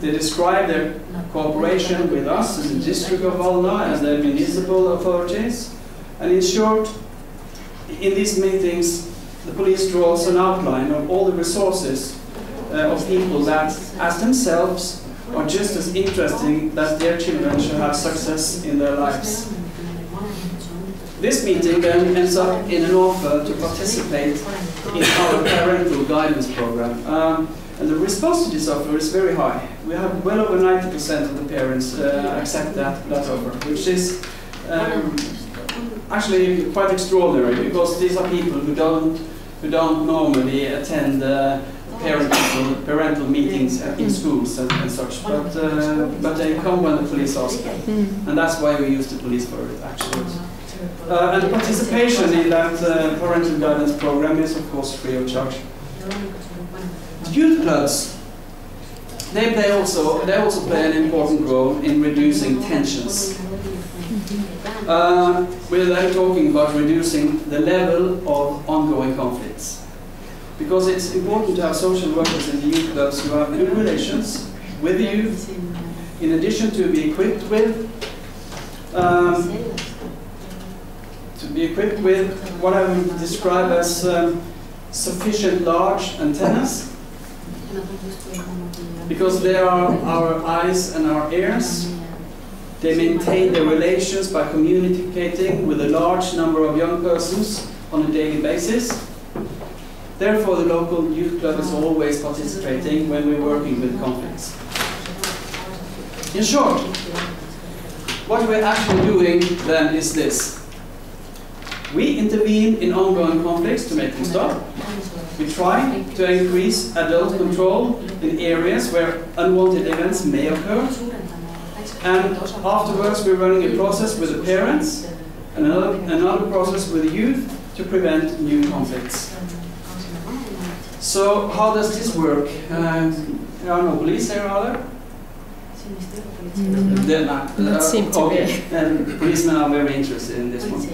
They describe their cooperation with us in the district of Alna and the municipal authorities. And in short, in these meetings, the police draws an outline of all the resources of people that, as themselves, are just as interesting that their children should have success in their lives. This meeting then ends up in an offer to participate in our parental guidance program. And the response to this offer is very high. We have well over 90% of the parents accept that offer, which is actually quite extraordinary, because these are people who don't normally attend parental meetings in schools and such, but they come when the police ask them, and that's why we use the police for it actually. And the participation in that parental guidance program is of course free of charge. The youth clubs, they also play an important role in reducing tensions. We're then talking about reducing the level of ongoing conflicts, because it's important to have social workers in the youth clubs who have good relations with the youth, in addition to be equipped with what I would describe as sufficient large antennas, because they are our eyes and our ears. They maintain their relations by communicating with a large number of young persons on a daily basis. Therefore, the local youth club is always participating when we're working with conflicts. In short, what we're actually doing then is this. We intervene in ongoing conflicts to make them stop. We try to increase adult control in areas where unwanted events may occur. And afterwards, we're running a process with the parents and another process with the youth to prevent new conflicts. So how does this work? There are no police here, are there? Not seem to okay. And policemen are very interested in this one.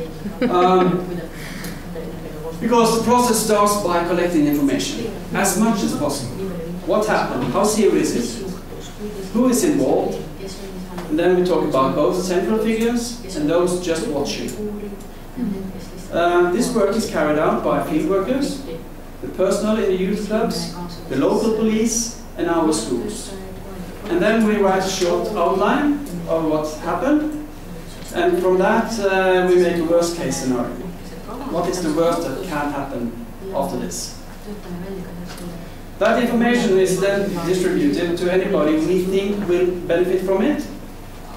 Because the process starts by collecting information, as much as possible. What happened? How serious is it? Who is involved? And then we talk about both central figures and those just watching. This work is carried out by field workers, the personnel in the youth clubs, the local police, and our schools. And then we write a short outline of what happened, and from that we make a worst case scenario. What is the worst that can happen after this? That information is then distributed to anybody we think will benefit from it.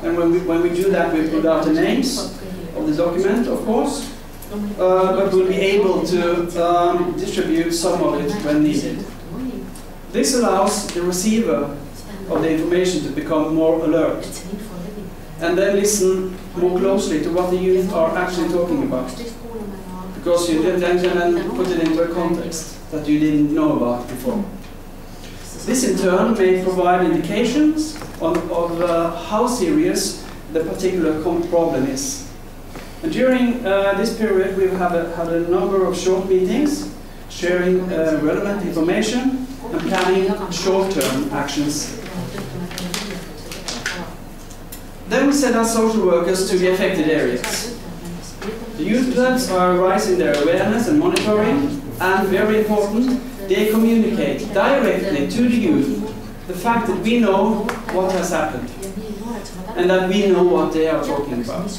And when we do that, we put out the names of the document, of course, but we'll be able to distribute some of it when needed. This allows the receiver of the information to become more alert and then listen more closely to what the youth are actually talking about, because you then can put it into a context that you didn't know about before. This in turn may provide indications of how serious the particular problem is. And during this period we have had a number of short meetings sharing relevant information and planning short-term actions. Then we send our social workers to the affected areas. The youth clubs are raising their awareness and monitoring, and very important, they communicate directly to the youth the fact that we know what has happened and that we know what they are talking about.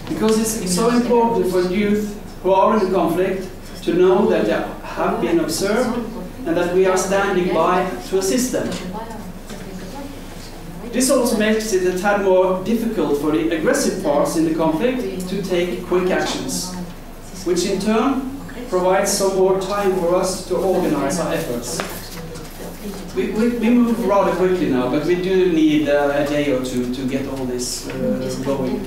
Because it's so important for youth who are in the conflict to know that they have been observed and that we are standing by to assist them. This also makes it a tad more difficult for the aggressive parts in the conflict to take quick actions, which in turn provides some more time for us to organize our efforts. We move rather quickly now, but we do need a day or two to get all this going.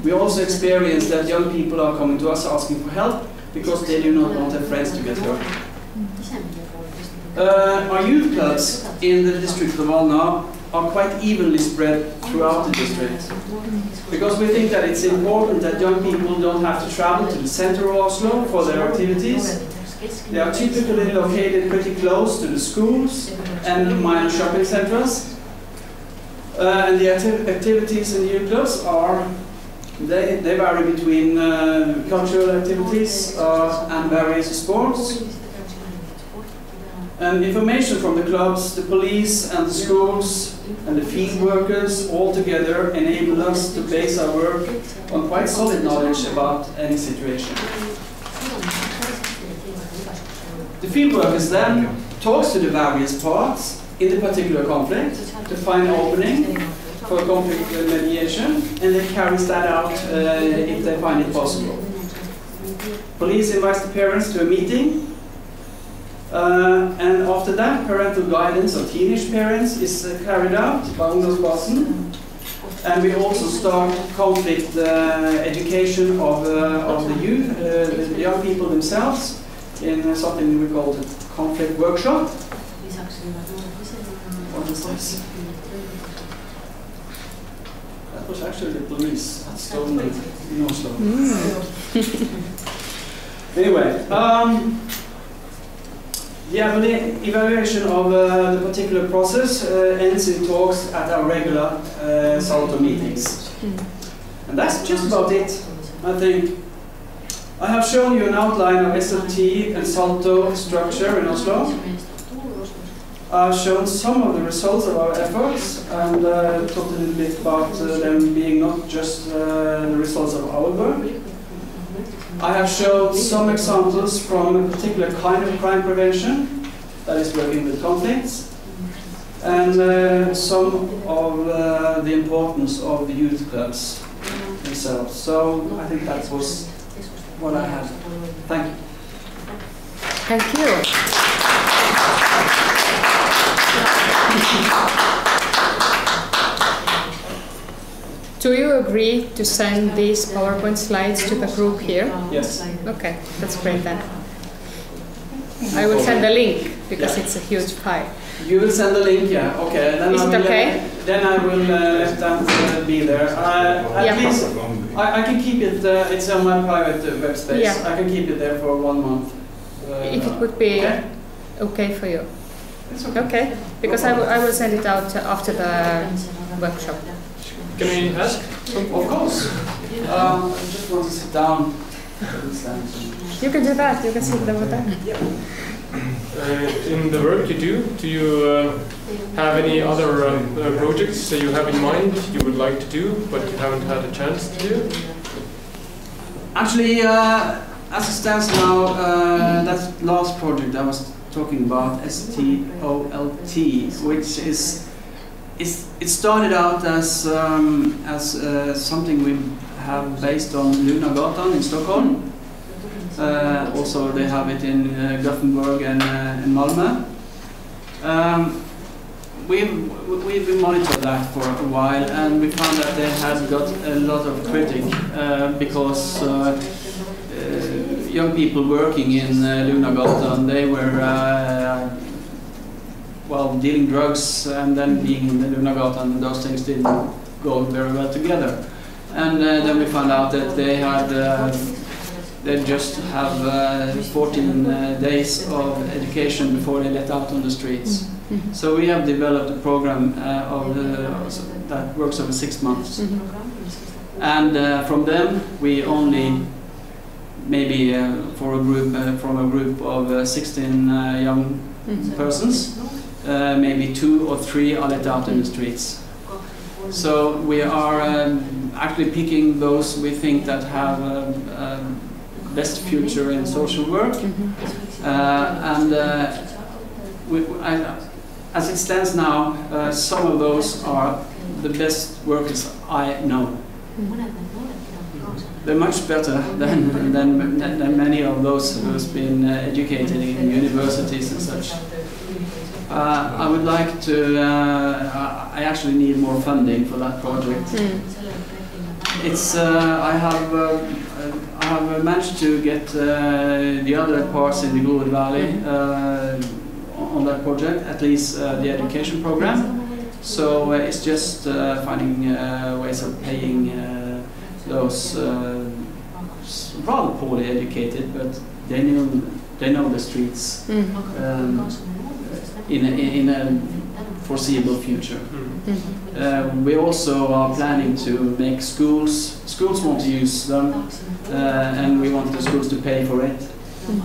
We also experience that young people are coming to us asking for help because they do not want their friends to get hurt. Our youth clubs in the district of Valna are quite evenly spread throughout the district, because we think that it's important that young people don't have to travel to the center of Oslo for their activities. They are typically located pretty close to the schools and minor shopping centers. And the activities in the youth clubs are, they vary between cultural activities and various sports. And information from the clubs, the police and the schools and the field workers all together enable us to base our work on quite solid knowledge about any situation. The field workers then talk to the various parts in the particular conflict to find an opening for conflict mediation, and they carry that out if they find it possible. Police invites the parents to a meeting. And after that, parental guidance of teenage parents is carried out by Ungdomsbasen. And we also start conflict education of the youth, the young people themselves, in something we call the conflict workshop. What is this? That was actually the police that stole me in Oslo. Anyway. The evaluation of the particular process ends in talks at our regular Salto meetings. And that's just about it, I think. I have shown you an outline of SLT and Salto structure in Oslo. I've shown some of the results of our efforts and talked a little bit about them being not just the results of our work. I have showed some examples from a particular kind of crime prevention that is working with conflicts, and some of the importance of the youth clubs themselves. So I think that was what I had. Thank you. Thank you. Do you agree to send these PowerPoint slides to the group here? Yes. Okay, that's great then. I will send the link because it's a huge file. You will send the link, yeah. Okay. Then Is it okay? Then I will let that be there. At least I can keep it. It's on my private web space. Yeah. I can keep it there for 1 month. If it would be okay for you. It's okay. Okay, because I will send it out after the workshop. Can I ask? Of course. I just want to sit down. You can do that. You can sit over there. In the work you do you have any other projects that you have in mind you would like to do, but you haven't had a chance to do? Actually, as it stands now, that last project I was talking about STOLT, which is it started out as something we have based on Lunagatan in Stockholm. Also, they have it in Gothenburg and in Malmö. We've monitored that for a while, and we found that they had got a lot of critique because young people working in Lunagatan, they were well, dealing drugs and then being in the Lunagatan, and those things didn't go very well together. And then we found out that they had they just have 14 days of education before they let out on the streets. So we have developed a program that works over 6 months. And from them, we only maybe for a group from a group of 16 young persons, maybe 2 or 3 are let out in the streets. So we are actually picking those we think that have best future in social work, as it stands now, some of those are the best workers I know. They're much better than many of those who's been educated in universities and such. I would like to. I actually need more funding for that project. It's. I have managed to get the other parts in the Good Valley on that project, at least the education program. So it's just finding ways of paying those rather poorly educated, but they know the streets in a foreseeable future. We also are planning to make schools want to use them, and we want the schools to pay for it.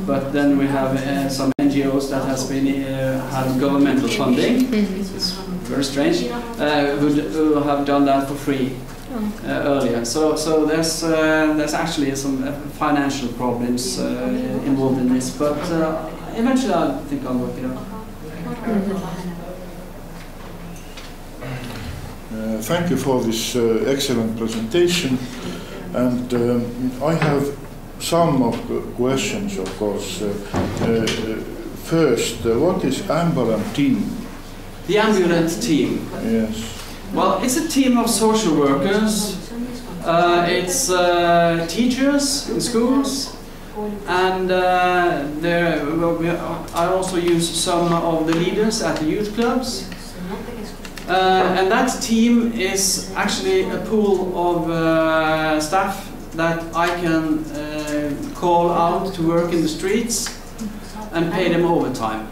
But then we have some NGOs that has been have governmental funding. It's very strange. Who have done that for free earlier. So there's actually some financial problems involved in this. But eventually, I think I'll work it out. Thank you for this excellent presentation, and I have some of the questions, of course. First, what is Ambulant team? The Ambulant team? Yes. Well, it's a team of social workers. It's teachers in schools, and I also use some of the leaders at the youth clubs. And that team is actually a pool of staff that I can call out to work in the streets and pay them overtime.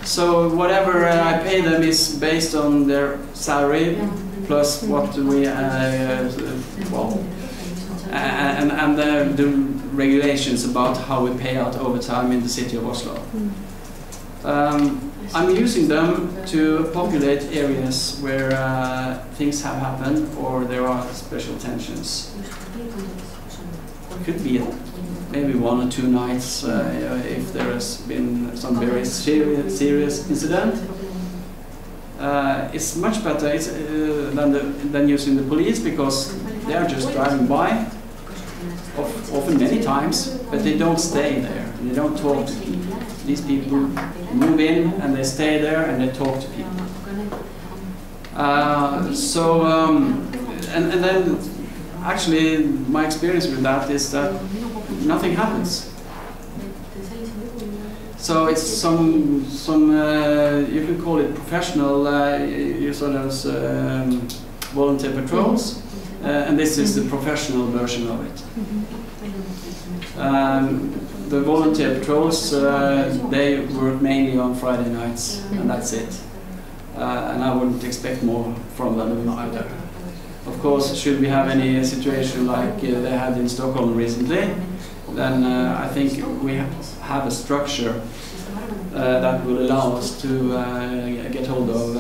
So whatever I pay them is based on their salary plus what we and the regulations about how we pay out overtime in the city of Oslo. I'm using them to populate areas where things have happened or there are special tensions. Could be maybe 1 or 2 nights if there has been some very serious incident. It's much better than using the police because they are just driving by, often many times, but they don't stay there. They don't talk to people. These people move in and they stay there and they talk to people. And then actually my experience with that is that nothing happens. So it's some you can call it professional volunteer patrols, and this is the professional version of it. The volunteer patrols, they work mainly on Friday nights, and that's it. And I wouldn't expect more from them either. Of course, should we have any situation like they had in Stockholm recently, then I think we have a structure that will allow us to get hold of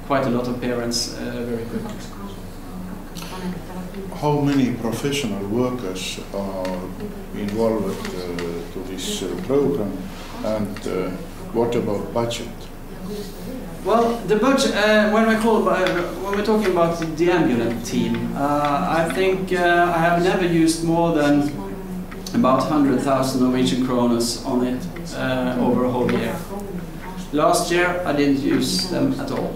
quite a lot of parents very quickly. How many professional workers are involved to this program, And what about budget? Well, the budget, when we're talking about the ambulant team, I think I have never used more than about 100,000 Norwegian kroners on it over a whole year. Last year I didn't use them at all.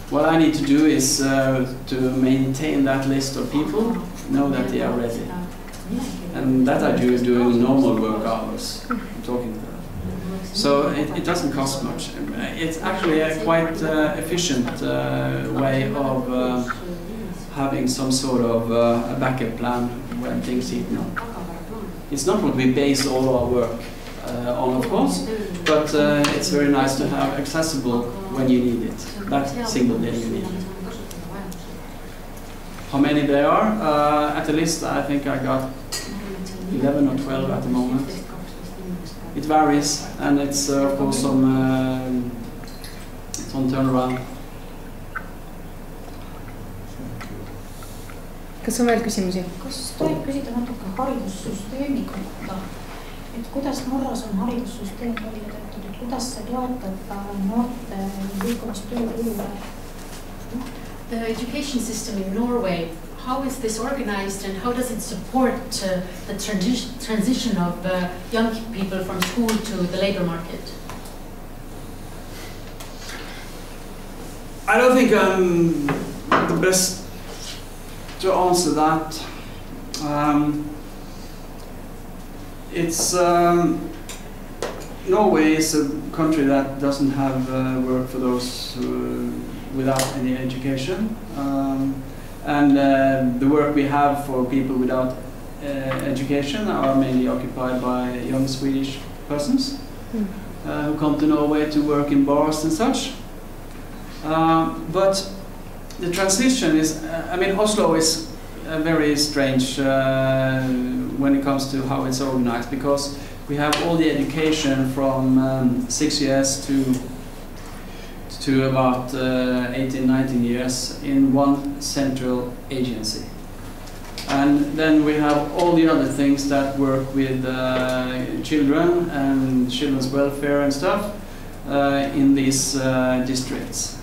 What I need to do is to maintain that list of people, know that they are ready. And that I do during normal work hours, talking to them. So it doesn't cost much. It's actually a quite efficient way of having some sort of a backup plan when things heat up. It's not what we base all our work on, of course, but it's very nice to have accessible when you need it, that single day you need it. How many there are? At the list, I think I got 11 or 12 at the moment. It varies, and it's of course some turnaround. Kas on veel küsimusi? Kas tohib küsida natuke haridussüsteemi kohta? Et kuidas Norras on haridussüsteem välja töötatud? Kuidas see toetab noorte liikumist tööturule? The education system in Norway, how is this organized and how does it support the transition of young people from school to the labor market? I don't think I'm the best to answer that. Norway is a country that doesn't have work for those without any education. And the work we have for people without education are mainly occupied by young Swedish persons who come to Norway to work in bars and such. But the transition is, Oslo is very strange when it comes to how it's organized, because we have all the education from 6 years to about 18, 19 years in one central agency. And then we have all the other things that work with children and children's welfare and stuff in these districts.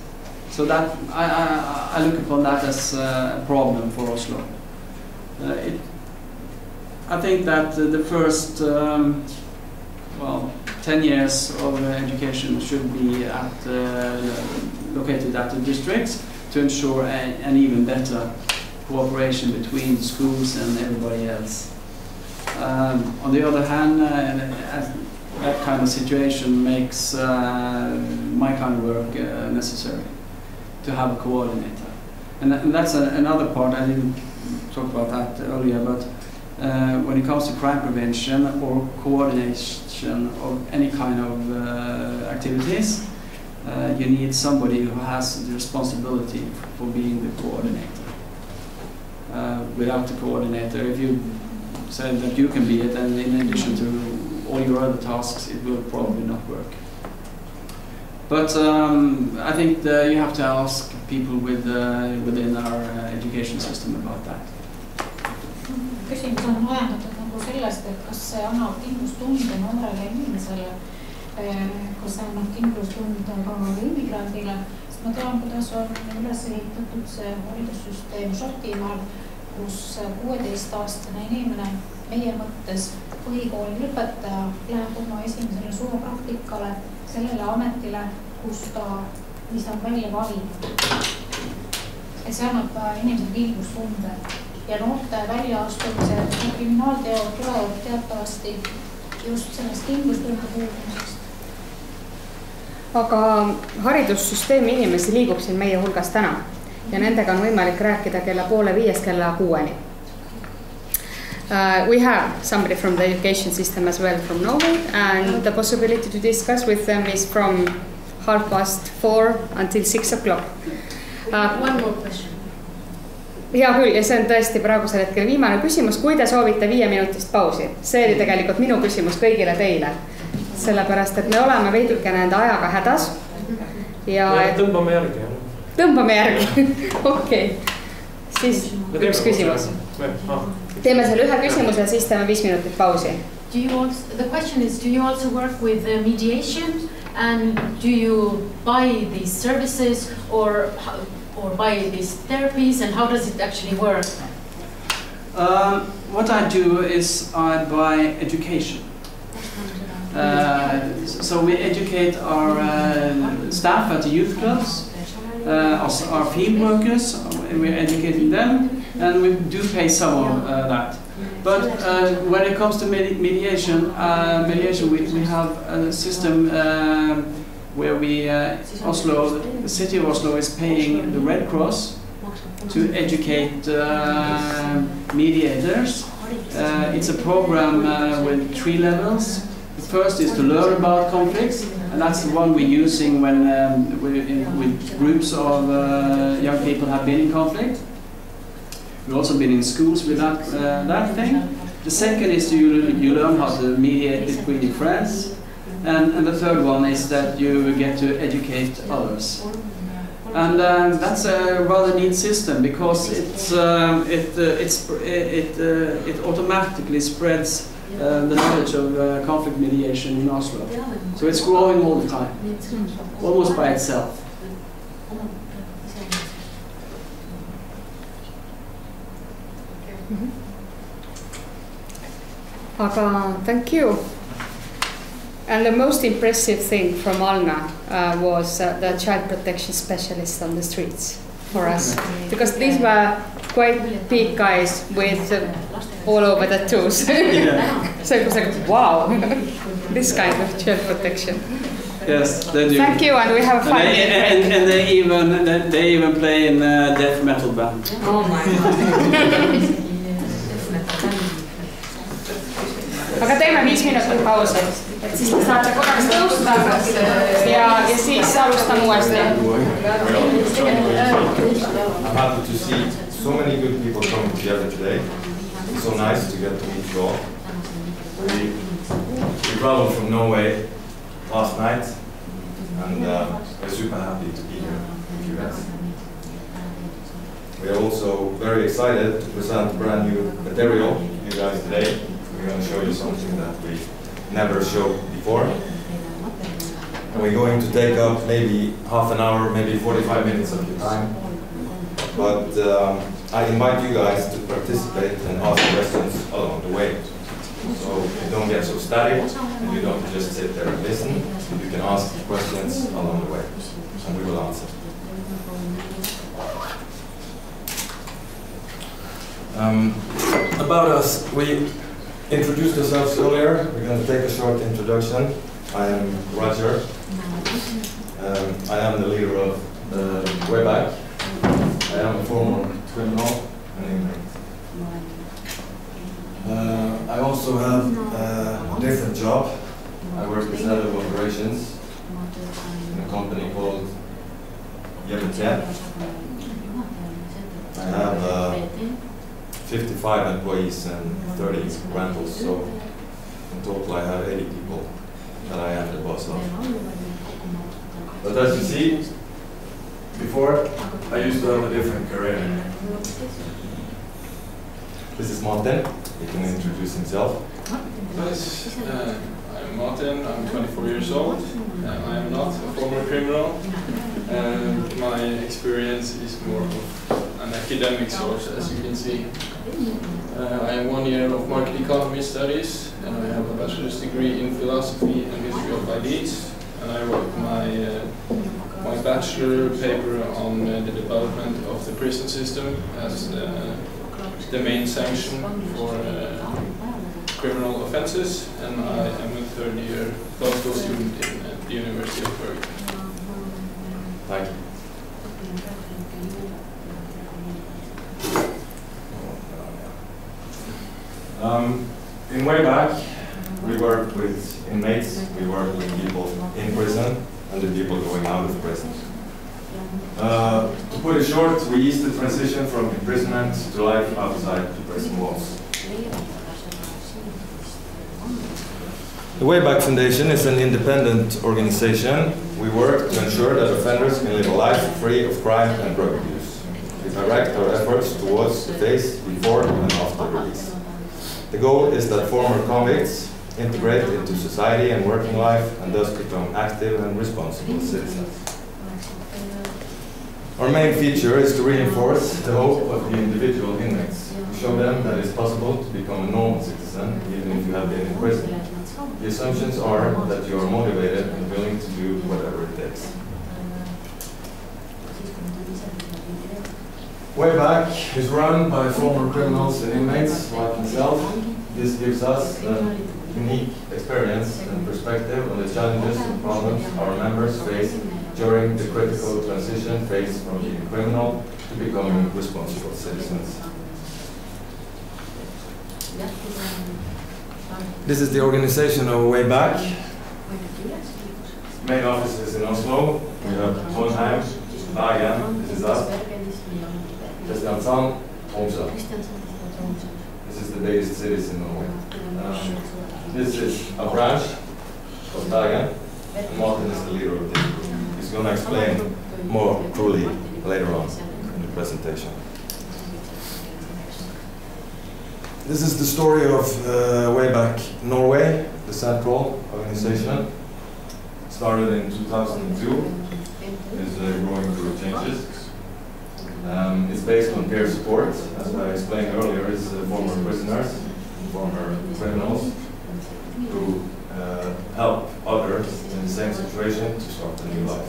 So that I look upon that as a problem for Oslo. I think that the first 10 years of education should be located at the districts to ensure an even better cooperation between the schools and everybody else. On the other hand, that kind of situation makes my kind of work necessary, to have a coordinator. And that's another part, I didn't talk about that earlier, but when it comes to crime prevention or coordination of any kind of activities, you need somebody who has the responsibility for being the coordinator. Without the coordinator, if you say that you can be it, and in addition to all your other tasks, it will probably not work. But I think you have to ask people within our education system about that. Küsimus on ajendatud nagu sellest, et kas see annab kindlustunde noorele inimesele, kas see annab kindlustunde ka immigrandile, sest ma tean, kuidas on üles ehitatud see haridussüsteem Šotimaal, kus 16-aastane inimene meie mõttes põhikooli lõpetaja läheb oma esimesele suvapraktikale sellele ametile, mis ta on välja valinud. Et see annab inimesele kindlustunde. Ja noorte väljaastumise kriminaalteod tulevad teatavasti just sellest kindlustunde puudumisest. Aga haridussüsteemi inimesi liigub siin meie hulgas täna ja nendega on võimalik rääkida kella 4:30 kella 6. We have somebody from the education system as well from Norway, and the possibility to discuss with them is from 4:30 until 6 o'clock. One more question. Hea küll, ja see on tõesti praegusel hetkel viimane küsimus, kui te soovite 5-minutist pausi. See oli tegelikult minu küsimus kõigile teile, sellepärast, et me oleme veidike nende ajaga hädas. Ja tõmbame järgi. Tõmbame järgi, okei. Siis üks küsimus. Teeme selle ühe küsimuse ja siis teeme 5 minutit pausi. do you also, the question is, do you also work with mediation, and do you buy these services or buy these therapies, and how does it actually work? What I do is I buy education. So we educate our staff at the youth clubs, our field workers, we're educating them, and we do pay some of that. But when it comes to mediation, we have a system where Oslo, the city of Oslo is paying the Red Cross to educate mediators. It's a program with 3 levels. The first is to learn about conflicts, and that's the one we're using when with groups of young people have been in conflict. We've also been in schools with that thing. The second is you learn how to mediate between your friends, and the third one is that you get to educate others. And that's a rather neat system because it automatically spreads the knowledge of conflict mediation in Oslo. So it's growing all the time, almost by itself. Thank you. And the most impressive thing from Alna was the child protection specialist on the streets for us, because these were quite big guys with all over tattoos. So it was like, wow, this kind of child protection. Yes, they do. Thank you, and we have a fun and they even play in a death metal band. Oh my god. Aga teeme 5 minutit pausi, et siis te saate korraks tõusta ja siis alustame uuesti. I'm happy to see so many good people coming together today. It's so nice to get to meet you all. We traveled from Norway last night, and we're super happy to be here with you guys. We are also very excited to present brand new material to you guys today. We're going to show you something that we never showed before. And we're going to take up maybe half an hour, maybe 45 minutes of your time. But I invite you guys to participate and ask questions along the way. So you don't get so static and you don't just sit there and listen. You can ask questions along the way and we will answer. About us, we introduced ourselves earlier. We're going to take a short introduction. I am Roger. I am the leader of Wayback. I am a former criminal and inmate. I also have a different job. I work as head of operations in a company called Yeventien. I have 55 employees and 30 rentals, so in total I have 80 people that I am the boss of. But as you see, before I used to have a different career. This is Martin, he can introduce himself. Yes, I'm Martin, I'm 24 years old. I am not a former criminal. My experience is more of an academic source, as you can see. I have 1 year of market economy studies, and I have a bachelor's degree in philosophy and history of ideas. And I wrote my bachelor paper on the development of the prison system as the main sanction for criminal offences, and I am a third year postgraduate student in the University of Bergen. Thank you. In Wayback, we work with inmates, we work with people in prison and the people going out of prison. To put it short, we ease the transition from imprisonment to life outside the prison walls. The Wayback Foundation is an independent organization. We work to ensure that offenders can live a life free of crime and drug abuse. We direct our efforts towards the phase before and after release. The goal is that former convicts integrate into society and working life, and thus become active and responsible citizens. Our main feature is to reinforce the hope of the individual inmates, to show them that it's possible to become a normal citizen even if you have been in prison. The assumptions are that you are motivated and willing to do whatever it takes. Way Back is run by former criminals and inmates like myself. This gives us a unique experience and perspective on the challenges and problems our members face during the critical transition phase from being criminal to becoming responsible citizens. This is the organization of Way Back. Main office is in Oslo. We have Tornimäe, Bergen, this is us. Kristiansand, Tromsø. This is the biggest cities in Norway. This is a branch of Bergen, and Martin is the leader of this group. He's going to explain more truly later on in the presentation. This is the story of Way Back Norway, the central organization. Started in 2002. It's growing through changes. It's based on peer support, as I explained earlier. It's former prisoners, former criminals who help others in the same situation to start a new life.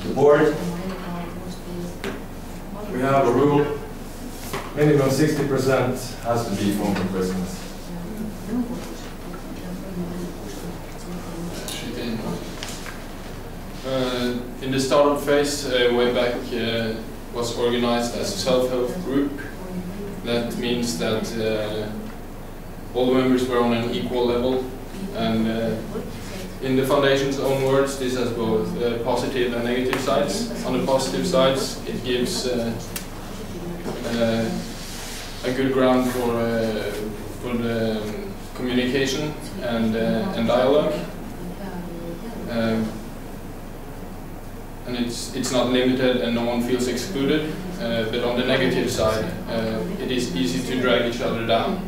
The board, we have a rule, minimum 60% has to be former prisoners. In the startup phase, Way Back was organized as a self-help group. That means that all the members were on an equal level, and in the foundation's own words, this has both positive and negative sides. On the positive sides, it gives a good ground for the communication and dialogue. And it's not limited and no one feels excluded, but on the negative side, it is easy to drag each other down.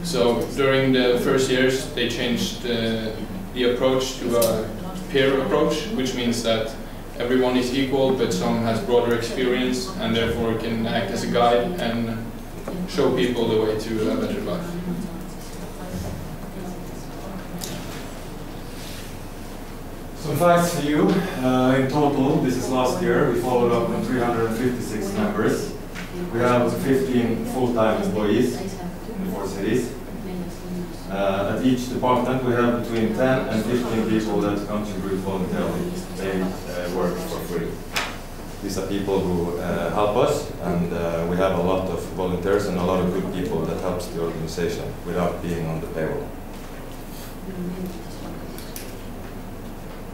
So during the first years, they changed the approach to a peer approach, which means that everyone is equal, but some has broader experience and therefore can act as a guide and show people the way to a better life. Some facts for you. In total, this is last year, we followed up on 356 members. We have 15 full-time employees in the 4 cities. At each department, we have between 10 and 15 people that contribute voluntarily. They work for free. These are people who help us, and we have a lot of volunteers and a lot of good people that helps the organization without being on the payroll.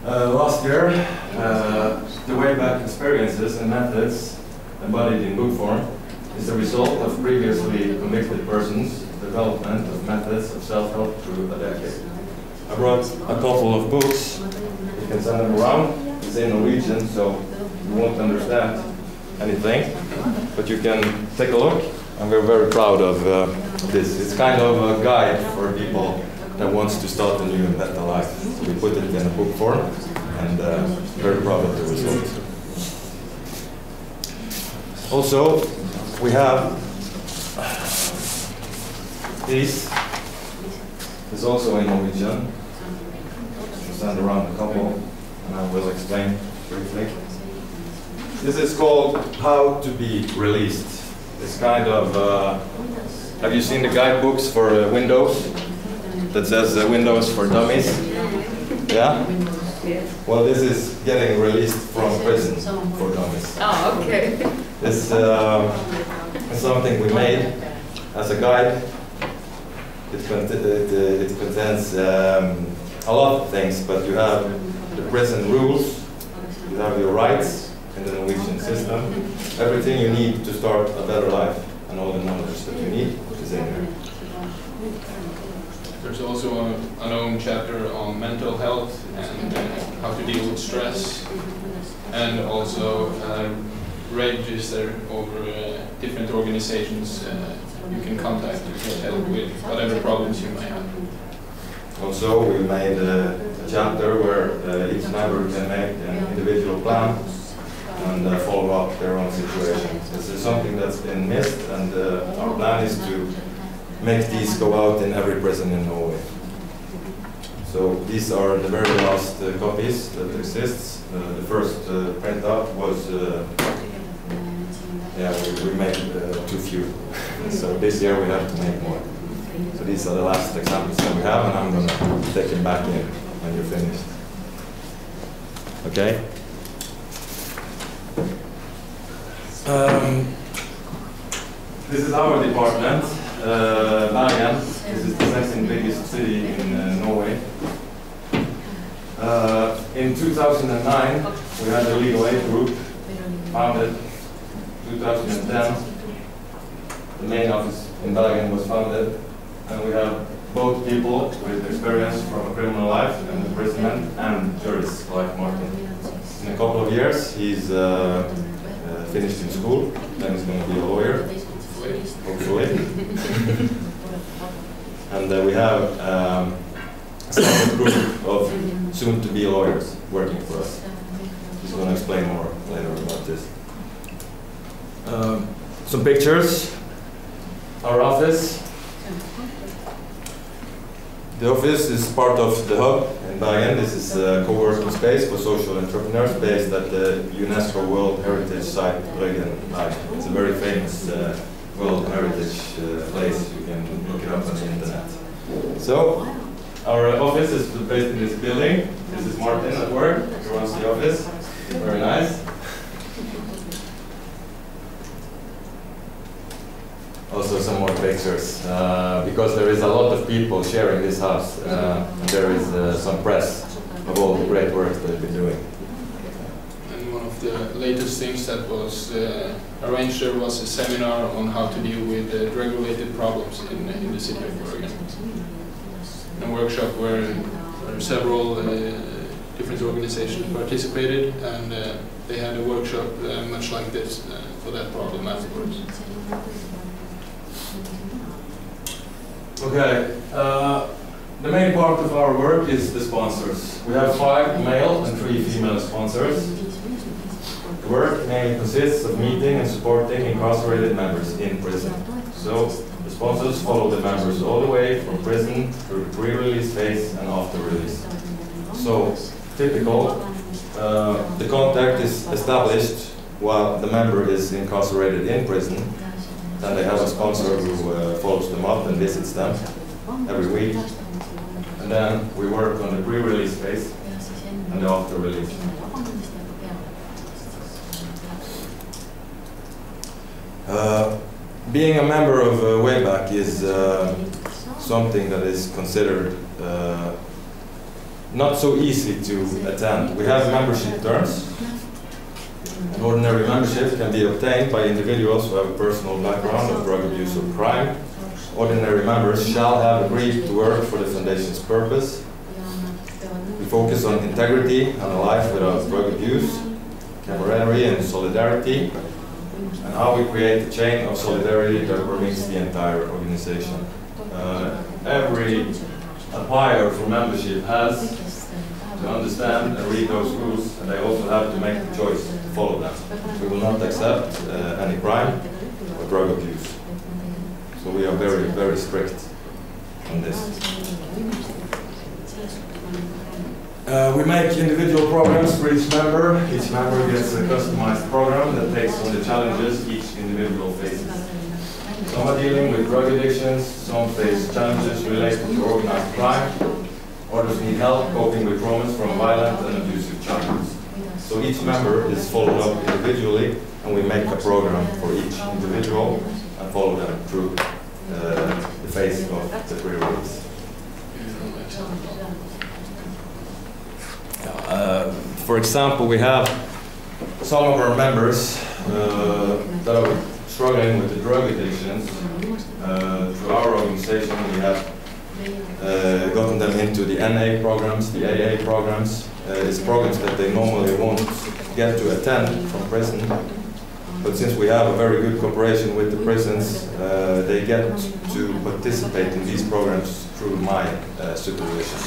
Last year, the Way Back experiences and methods embodied in book form is the result of previously convicted persons' development of methods of self-help through a decade. I brought a couple of books. You can send them around. It's in Norwegian, so you won't understand anything, but you can take a look, and we're very proud of this. It's kind of a guide for people that wants to start a new and better life. So we put it in a book form, and very proud of the result. Also, we have this. It's also in Norwegian. I'll send around a couple, and I will explain briefly. This is called How to Be Released. It's kind of, have you seen the guidebooks for Windows? That says Windows for Dummies? Yeah? Well, this is getting released from prison for dummies. Oh, okay. This is something we made as a guide. It contains a lot of things, but you have the prison rules, you have your rights in the Norwegian system, everything you need to start a better life, and all the knowledge that you need is in here. There's also an own chapter on mental health and how to deal with stress, and also register over different organizations you can contact to get help with whatever problems you might have. Also, we made a chapter where each member can make an individual plan and follow up their own situation. This is something that's been missed, and our plan is to make these go out in every prison in Norway. So these are the very last copies that exists. The first printout was, we made too few. So this year we have to make more. So these are the last examples that we have, and I'm going to take them back in when you're finished. Okay? This is our department, Bergen. This is the second biggest city in Norway. In 2009, we had a legal aid group founded. 2010, the main office in Bergen was founded, and we have both people with experience from a criminal life and imprisonment and jurists like Martin. In a couple of years, he's finished in school, then he's going to be a lawyer, hopefully. And we have a separate group of soon-to-be lawyers working for us. He's going to explain more later about this. Some pictures. Our office. The office is part of the hub in Bergen. This is a co-working space for social entrepreneurs based at the UNESCO World Heritage Site, Bergen. It's a very famous World Heritage place. You can look it up on the internet. So, our office is based in this building. This is Martin at work. He runs the office. Very nice. Also some more pictures, because there is a lot of people sharing this house, and there is some press of all the great work they've been doing. And one of the latest things that was arranged there was a seminar on how to deal with drug-related problems in the city of Bergen. A workshop where several different organizations participated, and they had a workshop much like this for that problem afterwards. Okay, the main part of our work is the sponsors. We have 5 male and 3 female sponsors. The work mainly consists of meeting and supporting incarcerated members in prison. So the sponsors follow the members all the way from prison through the pre-release phase and after release. So typical, the contact is established while the member is incarcerated in prison. Then they have a sponsor who follows them up and visits them every week. And then we work on the pre-release phase and the after-release. Being a member of Wayback is something that is considered not so easy to attend. We have membership terms. An ordinary membership can be obtained by individuals who have a personal background of drug abuse or crime. Ordinary members shall have agreed to work for the Foundation's purpose. We focus on integrity and a life without drug abuse, camaraderie and solidarity, and how we create a chain of solidarity that permeates the entire organization. Every applier for membership has to understand and read those rules, and they also have to make the choice to follow them. We will not accept any crime or drug abuse. So we are very, very strict on this. We make individual programs for each member. Each member gets a customized program that takes on the challenges each individual faces. Some are dealing with drug addictions, some face challenges related to organized crime, others need help coping with traumas from violent and abusive childhoods. So each member is followed up individually, and we make a program for each individual and follow them through the phase of the pre-release. For example, we have some of our members that are struggling with the drug addictions. Through our organization, we have gotten them into the NA programs, the AA programs. It's programs that they normally won't get to attend from prison. but since we have a very good cooperation with the prisons, they get to participate in these programs through my supervision.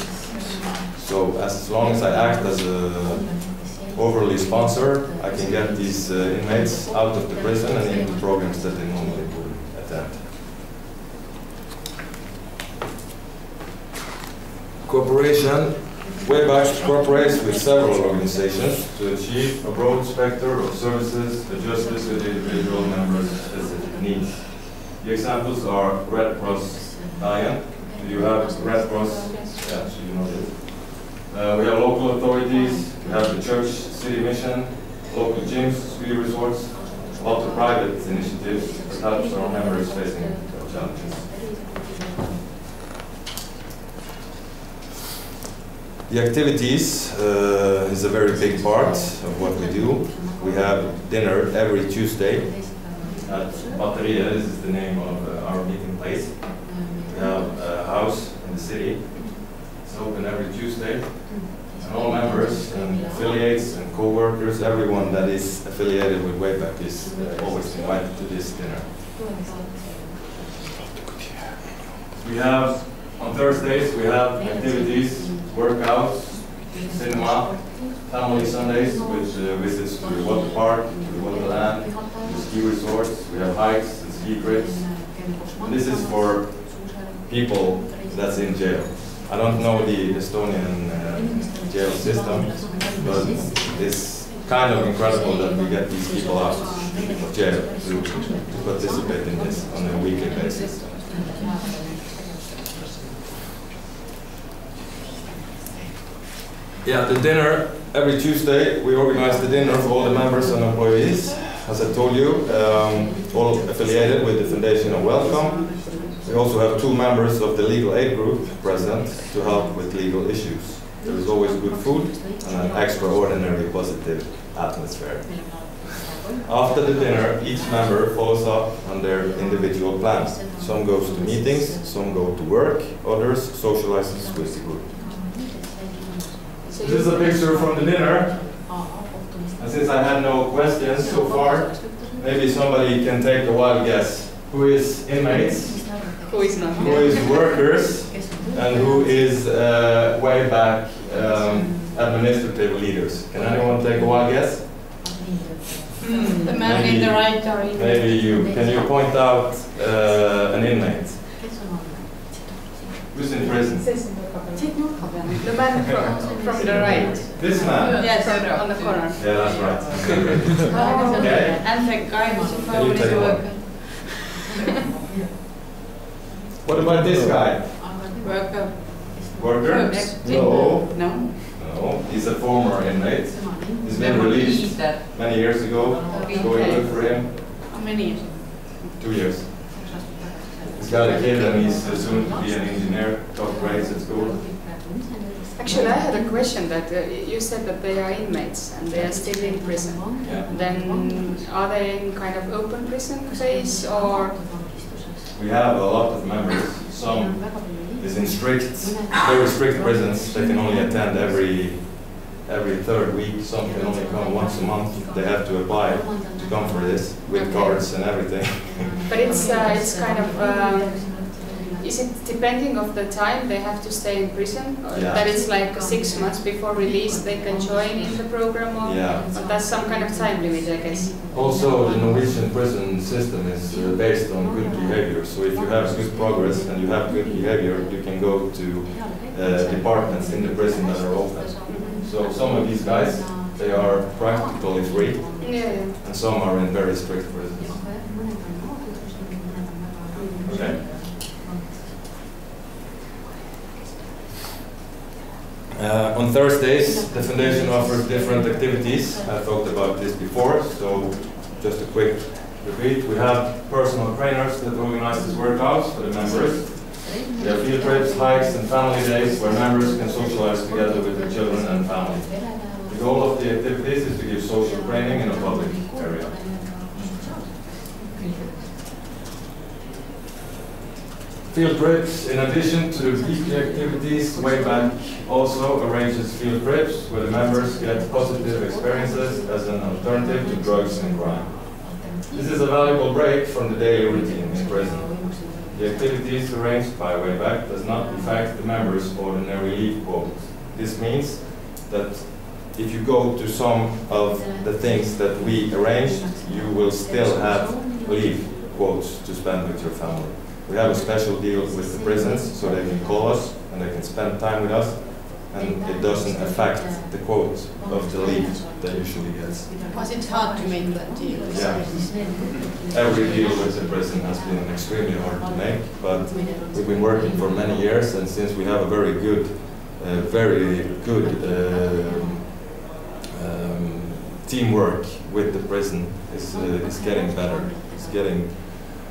So as long as I act as a overly sponsor, I can get these inmates out of the prison and into programs that they normally would attend. Cooperation. Wayback cooperates with several organizations to achieve a broad spectrum of services adjusted to the individual members' specific needs. The examples are Red Cross Tallinn. You have Red Cross, yeah, so you know this. We have local authorities, we have the church, city mission, local gyms, ski resorts, a lot of private initiatives that helps our members facing challenges. The activities is a very big part of what we do. We have dinner every Tuesday at Batteria. This is the name of our meeting place. We have a house in the city. It's open every Tuesday. And all members and affiliates and co-workers, everyone that is affiliated with Wayback is always invited to this dinner. We have, on Thursdays, we have activities, workouts, cinema, family Sundays with visits to the water park, to the wonderland, to the ski resorts. We have hikes and ski trips. And this is for people that's in jail. I don't know the Estonian jail system, but it's kind of incredible that we get these people out of jail to participate in this on a weekly basis. Yeah, the dinner, every Tuesday we organize the dinner for all the members and employees. As I told you, all affiliated with the Foundation of Welcome. We also have 2 members of the legal aid group present to help with legal issues. There is always good food and an extraordinary positive atmosphere. After the dinner, each member follows up on their individual plans. Some goes to meetings, some go to work, others socializes with the group. This is a picture from the dinner. And since I had no questions so far, maybe somebody can take a wild guess. Who is inmates? Who is not? Who is workers? And who is Wayback administrative leaders? Can anyone take a wild guess? The man in the right or maybe you. Can you point out an inmate? Who's in prison? The man from the right. This man? Yes, on the corner. Yeah, that's right. Okay. And the guy who's a Can you take worker. What about this guy? Worker. Worker? No. No. No. He's a former inmate. He's been released many years ago. It's going good for him. How many years? 2 years. He's got a kid and he's soon to be an engineer, top grades at school. Actually, I had a question that you said that they are inmates and they are still in prison. Yeah. Then are they in kind of open prison phase or? We have a lot of members. Some is in very strict prisons. They can only attend every 3rd week. Some can only come once a month. They have to apply to come for this with cards and everything. But it's kind of. Is it depending of the time they have to stay in prison? Yeah. That it's like 6 months before release they can join in the program? Or Yeah. that's some kind of time limit, I guess. Also, the Norwegian prison system is based on good behavior. So if you have good progress and you have good behavior, you can go to departments in the prison that are open. So some of these guys, they are practically free, and some are in very strict prisons. Okay. On Thursdays, the foundation offers different activities. I talked about this before, so just a quick repeat. We have personal trainers that organize these workouts for the members. We have field trips, hikes, and family days where members can socialize together with their children and family. The goal of the activities is to give social training in a public area. Field trips, in addition to the weekly activities, Wayback also arranges field trips where the members get positive experiences as an alternative to drugs and crime. This is a valuable break from the daily routine in prison. The activities arranged by Wayback does not affect the members' ordinary leave quotas. This means that if you go to some of the things that we arranged, you will still have leave quotes to spend with your family. We have a special deal with the prisons, so they can call us and they can spend time with us, and it doesn't affect the quote of the leave they usually get. Because it's hard to make that deal. Yeah. Every deal with the prison has been extremely hard to make, but we've been working for many years, and since we have a very good teamwork with the prison, is getting better.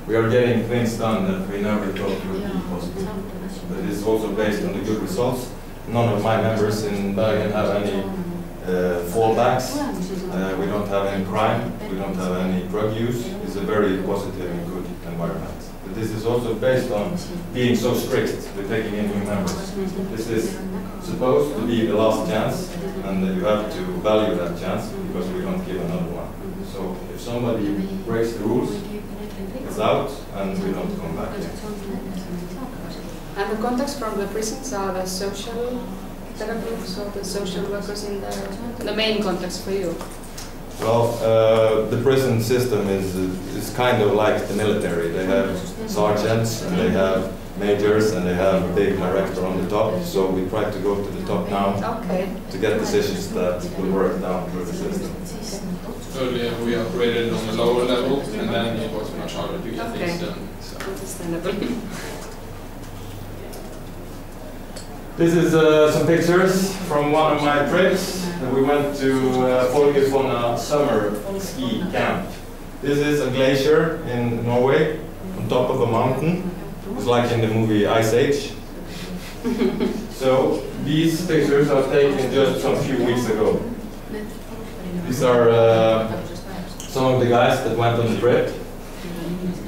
We are getting things done that we never thought would be possible. But it's also based on the good results. None of my members in Bergen have any fallbacks. We don't have any crime. We don't have any drug use. It's a very positive and good environment. But this is also based on being so strict with taking in new members. This is supposed to be the last chance, and you have to value that chance because we don't give another one. So if somebody breaks the rules, it's out and we don't come back in. And the contacts from the prisons are the social therapists or the social workers in the main contacts for you? Well, the prison system is kind of like the military. They have sergeants and they have majors and they have a big director on the top. So we try to go to the top now to get decisions that will work down through the system. Earlier we operated on the lower level, and then it was much harder to get things done. So. Understandable. This is some pictures from one of my trips. We went to Folkefonna summer ski camp. This is a glacier in Norway, on top of a mountain. It's like in the movie Ice Age. So these pictures are taken just some few weeks ago. These are some of the guys that went on the trip.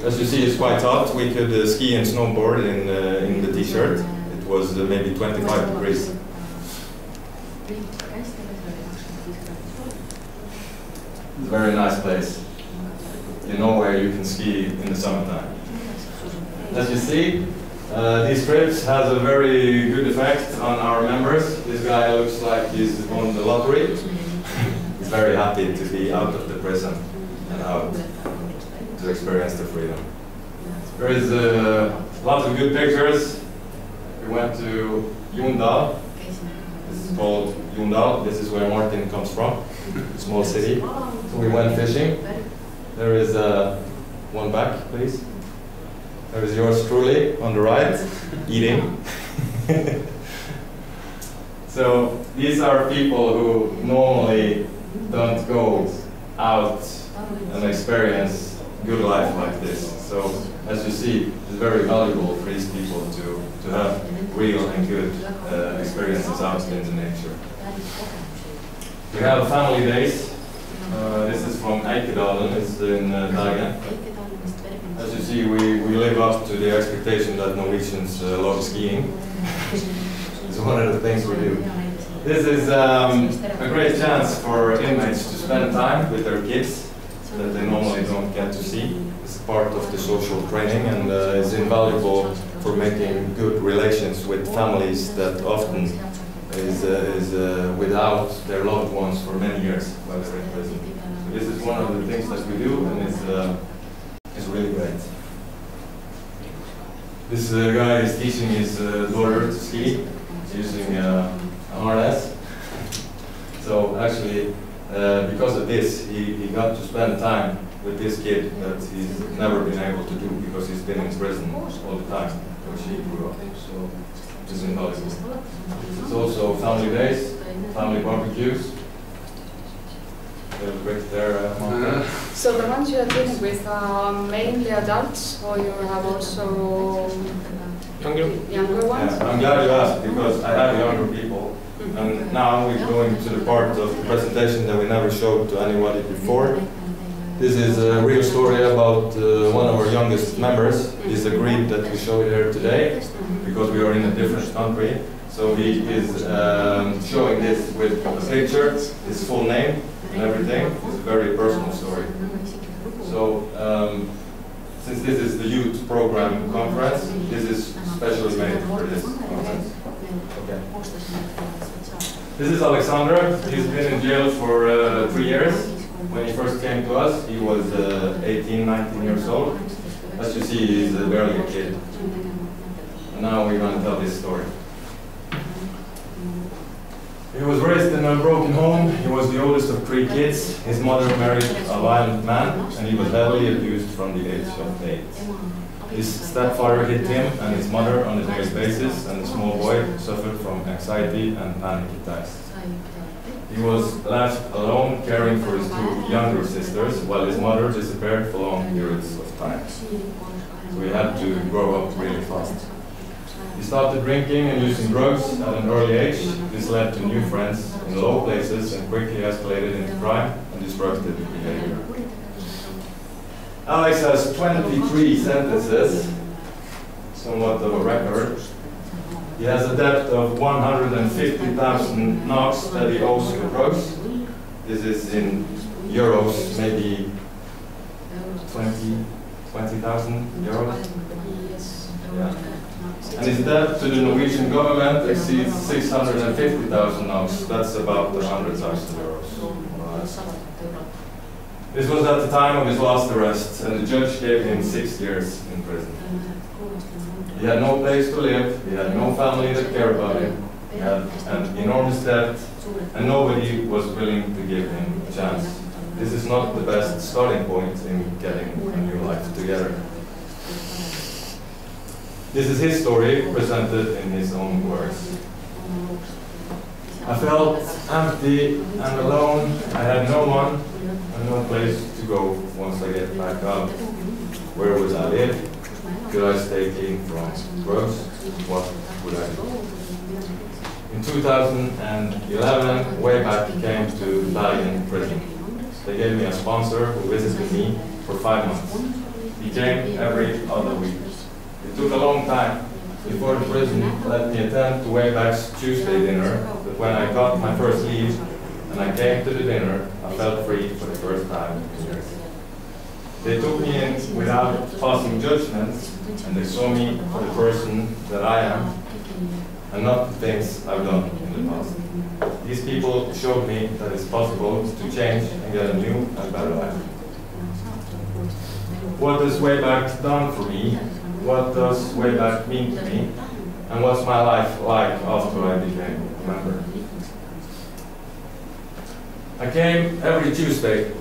As you see, it's quite hot. We could ski and snowboard in the t-shirt. It was maybe 25 degrees. It's a very nice place. You know where you can ski in the summertime. As you see, these trips has a very good effect on our members. This guy looks like he's won the lottery. He's very happy to be out of the prison and out to experience the freedom. There is lots of good pictures. We went to Jondal. This is called Jondal. This is where Martin comes from, a small city. So we went fishing. There is one back, please. There is yours truly on the right, eating. So these are people who normally don't go out and experience good life like this. So as you see, it's very valuable for these people to have real and good experiences out in the nature. We have family days. This is from Eikedalen, it's in Bergen. As you see, we live up to the expectation that Norwegians love skiing. It's one of the things we do. This is a great chance for inmates to spend time with their kids that they normally don't get to see. It's part of the social training and is invaluable for making good relations with families that often is without their loved ones for many years while they're in prison. So this is one of the things that we do, and it's really great. This guy is teaching his daughter to ski using harness. So actually, because of this, he got to spend time with this kid that he's never been able to do because he's been in prison all the time, which he grew up. So it's invaluable. It's also family days, family barbecues. So the ones you are dealing with are mainly adults, or you have also younger ones? Yeah, I'm glad you asked because I have younger people. And now we're going to the part of the presentation that we never showed to anybody before. This is a real story about one of our youngest members. He's agreed that we show it here today because we are in a different country. So he is showing this with a picture, his full name and everything. It's a very personal story. So since this is the youth program conference, this is specially made for this conference. Okay. This is Alexander. He's been in jail for 3 years. When he first came to us, he was 18, 19 years old. As you see, he's barely a kid. And now we're going to tell this story. He was raised in a broken home. He was the oldest of 3 kids. His mother married a violent man, and he was heavily abused from the age of 8. His stepfather hit him and his mother on a daily basis, and the small boy suffered from anxiety and panic attacks. He was left alone caring for his 2 younger sisters, while his mother disappeared for long periods of time. So he had to grow up really fast. He started drinking and using drugs at an early age. This led to new friends in low places and quickly escalated into crime and destructive behavior. Alex has 23 sentences, somewhat of a record. He has a debt of 150,000 NOK that he owes to drugs. This is in euros, maybe 20,000 euros. Yeah. And his debt to the Norwegian government exceeds 650,000 NOK. That's about 100,000 euros. This was at the time of his last arrest, and the judge gave him 6 years in prison. He had no place to live, he had no family that cared about him, he had an enormous debt, and nobody was willing to give him a chance. This is not the best starting point in getting a new life together. This is his story, presented in his own words. I felt empty and alone. I had no one and no place to go once I get back up. Where would I live? Could I stay clean from drugs? What would I do? In 2011, Wayback came to Tallinn prison. They gave me a sponsor who visited me for 5 months. He came every other week. It took a long time before the prison let me attend to Wayback's Tuesday dinner, but when I got my first leave and I came to the dinner, I felt free for the first time in years. They took me in without passing judgments, and they saw me for the person that I am, and not the things I've done in the past. These people showed me that it's possible to change and get a new and better life. What has Wayback done for me? What does Wayback mean to me? And what's my life like after I became a member? I came every Tuesday.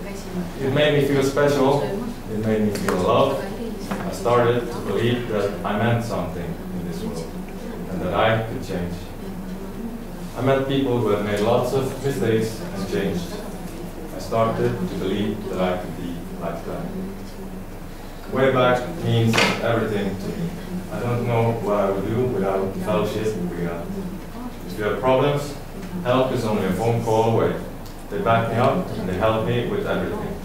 It made me feel special. It made me feel loved. I started to believe that I meant something in this world and that I could change. I met people who had made lots of mistakes and changed. I started to believe that I could be like them. Wayback means everything to me. I don't know what I would do without fellowship with God. If you have problems, help is only a phone call away. They back me up and they help me with everything.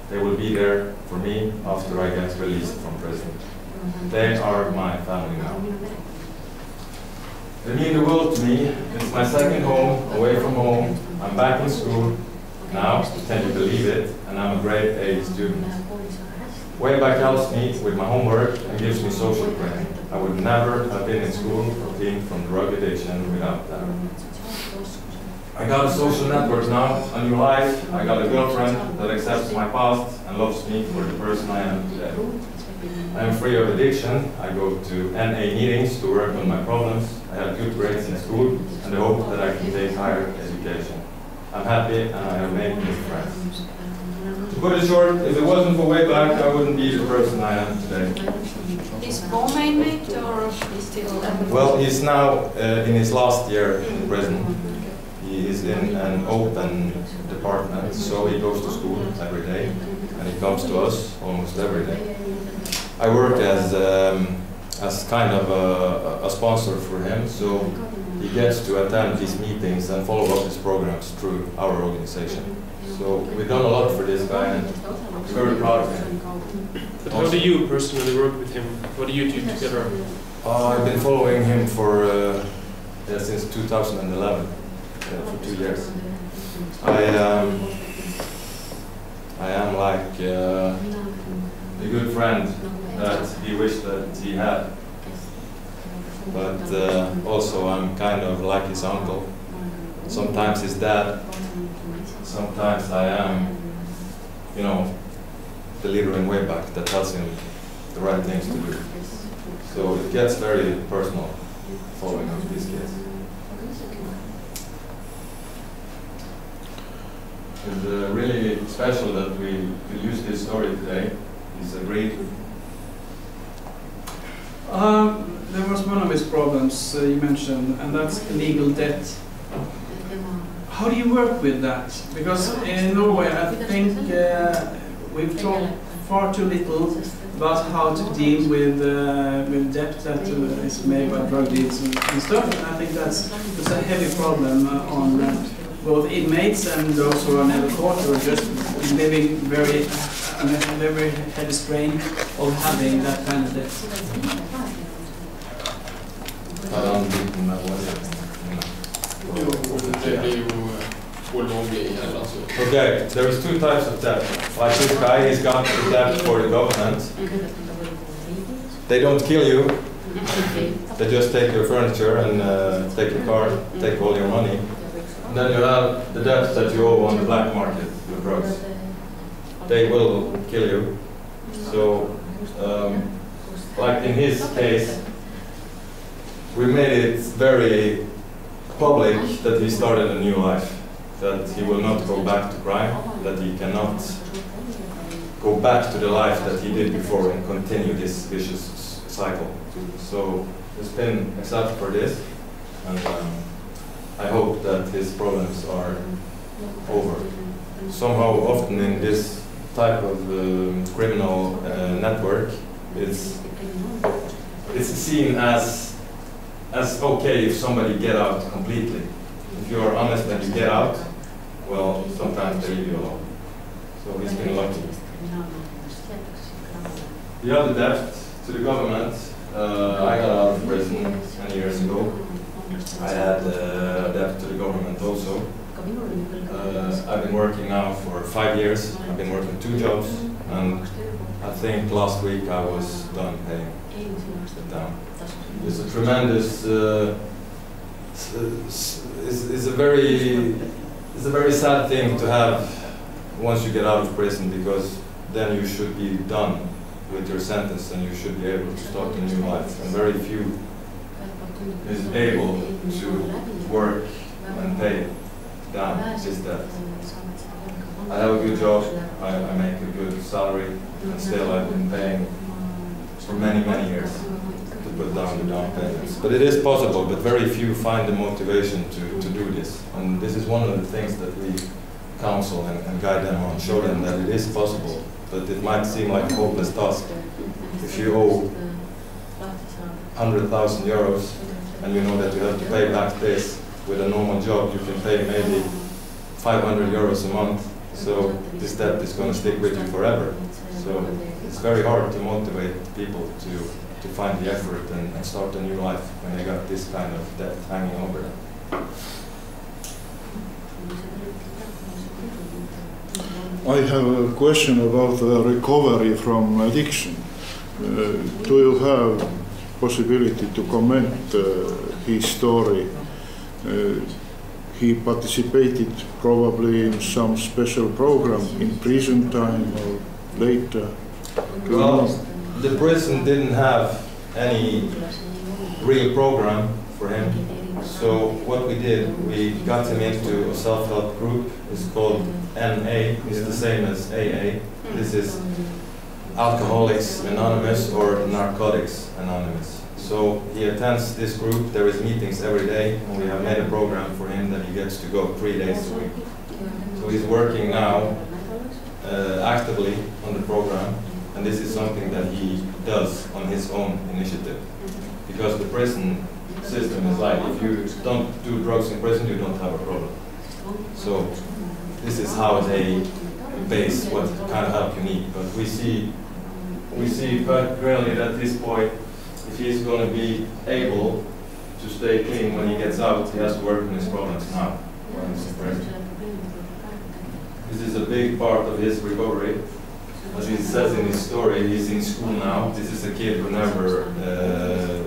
They will be there for me after I get released from prison. They are my family now. They mean the world to me. It's my second home, away from home. I'm back in school now, can you believe it? And I'm a grade A student. Wayback helps me with my homework and gives me social training. I would never have been in school or clean from drug addiction without them. I got a social network now, a new life. I got a girlfriend that accepts my past and loves me for the person I am today. I am free of addiction. I go to NA meetings to work on my problems. I have good grades in school and the hope that I can take higher education. I'm happy and I have made new friends. To put it short, if it wasn't for Wayback, I wouldn't be the person I am today. Is Paul inmate or still? Well, he's now in his last year in prison. He is in an open department, so he goes to school every day, and he comes to us almost every day. I work as kind of a sponsor for him, so he gets to attend these meetings and follow up his programs through our organization. So we've done a lot for this guy, and we're very proud of him. But how do you personally work with him? What do you do together? I've been following him for since 2011, for 2 years. I I am like a good friend that he wished that he had. But also I'm kind of like his uncle. Sometimes his dad. Sometimes I am, you know, the leader in way back that tells him the right things to do. So it gets very personal following up these kids. It's really special that we use this story today. He's agreed. There was one of his problems you mentioned, and that's legal debt. How do you work with that? Because in Norway, I think we've talked far too little about how to deal with debt that is made by drug deals and stuff. And I think that's a heavy problem on both inmates and those who are never caught, who are just living very heavy strain of having that kind of debt. Okay, there is two types of debt. Like this guy, he's got the debt for the government. They don't kill you. They just take your furniture and take your car, take all your money. And then you have the debt that you owe on the black market with drugs. They will kill you. So, like in his case, we made it very public that he started a new life, that he will not go back to crime, that he cannot go back to the life that he did before and continue this vicious cycle. So it's been accepted for this, and I hope that his problems are over. Somehow often in this type of criminal network, it's seen as okay if somebody get out completely. If you are honest and you get out, well, sometimes they leave you alone. So he's been lucky. The other debt to the government, I got out of prison 10 years ago. I had a debt to the government also. I've been working now for 5 years. I've been working 2 jobs, and I think last week I was done paying it down. It's a tremendous, it's a very sad thing to have once you get out of prison, because then you should be done with your sentence and you should be able to start a new life. And very few is able to work and pay down his debt. I have a good job, I make a good salary, and still I've been paying for many, many years to put down the down payments. But it is possible, but very few find the motivation to do this. And this is one of the things that we counsel and guide them on, show them that it is possible. But it might seem like a hopeless task. If you owe 100,000 euros and you know that you have to pay back this, with a normal job you can pay maybe 500 euros a month. So this debt is going to stick with you forever. So it's very hard to motivate people to find the effort and start a new life when they got this kind of debt hanging over them. I have a question about the recovery from addiction. Do you have possibility to comment his story? He participated probably in some special program in prison time or later. Well, the prison didn't have any real program for him. So what we did, we got him into a self-help group. It's called NA. It's the same as AA. This is Alcoholics Anonymous or Narcotics Anonymous. So he attends this group. There is meetings every day, and we have made a program for him that he gets to go 3 days a week. So he's working now actively on the program, and this is something that he does on his own initiative. Because the prison system is like, if you don't do drugs in prison, you don't have a problem. So this is how they base what kind of help you need. But we see quite clearly that this boy, if he's going to be able to stay clean when he gets out, he has to work on his problems now when he's in prison. This is a big part of his recovery. As he says in his story, he's in school now. This is a kid who never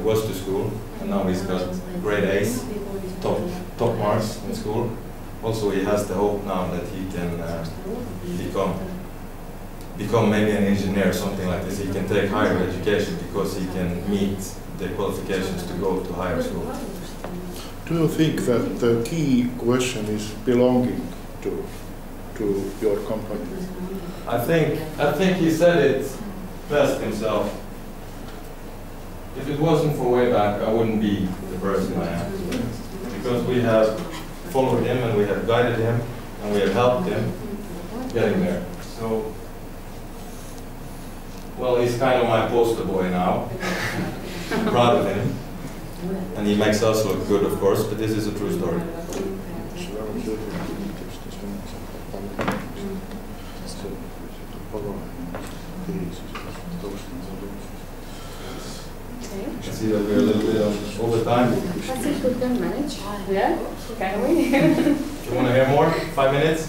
was to school, and now he's got grade A's, top marks in school. Also, he has the hope now that he can become maybe an engineer, something like this. He can take higher education because he can meet the qualifications to go to higher school. Do you think that the key question is belonging to your company? I think he said it best himself. If it wasn't for Wayback, I wouldn't be the person I am today. Because we have followed him and we have guided him and we have helped him getting there. So, well, he's kind of my poster boy now. I'm proud of him. And he makes us look good, of course, but this is a true story. I see that we're a little bit over time. That's it, we can manage. Yeah, can we? You want to hear more? 5 minutes?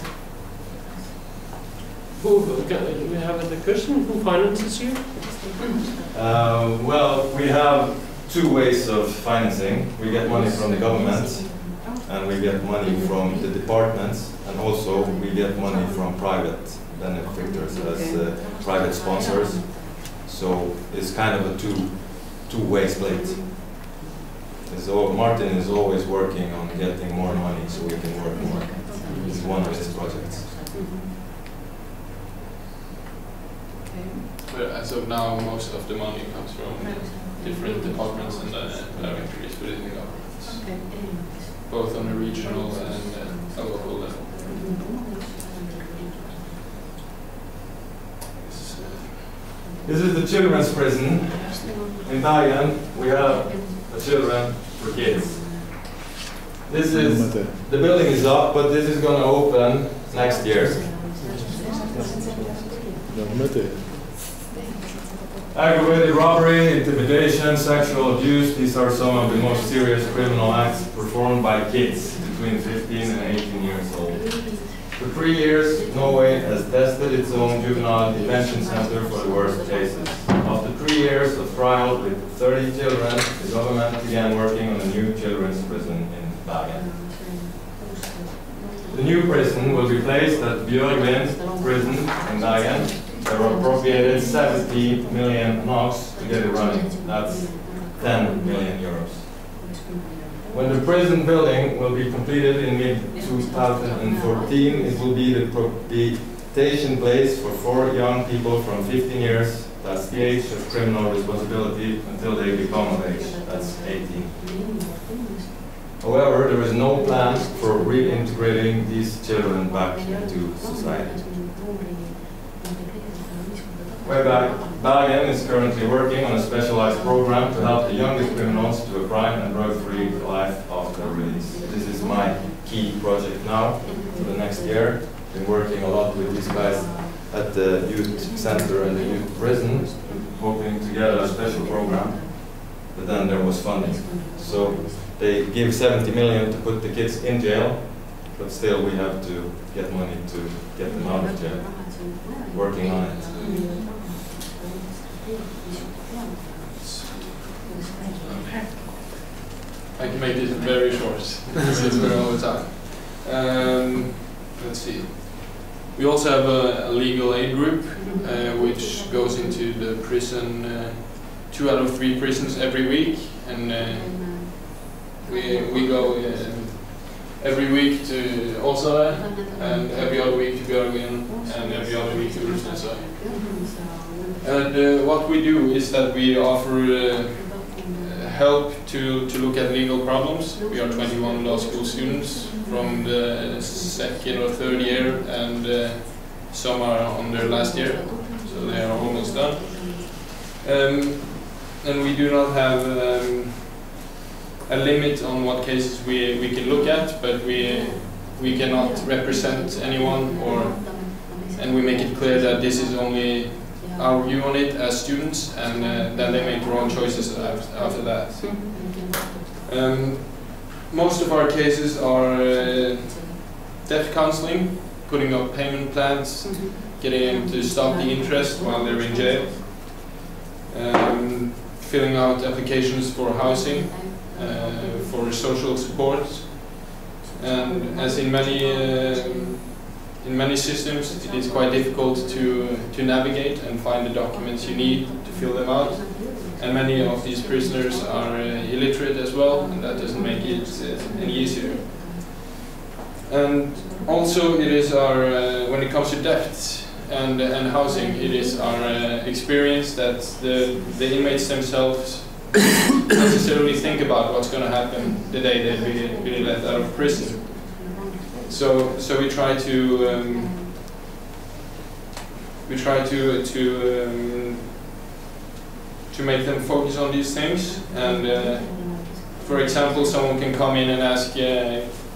We have a question. Who finances you? Well, we have two ways of financing. We get money from the government, and we get money from the departments, and also we get money from private benefactors as private sponsors. So it's kind of a two-way split. So Martin is always working on getting more money so we can work more. It's one of his projects. But as of now, most of the money comes from different departments and directories within the government, both on a regional and a local level. This is the children's prison. In Tallinn, we have a children for kids. This is, the building is up, but this is going to open next year. Aggravated robbery, intimidation, sexual abuse, these are some of the most serious criminal acts performed by kids between 15 and 18 years old. For 3 years, Norway has tested its own juvenile detention center for the worst cases. After 3 years of trial with 30 children, the government began working on a new children's prison in Bergen. The new prison will be placed at Bjørgvin prison in Bergen. There were appropriated 70 million NOK to get it running. That's 10 million euros. When the prison building will be completed in mid-2014, it will be the probation place for 4 young people from 15 years, that's the age of criminal responsibility, until they become of age, that's 18. However, there is no plan for reintegrating these children back into society. Bergen is currently working on a specialized program to help the youngest criminals to a crime and drug-free life after release. This is my key project now for the next year. Been working a lot with these guys at the youth center and the youth prison, hoping to get a special program, but then there was funding. So they give 70 million to put the kids in jail, but still we have to get money to get them out of jail. Working on it. I can make this very short since we're all the time. Let's see. We also have a legal aid group which goes into the prison, 2 out of 3 prisons every week, and we go every week to Åsele, and every other week to Bjørgvin, and every other week to Rusnesøy. And what we do is that we offer help to look at legal problems. We are 21 law school students from the 2nd or 3rd year, and some are on their last year, so they are almost done. And we do not have a limit on what cases we can look at, but we cannot represent anyone, and we make it clear that this is only our view on it as students, and then they make their own choices after that. Most of our cases are deaf counseling, putting up payment plans, getting them to stop the interest while they're in jail, filling out applications for housing, for social support, and as in many systems, it is quite difficult to navigate and find the documents you need to fill them out. And many of these prisoners are illiterate as well, and that doesn't make it any easier. And also, it is our when it comes to debt and housing, it is our experience that the inmates themselves necessarily think about what's going to happen the day they be let out of prison. So we try to make them focus on these things. And for example, someone can come in and ask,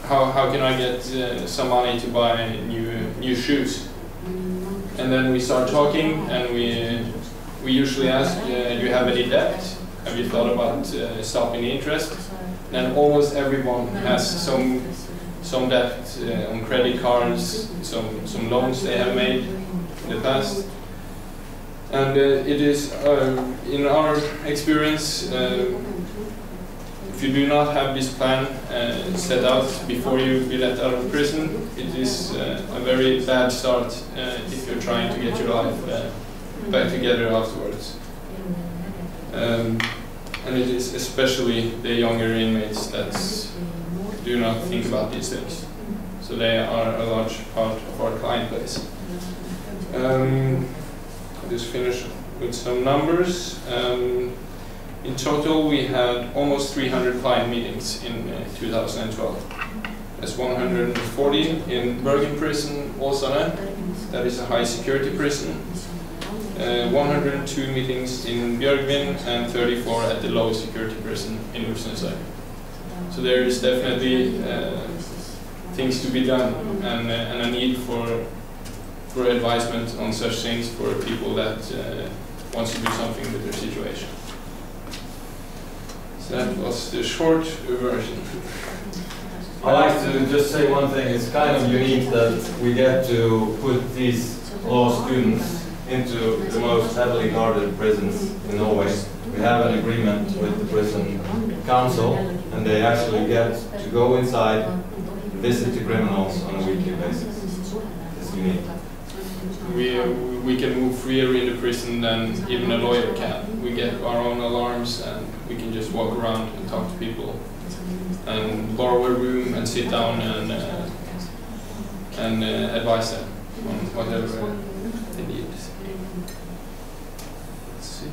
how can I get some money to buy new shoes? And then we start talking, and we usually ask, do you have any debt? Have you thought about stopping the interest? And almost everyone has some debt on credit cards, some loans they have made in the past. And it is, in our experience, if you do not have this plan set out before you be let out of prison, it is a very bad start if you're trying to get your life back together afterwards. And it is especially the younger inmates that do not think about these things. So they are a large part of our client base. I'll just finish with some numbers. In total, we had almost 300 client meetings in 2012. That's 140 in Bergen prison, Åsane, that is a high security prison. 102 meetings in Björgvin and 34 at the low security prison in Ulvsnesøy. So there is definitely things to be done, and a need for advisement on such things for people that want to do something with their situation. So that was the short version. I like to just say one thing. It's kind of unique that we get to put these law students into the most heavily guarded prisons in Norway. We have an agreement with the prison council, and they actually get to go inside, visit the criminals on a weekly basis. It's unique. We can move freer in the prison than even a lawyer can. We get our own alarms, and we can just walk around and talk to people, and borrow a room and sit down and advise them on whatever they need. Let's see.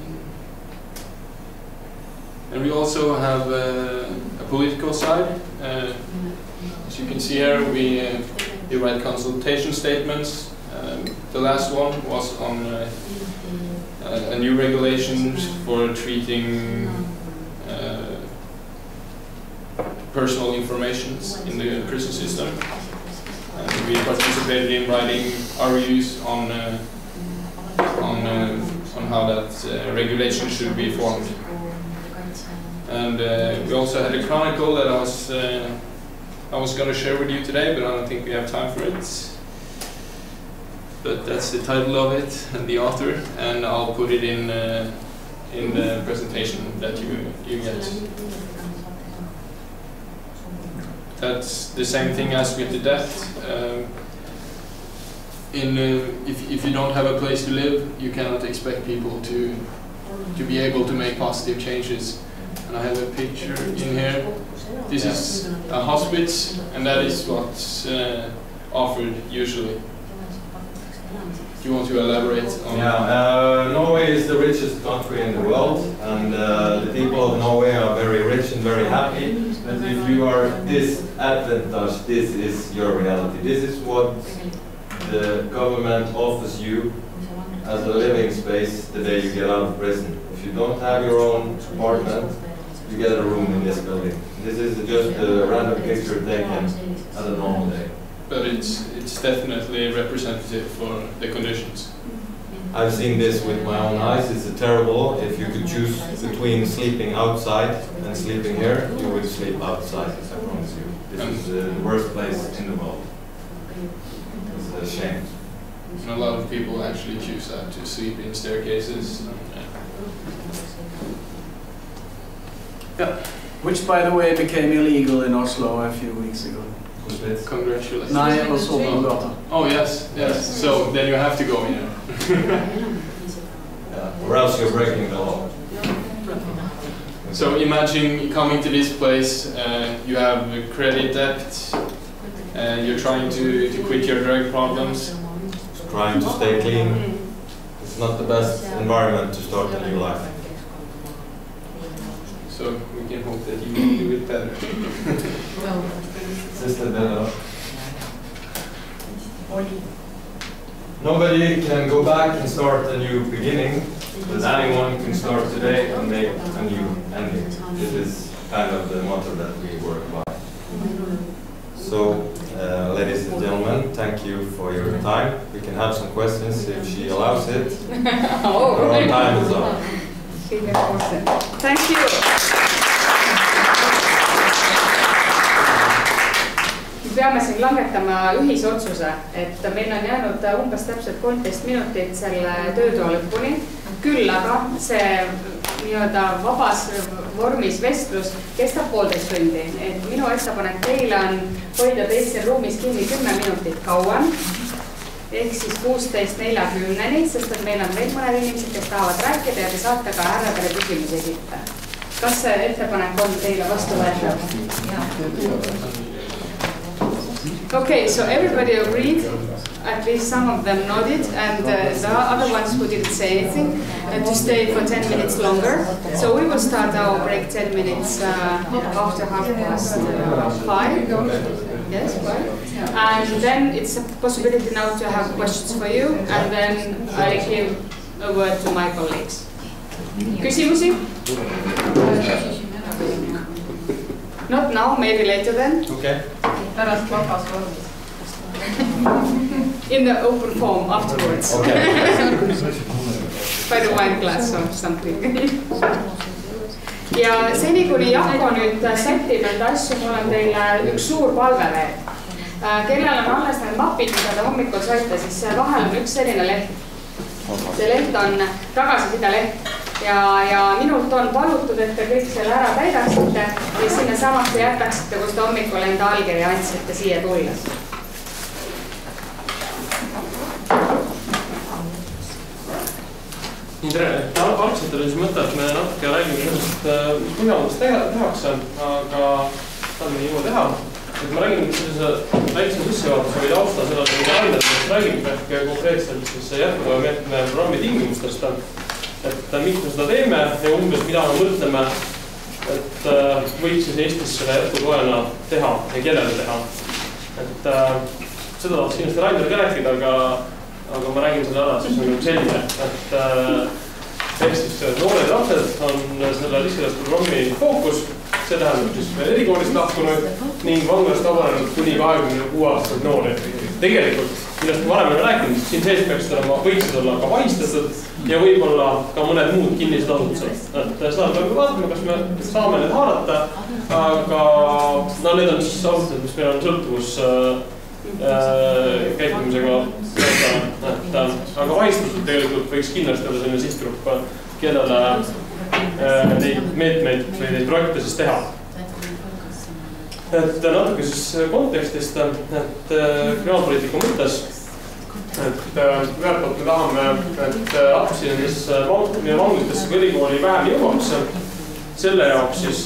And we also have a political side. As you can see here, we write consultation statements. The last one was on a new regulations for treating personal information in the prison system. And we participated in writing our views on how that regulation should be formed. And we also had a chronicle that I was going to share with you today, but I don't think we have time for it. But that's the title of it and the author, and I'll put it in the presentation that you get. That's the same thing as with the debt. If you don't have a place to live, you cannot expect people to be able to make positive changes. And I have a picture in here. This is a hospice, and that is what's offered usually. Do you want to elaborate on that? Norway is the richest country in the world, and the people of Norway are very rich and very happy. But if you are disadvantaged, this is your reality. This is what the government offers you as a living space the day you get out of prison. If you don't have your own apartment, you get a room in this building. This is just a random picture taken at a normal day. But it's definitely representative for the conditions. I've seen this with my own eyes. It's terrible. If you could choose between sleeping outside and sleeping here, you would sleep outside, I promise you. This is the worst place in the world. a shame. And a lot of people actually choose that to sleep in staircases. Yeah, which by the way became illegal in Oslo a few weeks ago. Congratulations. Nej, Oslo. Oh yes, yes. So then you have to go, yeah. Or else you're breaking the law. So imagine coming to this place, you have credit debt, and you're trying to quit your drug problems. Trying to stay clean. It's not the best environment to start a new life. So we can hope that you will do it better. Nobody can go back and start a new beginning, but anyone can start today and make a new ending. This is kind of the motto that we work by. So, ladies and gentlemen, thank you for your time. We can have some questions if she allows it. Our time is up. Thank you. Peame siin langetama ühisotsuse, et meil on jäänud umbes täpselt 13 minutit selle töötoa lõpuni. Küll aga see vabas vormis vestlus kestab 1,5 tundi. Et minu ettepanek teile on hoida teisel ruumis kinni 10 minutit kauem. Ehk siis 16:40, sest et meil on veel mõned inimesed, kes tahavad rääkida ja te saate ka härradele küsimusi esitada. Kas see ettepanek on teile vastu võetav? Okay, so everybody agreed, at least some of them nodded, and the other ones who didn't say anything, to stay for 10 minutes longer. So we will start our break 10 minutes after 5:30. Yes, 5. And then it's a possibility now to have questions for you, and then I give a word to my colleagues. Küsimusi? Not now, maybe later then. Okay. Pärast vabas vormis. In the open form afterwards. Okay. By the wine glass or something. Ja seni kuni Jako nüüd sätib enda asju, mul on teile üks suur palve veel. Kellel on alles need mapid, mida te hommikul saite, siis vahel on üks selline leht. See leht on tagasiside leht. Ja minult on palutud, et te kõik selle ära täidaksite ja sinna samasse jätaksite, kus te hommikul enda allkirja andsite siia tulles. Nii tere, algselt oli siis mõte, et me natuke räägime sellest, mis põhjamust tehakse, aga seda me ei jõua teha. Et ma räägin sellise väiksema sissejuhatuse või tausta sellele, mida Rainer räägib ehk konkreetselt siis jätkuva meetme programmi tingimustest. Et miks me seda teeme ja umbes mida me mõtleme, et võiks siis Eestis selle jätkutoena teha ja kellele teha. Et seda tahaks kindlasti Rainer ka rääkida, aga ma räägin selle ära, siis on selline, et Eestis noored lapsed on selle RISKILAPSED programmi fookus. See tähendab siis erikoolist lahkunud ning vanglast vabanenud kuni 26-aastased noori. Tegelikult, millest ma varem olen rääkinud, siin sees võiksid olla ka vaistatud ja võib-olla ka mõned muud kinnised asutused. Et seda peame vaatama, kas me saame need haarata, aga need on siis asutused, mis meil on sõltuvus käitumisega. Aga vaistatud tegelikult võiks kindlasti olla selline sihtgrupp, kellele neid meetmeid või neid projekte siis teha. Et natuke siis kontekstist, et kriminaalpoliitika mõttes, et ühelt poolt me tahame, et lapsi meie vanglitesse kui erikooli vähem jõuaks. Selle jaoks siis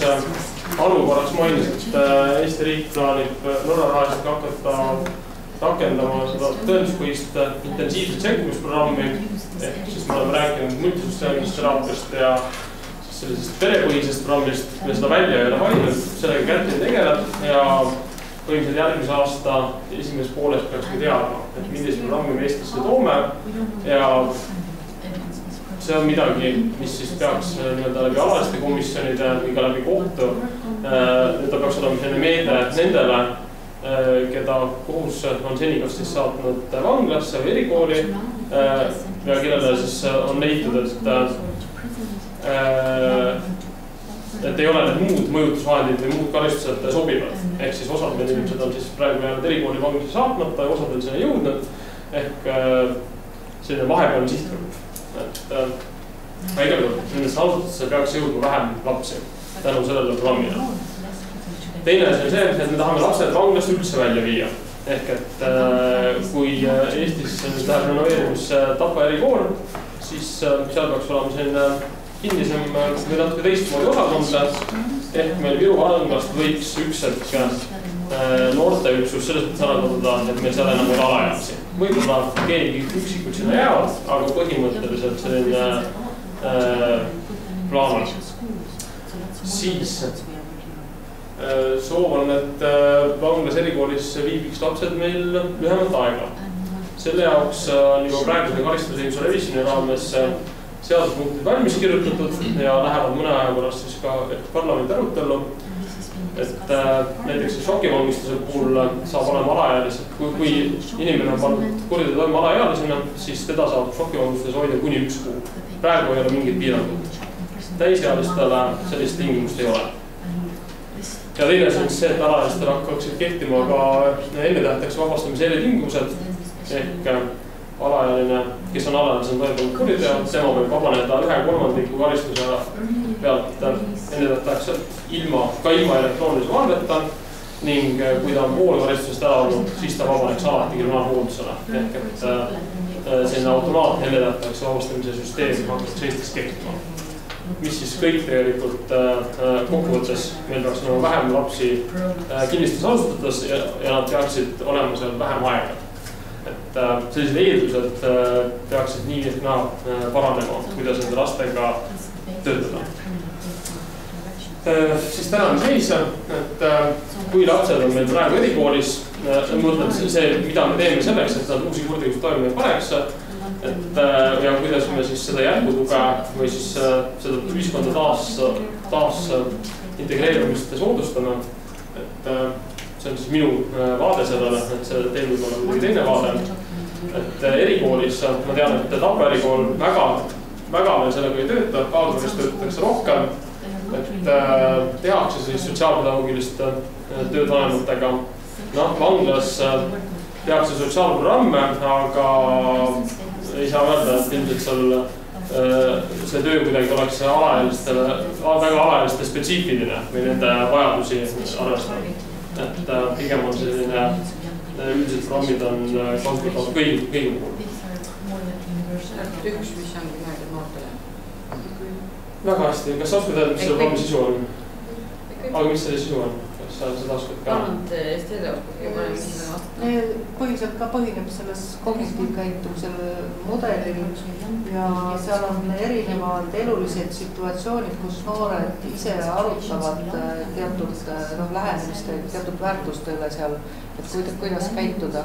alukorraks mainis, et Eesti riik plaanib Norra rahaliselt hakata rakendama seda tõenduspõhist intensiivset sekkumisprogrammi. Ehk siis me oleme rääkinud multisotsiaalsest teraapiast ja sellisest perepõhisest programmist, me seda välja ei ole valinud, sellega kätte tegeleb ja põhimõtteliselt järgmise aasta esimeses pooles peaks ka teadma, et millist programmi me Eestisse toome ja see on midagi, mis siis peaks läbi alaliste komisjonide või ka läbi kohtu. Ta peaks olema selline meede nendele, keda kohus on seni kas siis saatnud vanglasse või erikooli ja kellele siis on leitud, et et ei ole need muud mõjutusvahendid või muud karistused sobivad. Ehk siis osad meil inimesed on siis praegu jäänud erikooli vanglisse saatmata ja osad on sinna jõudnud. Ehk selline vahepeal sihtgrupp. Igal juhul nendesse asutustesse peaks jõudma vähem lapsi tänu sellele programmile. Teine asi on see, et me tahame lapsed vanglast üldse välja viia. Ehk et kui Eestis läheb renoveerimusse Tapa erikool, siis seal peaks olema selline kinnisem või natuke teistmoodi osakond. Ehk meil Viru vanglast võiks üks hetk noorteüksus selles mõttes ära kaduda, et meil seal enam ei ole alaealisi. Võib-olla keegi üksikud sinna jäävad, aga põhimõtteliselt selline plaan. Siis soov on, et vanglas erikoolis viibiks lapsed meil lühemat aega. Selle jaoks on juba praeguse karistusõiguse revisjoni raames seaduspunktid valmis kirjutatud ja lähevad mõne aja pärast siis ka parlamendi arutellu. Et näiteks šokivangistuse puhul saab olema alaealised, kui inimene on pannud kuriteo toime alaealisena, siis teda saab šokivangistuses hoida kuni 1 kuu. Praegu ei ole mingit piirangut. Täisealistele sellist tingimust ei ole. Ja teine on see, et alaealistele hakkaksid kehtima ka ennetähtajaks vabastamise eritingimused. Ehk alaealine, kes on alaealisena toimunud kuriteo, tema võib vabaneda 1/3 karistuse pealt ennetähtajaks ka ilma elektroonilise valveta ning kui ta on pool karistusest ära olnud, siis ta vabaneks alati kriminaalhooldusele. Ehk et selline automaatne ennetähtajaks vabastamise süsteem hakkaks Eestis kehtima. Mis siis kõik tegelikult kokkuvõttes meil peaks nagu vähem lapsi kinnistes asutades ja nad peaksid olema seal vähem aega. Et sellised eeldused peaksid nii ehk naa paranema, kuidas nende lastega töötada. Siis tänane seis, et kui lapsed on meil praegu erikoolis, mõtlen see, mida me teeme selleks, et nad uusi kuritegusid toime ei paneks, ja kuidas me siis seda jätkutuge või siis seda ühiskonda taas integreerumist soodustame. Et see on siis minu vaade sellele, et see teil võib olla midagi teine vaade. Et erikoolis, ma tean, et Tapa erikool väga veel sellega ei tööta, Avakonverents töötatakse rohkem. Et tehakse sellist sotsiaalpedagoogilist tööd vanematega. Vanglas tehakse sotsiaalprogramme, aga ei saa öelda, et ilmselt seal see töö kuidagi oleks väga alaealiste spetsiifiline või nende vajadusi arvestada. Et pigem on selline üldiselt programmid on kasutavad kõigi puhul. Üks, mis ongi mõeldud noortele. Väga hästi. Kas sa oskad öelda, mis selle programmi sisu on? Aga mis selle sisu on? Kas sa seda oskad ka? Põhiliselt ka põhineb selles kognitiivkäitumisel mudelil ja seal on erinevad elulised situatsioonid, kus noored ise arutavad teatud lähenemiste, teatud väärtustele seal, et kuidas käituda.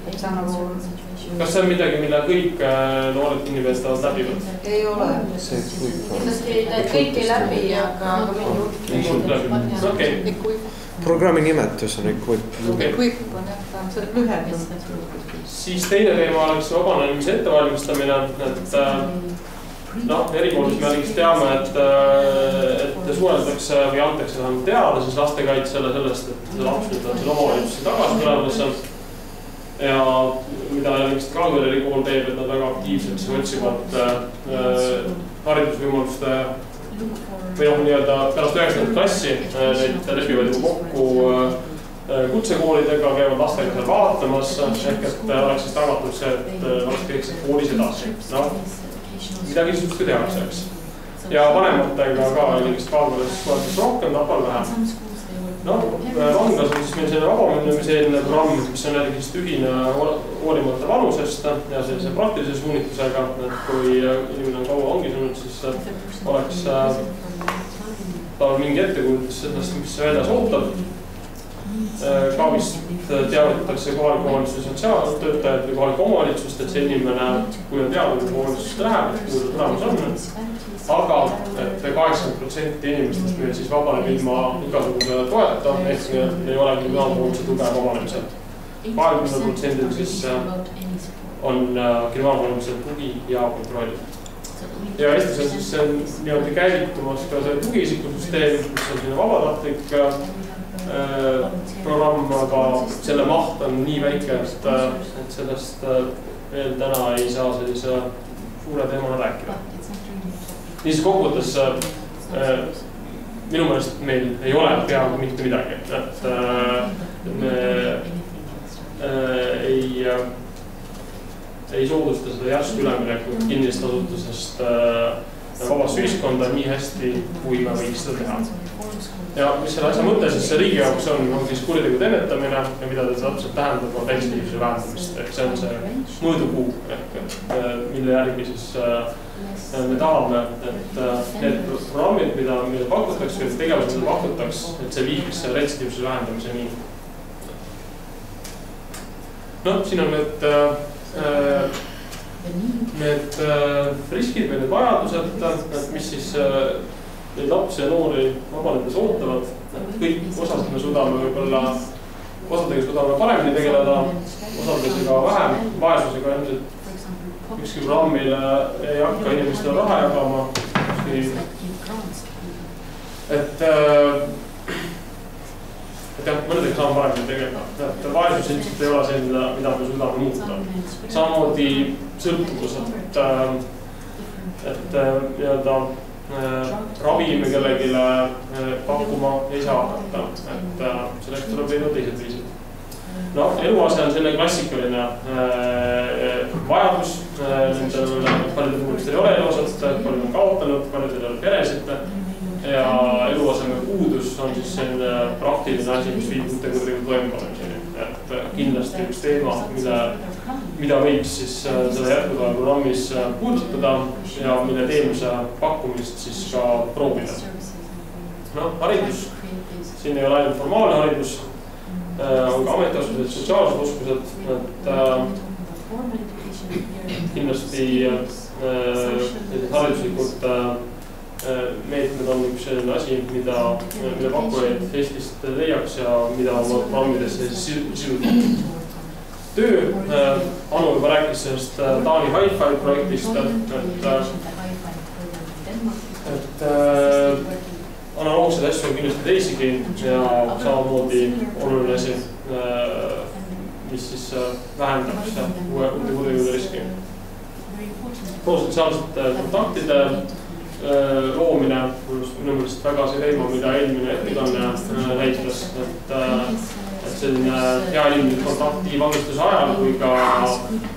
Et see on nagu... Kas see on midagi, mille kõik noored kinnipidamised läbivad? Ei ole. Kindlasti kõik ei läbi, aga programmi nimetus on Equip. Equip on jah, see on lühendus. Siis teine teema oleks vabanemise ettevalmistamine, et erikoolis me näiteks teame, et suheldakse või antakse vähemalt teada siis lastekaitsele sellest, et laps nüüd on selle omavalitsusse tagasi tulemas. Ja mida näiteks Kaagvere erikool teeb, et nad väga aktiivselt otsivad haridusvõimaluste või nii-öelda pärast 9. klassi neid lepivad juba kokku kutsekoolidega, käivad lastega seal vaatamas, ehk et oleks siis tagatud see, et laps käiksid koolis edasi. Midagi niisugust ka tehakse, eks. Ja vanematega ka näiteks Kaagveres suheldakse rohkem, Tapal vähem. Vanglas on siis meil selline vabanemise programm, mis on näiteks ühine hoolimata vanusest ja sellise praktilise suunitusega, et kui inimene on kaua vangis olnud, siis oleks tal mingi ettekujutus sellest, mis väljas ootab. Ka vist teavitatakse kohaliku omavalitsuse sotsiaaltöötajad või kohaliku omavalitsust, et see inimene, kui on teada, kui omavalitsusest läheb, kui see tulemus on. Aga et 80% inimestest meil siis vabaneb ilma igasuguse toeta, ehk ei ole kriminaalhoolduse tuge vabanemisel. 20% siis on kriminaalhoolduse tugi ja kontroll. ja Eestis on siis niimoodi käivitumas ka see tugiisikusüsteem, mis on selline vabatahtlik programm, aga selle maht on nii väike, et sellest veel täna ei saa sellise suure teemana rääkida. Niisiis kokkuvõttes minu meelest meil ei ole peaaegu mitte midagi, et me ei soodusta seda järsku üleminekut kinnist asutusest vabasse ühiskonda nii hästi, kui me võiks seda teha. Ja mis selle asja mõte siis riigi jaoks on siis kuritegude ennetamine ja mida ta täpselt tähendab, on täisliivsuse vähendamist. Ehk see on see mõõdupuu, mille järgi siis me tahame, et need programmid, mida meile pakutakse, või tegevused, mida pakutakse, et see viiks retsidiivsuse vähendamiseni. No, siin on need riskid või need vajadused, mis siis neid lapsi ja noori vabanedes ootavad. Kõik osad me suudame võib-olla, osadega suudame paremini tegeleda, osadega vähem, vaesusega ilmselt ükski programmile ei hakka inimestele raha jagama. Et jah, mõnedega saame paremini tegeleda. Vaesus ilmselt ei ole see, mida me suudame muuta. Samamoodi sõltuvused, et ravime kellegile pakkuma ei saa hakata, et selleks tuleb leida teised viisid. No, eluase on selline klassikaline vajadus, paljudel inimestel ei ole eluaset, paljud on kaotanud, paljudel ei ole peresid ja eluaseme puudus on siis selline praktiline asi, mis viib uute kuritegude toimepanemiseni. Et kindlasti üks teema, mida võiks siis selle jätkutoe programmis puudutada ja mille teenuse pakkumist siis ka proovida. No, haridus, siin ei ole ainult formaalne haridus, on ka ametiaskused, sotsiaalsed oskused, et kindlasti hariduslikult meetmed on üks selline asi, mille pakkujaid Eestist leiaks ja mida oma programmidesse siduda. Töö, Anu juba rääkis sellest Taani Hi-Fi projektist, et analoogseid asju on kindlasti teisigi ja samamoodi oluline asi, mis siis vähendaks uute kuritegude riski. Sotsiaalsete kontaktide loomine, minu meelest väga see teema, mida eelmine ettekanne näitas, et selline hea inimene kontakti vangistuse ajal kui ka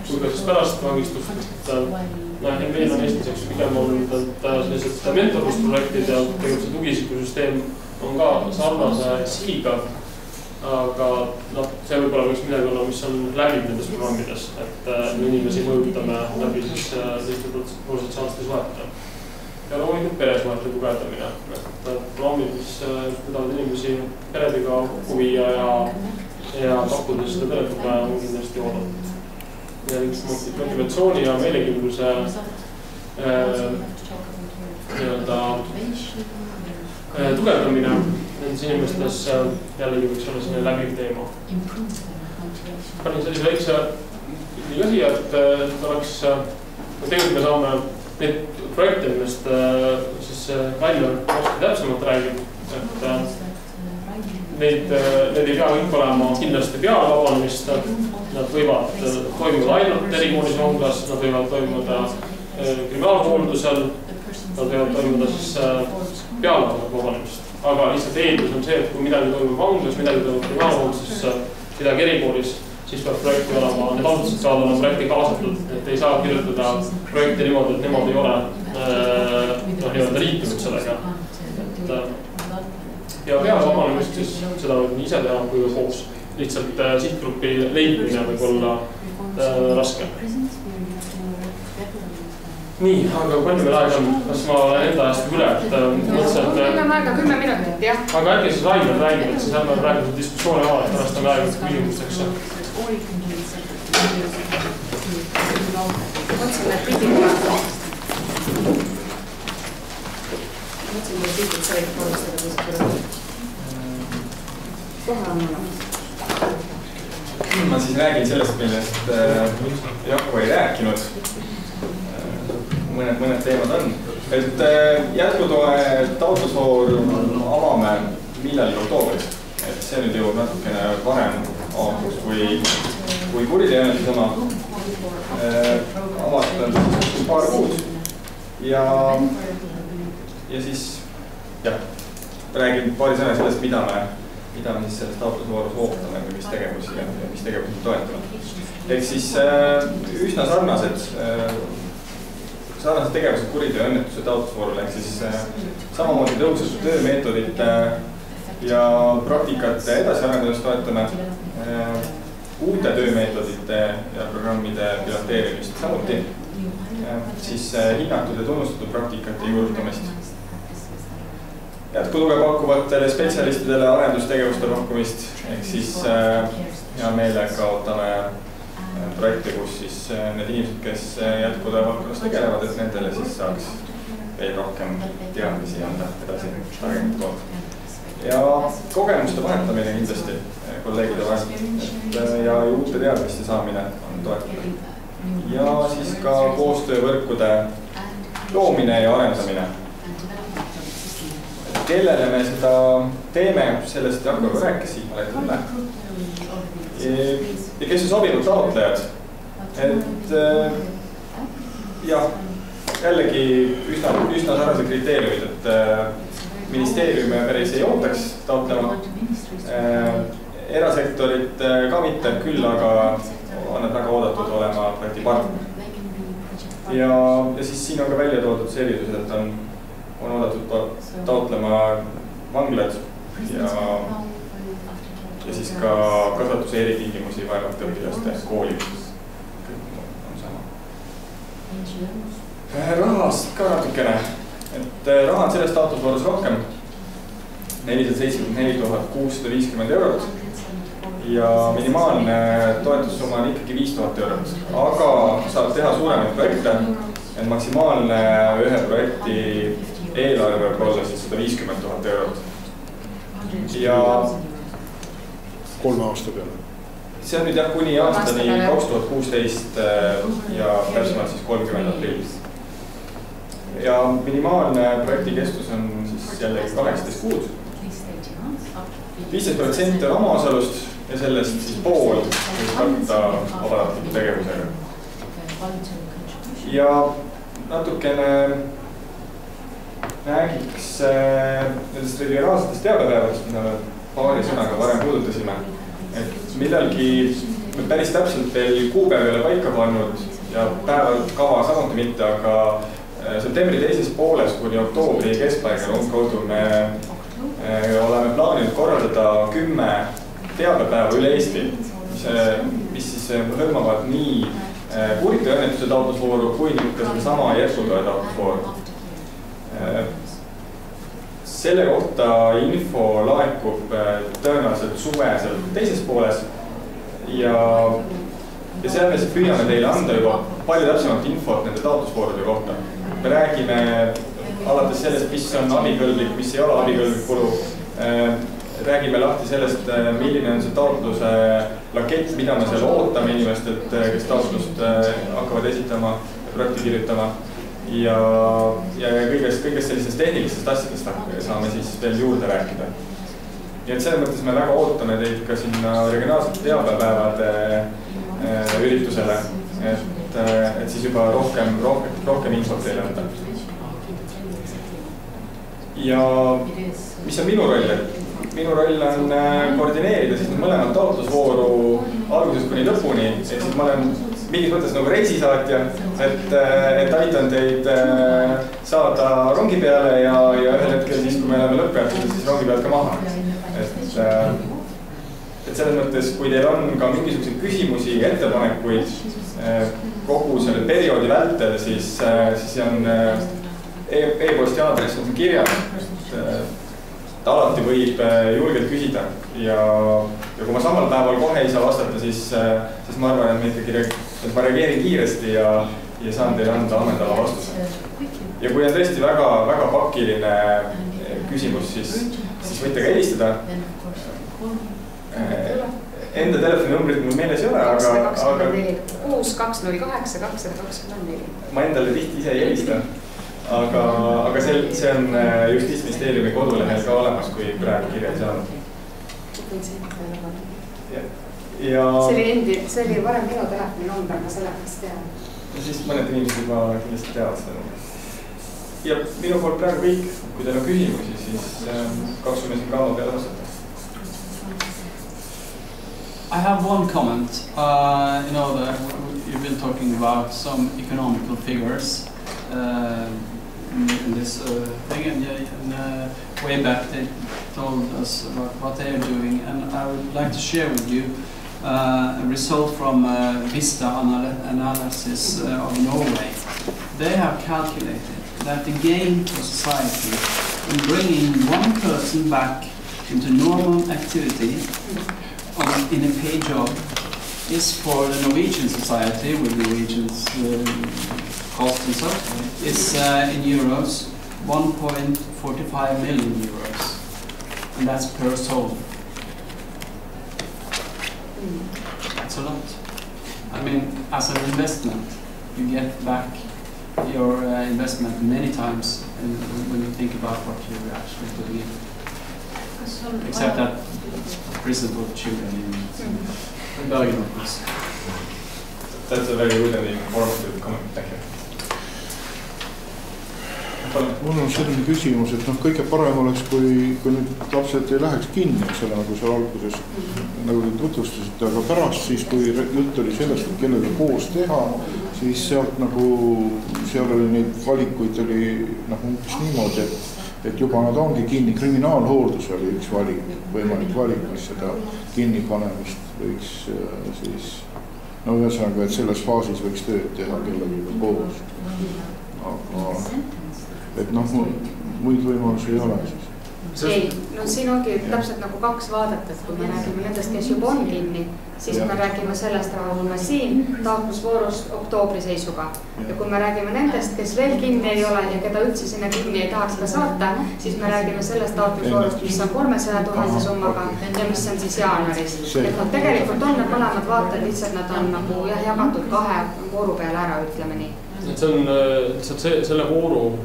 siis pärast vangistust. Meil on Eestis pigem olnud sellised mentorlusprojektid ja tegelikult see tugiisikusüsteem on ka sarnase sihiga, aga see võib-olla võiks midagi olla, mis on läbi nendes programmides, et inimesi mõjutame läbi siis sotsiaalsete suhete. Ja loomulikult peresuhete tugevdamine, et programmid, mis pidavad inimesi peredega kokku viia ja pakkudes seda peretuge on kindlasti oodatud. Ja motivatsiooni ja meelekindluse tugevdamine nendes inimestes jällegi võiks olla selline läbiv teema. Panin sellise väikse liiga siia, et oleks, tegelikult me saame neid projekte, millest siis Kalle oskab täpsemalt räägib, et need ei pea kõik olema kindlasti peale vabanemist, nad võivad toimuda ainult erikoolis vanglas, nad võivad toimuda kriminaalhooldusel, nad võivad toimuda siis peale vabanemist. Aga lihtsalt eeldus on see, et kui midagi toimub vanglas, midagi toimub kriminaalhoolduses, midagi erikoolis, siis peab projekti olema, need asutused saavad olema projekti kaasatud, et ei saa kirjutada projekti niimoodi, et nemad ei ole liitunud sellega. Ja peale vabanemist siis seda võib nii ise teha kui koos. Lihtsalt sihtgrupi leidmine võib olla raske. Nii, aga palju meil aega on? Kas ma olen enda ajast üle? Meil on aega 10 minutit, jah. Aga äkki siis Raimel räägib, et siis ärme praegu diskussiooni avada, et pärast on aega küsimusteks. Otsin need pildid vaata. Otsin need pildid, sa võid poolestada kohe on olemas. Ma siis räägin sellest, millest Jaku ei rääkinud. mõned teemad on. Et jätkutoe taotlusvoor avame millal oktoobris. Et see nüüd jõuab natukene varem aastaks kui Kuriteoennetuse oma. Avastan paar kuud ja siis räägin paari sõna sellest, mida me siis selles taotlusvoorus ootame või mis tegevusi ja mis tegevusi toetame. Ehk siis üsna sarnased tegevused Kuriteoennetuse taotlusvoorul, ehk siis samamoodi tõusetud töömeetodite ja praktikate edasiarendamist toetame, uute töömeetodite ja programmide piloteerimist samuti, siis hinnatud ja tunnustatud praktikate juurutamist, jätkutuge pakkuvatele spetsialistidele arendustegevuste pakkumist, ehk siis hea meelega ootame projekte, kus siis need inimesed, kes jätkutuge valdkonnas tegelevad, et nendele siis saaks veel rohkem teadmisi anda edasi targemalt poolt. Ja kogemuste vahetamine kindlasti kolleegide vahel ja uute teadmiste saamine on toetatud. Ja siis ka koostöövõrkude loomine ja arendamine. Kellele me seda teeme, sellest Jakob rääkis, Siim üle. Ja kes on sobivad taotlejad? Et jällegi üsna sarnased kriteeriumid, et ministeeriumi päris ei ootaks taotlema, erasektorit ka mitte, küll aga on nad väga oodatud olema projekti partner. Ja siis siin on ka välja toodud see erisus, et on oodatud taotlema vanglad ja siis ka kasvatuse eritingimusi vaevate õpilaste koolid. Kõik on sama. Rahast ka natukene. Et raha on selles taotlusvoorus rohkem, 474 650 eurot ja minimaalne toetussumma on ikkagi 5000 eurot, aga saab teha suuremaid projekte, et maksimaalne ühe projekti eelarve võib olla siis 150 000 eurot. Ja 3 aasta peale. See on nüüd kuni aastani 2016 ja täpsemalt siis 30. aprillis. Ja minimaalne projekti kestus on siis jällegi 18 kuud. 15% on omaosalust ja sellest siis pool võib katta vabatahtliku tegevusega. Ja natukene räägiks nendest regionaalsetest teabepäevadest, mida me paari sõnaga varem puudutasime. Et millalgi me päris täpselt veel kuupäev ei ole paika pannud ja päevakava samuti mitte, aga septembri teises pooles kuni oktoobri keskpaigani umbkaudu me oleme plaaninud korraldada 10 teabepäeva üle Eesti, mis siis hõlmavad nii Kuriteoennetuse taotlusvooru kui ka sedasama jätkutoe taotlusvooru. Selle kohta info laekub tõenäoliselt suvesel teises pooles ja seal me püüame teile anda juba palju täpsemalt infot nende taotlusvoorude kohta. Me räägime alates sellest, mis on abikõlblik, mis ei ole abikõlblik kulu. Räägime lahti sellest, milline on see taotluse lakett, mida me seal ootame inimestelt, kes taotlust hakkavad esitama ja projekti kirjutama. Ja kõigest sellisest tehnilisest asjadest saame siis veel juurde rääkida. Nii et selles mõttes me väga ootame teid ka sinna regionaalsete teabepäevade üritusele, et siis juba rohkem infot teile anda. Ja mis on minu roll? Minu roll on koordineerida siis mõlemad taotlusvooru algusest kuni lõpuni, et siis ma olen mingis mõttes nagu reisisaatja, et aitan teid saada rongi peale ja ühel hetkel siis, kui me oleme lõppjad, siis rongi pealt ka maha. Et selles mõttes, kui teil on ka mingisuguseid küsimusi, ettepanekuid kogu selle perioodi vältel, siis see on e-posti aadress on kirjas. Alati võib julgelt küsida ja kui ma samal päeval kohe ei saa vastata, siis ma arvan, et ma reageerin kiiresti ja saan teile anda ammendava vastuse. Ja kui on tõesti väga pakiline küsimus, siis võite ka helistada. enda telefoninumbrit mul meeles ei ole, aga 6208 224. Ma endale tihti ise ei helista, aga see on Justiitsministeeriumi kodulehel ka olemas, kui praegu kirja ei saanud. See oli varem minu telefoni number, ma sellepärast tean. Ja siis mõned inimesed juba kindlasti teavad seda numbrit. Ja minu poolt praegu kõik, kui teil on küsimusi, siis katsume siin kaama peale vastata. I have one comment. That you've been talking about some economical figures in this thing, and way back they told us about what they are doing, and I would like to share with you a result from Vista analysis of Norway. They have calculated that the gain for society in bringing one person back into normal activity in a paid job is for the Norwegian society, with Norwegians cost and such, is in euros 1.45 million euros, and that's per soul. That's a lot. I mean, as an investment, you get back your investment many times when you think about what you're actually putting in. Except that prison for children in Belgium, of course. That's a very good and informative comment. Thank you. Mul on selline küsimus, et kõige parem oleks, kui nüüd lapsed ei läheks kinni, selle nagu seal alguses, nagu te tutvustasite, aga pärast siis, kui jutt oli sellest, et kellega koos teha, siis sealt nagu, seal oli neid valikuid oli umbes niimoodi, et juba nad ongi kinni, kriminaalhooldus oli üks valik, võimalik valik, mis seda kinnipanemist võiks siis, ühesõnaga, et selles faasis võiks tööd teha kellega koos. Aga, et muid võimalusi ei ole siis. Ei, siin ongi täpselt nagu kaks vaadet, et kui me räägime nendest, kes juba on kinni, siis me räägime sellest rahulme siin taotlusvoorust oktoobri seisuga. Ja kui me räägime nendest, kes veel kinni ei ole ja keda üldse sinna kinni ei tahaks ka saata, siis me räägime sellest taotlusvoorust, mis on 300 000 summaga ja mis on siis jaanuaris. Et tegelikult on need mõlemad vaated, lihtsalt nad on nagu jagatud kahe vooru peale ära, ütleme nii. See on selle vooru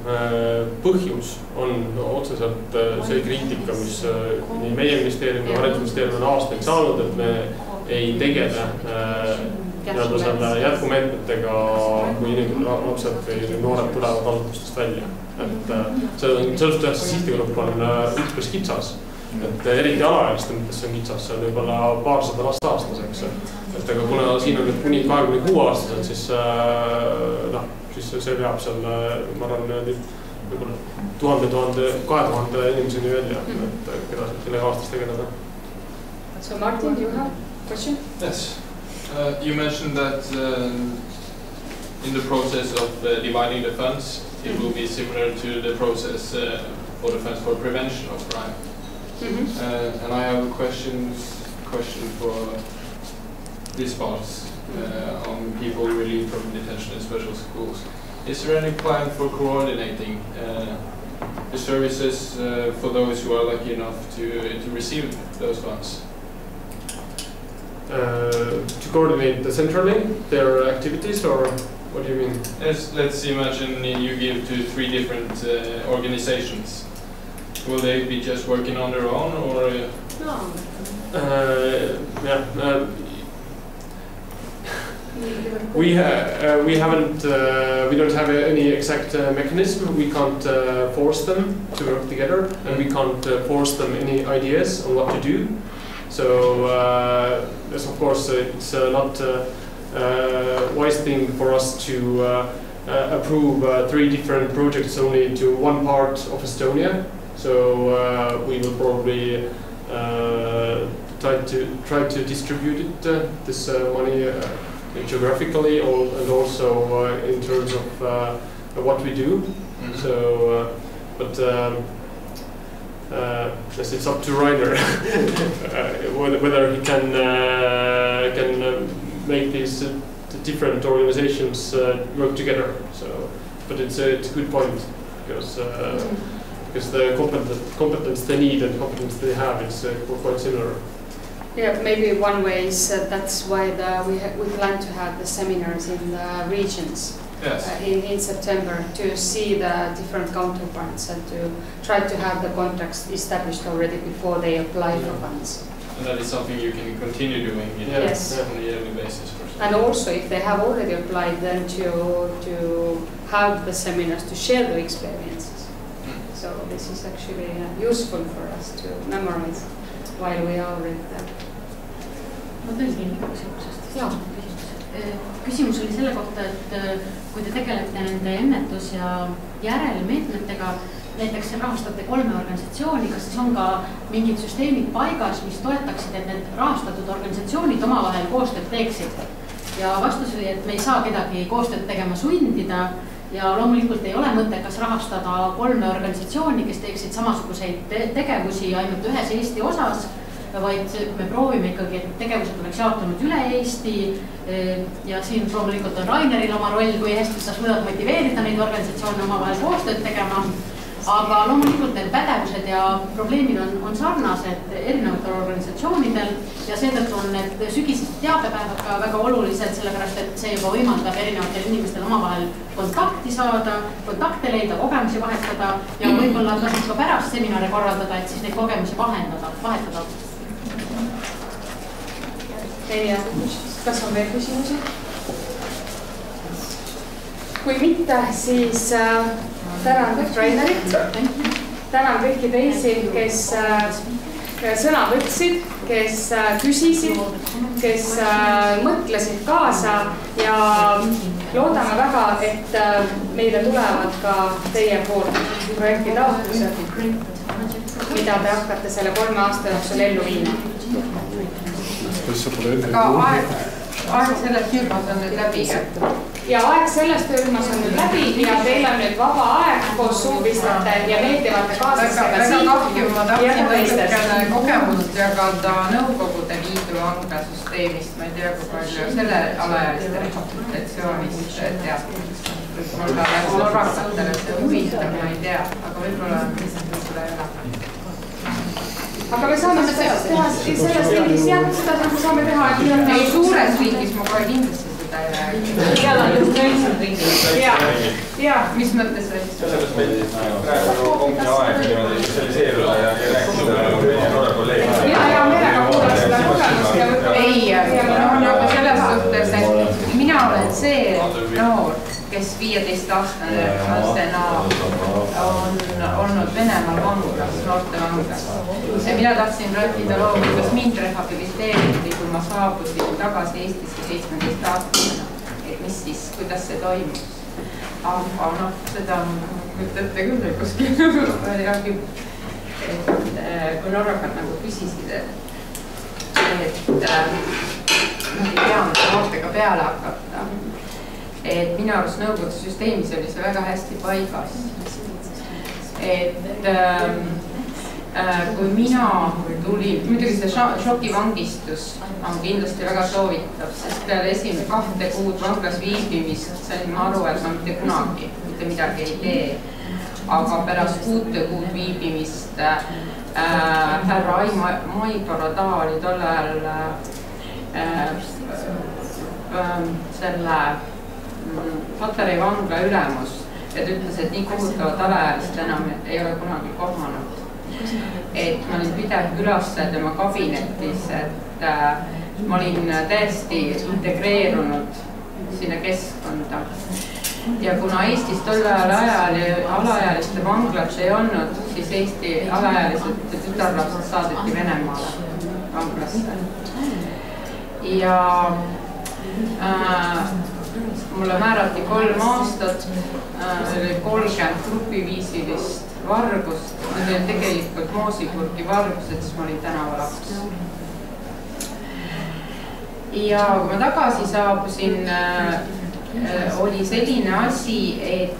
põhjus on otseselt see kriitika, mis nii meie ministeeriumi ja haridusministeeriumi on aastaid saanud, et me ei tegele selle jätkumeetmetega, kui lapsed või noored tulevad asutustest välja. Sellest ühest sihtigrupp on ükspäris kitsas. Eriti alaealiste mõttes see on kitsas, see on võib-olla paarsada last aastas, eks. Aga kuna siin on nüüd kuni 26 aastased, siis see veab seal, ma arvan, võib-olla 1000-2000 inimeseni välja, keda sellega aastas tegeleda. So Martin, do you have a question? Yes. You mentioned that in the process of dividing the funds, it will be similar to the process for the funds for prevention of crime. And I have a question for this part on people relieved from detention in special schools. Is there any plan for coordinating the services for those who are lucky enough to receive those funds? To coordinate centrally their activities, or what do you mean? Yes, let's imagine you give to 3 different organizations. Will they be just working on their own, or? No. We don't have any exact mechanism. We can't force them to work together, and we can't force them any ideas on what to do. So, yes, of course, it's not a wise thing for us to approve 3 different projects only to one part of Estonia. So we will probably try to distribute it, this money geographically, and also in terms of what we do. So, but yes, it's up to Rainer whether he can make these different organizations work together. So, but it's a good point, because the competence they need and competence they have is quite similar. Yeah, maybe one way is that's why we plan to have the seminars in the regions. Yes. In September to see the different counterparts and to try to have the contracts established already before they apply for funds. And that is something you can continue doing on a yearly basis. And also if they have already applied, then to have the seminars to share the experiences. So this is actually useful for us to memorize while we are already there. Ma tõlgin küsimusest. Jaa. Küsimus oli selle kohta, et kui te tegelete nende ennetus- ja järelmeetmetega, näiteks rahastate 3 organisatsiooni, kas siis on ka mingid süsteemid paigas, mis toetaksid, et need rahastatud organisatsioonid omavahel koostööd teeksid? Ja vastus oli, et me ei saa kedagi koostööd tegema sundida ja loomulikult ei ole mõttekas rahastada 3 organisatsiooni, kes teeksid samasuguseid tegevusi ainult ühes Eesti osas, vaid me proovime ikkagi, et tegevused oleks jaotunud üle Eesti ja siin loomulikult on Raineril oma roll, kui hästi sa suudad motiveerida neid organisatsioone omavahel koostööd tegema. Aga loomulikult need pädevused ja probleemid on sarnased erinevatel organisatsioonidel ja seetõttu on need sügisesed teabepäevad ka väga olulised, sellepärast et see juba võimaldab erinevatel inimestel omavahel kontakti saada, kontakte leida, kogemusi vahetada ja võib-olla tasub ka pärast seminare korraldada, et siis neid kogemusi vahetada. Kas on veel küsimusi? Kui mitte, siis tänan Rainerit, tänan kõiki teisi, kes sõna võtsid, kes küsisid, kes mõtlesid kaasa ja loodame väga, et meile tulevad ka teie poolt projekti taotlused, mida te hakkate selle 3 aasta jooksul ellu viima. Aga aeg sellest töörühmas on nüüd läbi. Ja aeg sellest töörühmas on nüüd läbi ja teil on nüüd vaba aeg koos suupistate ja meeldivate kaaslastega väga kahju, ma tahtsin natukene kogemust jagada Nõukogude Liidu vangasüsteemist. Ma ei tea, kui palju selle alaealiste rehabilitatsioonist teatud. Võib-olla norrakatele see huvitav, ma ei tea, aga võib-olla ei ole. Aga me saame teha selles riigis jah, seda me saame teha. Ei suures riigis ma kohe kindlasti seda ei räägi. Seal on just õilsed riigid. Mis mõttes õilsed? Selles meil praegu ongi aeg sotsialiseeruda ja rääkida noore kolleegi. Ja merega kuulda seda kogemust ja võtta. Ei, selles suhtes, et mina olen see noor, kes 15-aastasena on olnud Venemaal vanglas, noorte vanglas. Ja mina tahtsin rääkida loo, kuidas mind rehabiliteeriti, kui ma saabusin tagasi Eestisse 17-aastasena. Et mis siis, kuidas see toimus. Aga seda mõtlete küll kuskil. Kui norrakad nagu küsisid, et nad ei tea noortega peale hakata. Et minu arust Nõukogude süsteemis oli see väga hästi paigas. Et kui mina tulin, muidugi see šokivangistus on kindlasti väga soovitav, sest peale 2 kuud vanglas viibimist sain ma aru, et ma mitte kunagi mitte midagi ei tee. Aga pärast 6 kuud viibimist härra Maiparada oli tol ajal selle Patarei vangla ülemus ja ta ütles, et nii kohutavat alaealist enam ei ole kunagi kohmanud. Et ma olin pidev külastaja tema kabinetis, et ma olin täiesti integreerunud sinna keskkonda. Ja kuna Eestis tol ajal alaealiste vanglat ei olnud, siis Eesti alaealised tütarlapsed saadeti Venemaale vanglasse. Ja mulle määrati 3 aastat, see oli 30 grupiviisilist vargust, see oli tegelikult Moosipurgi vargused, siis ma olin tänavalaps. Ja kui ma tagasi saabusin, oli selline asi, et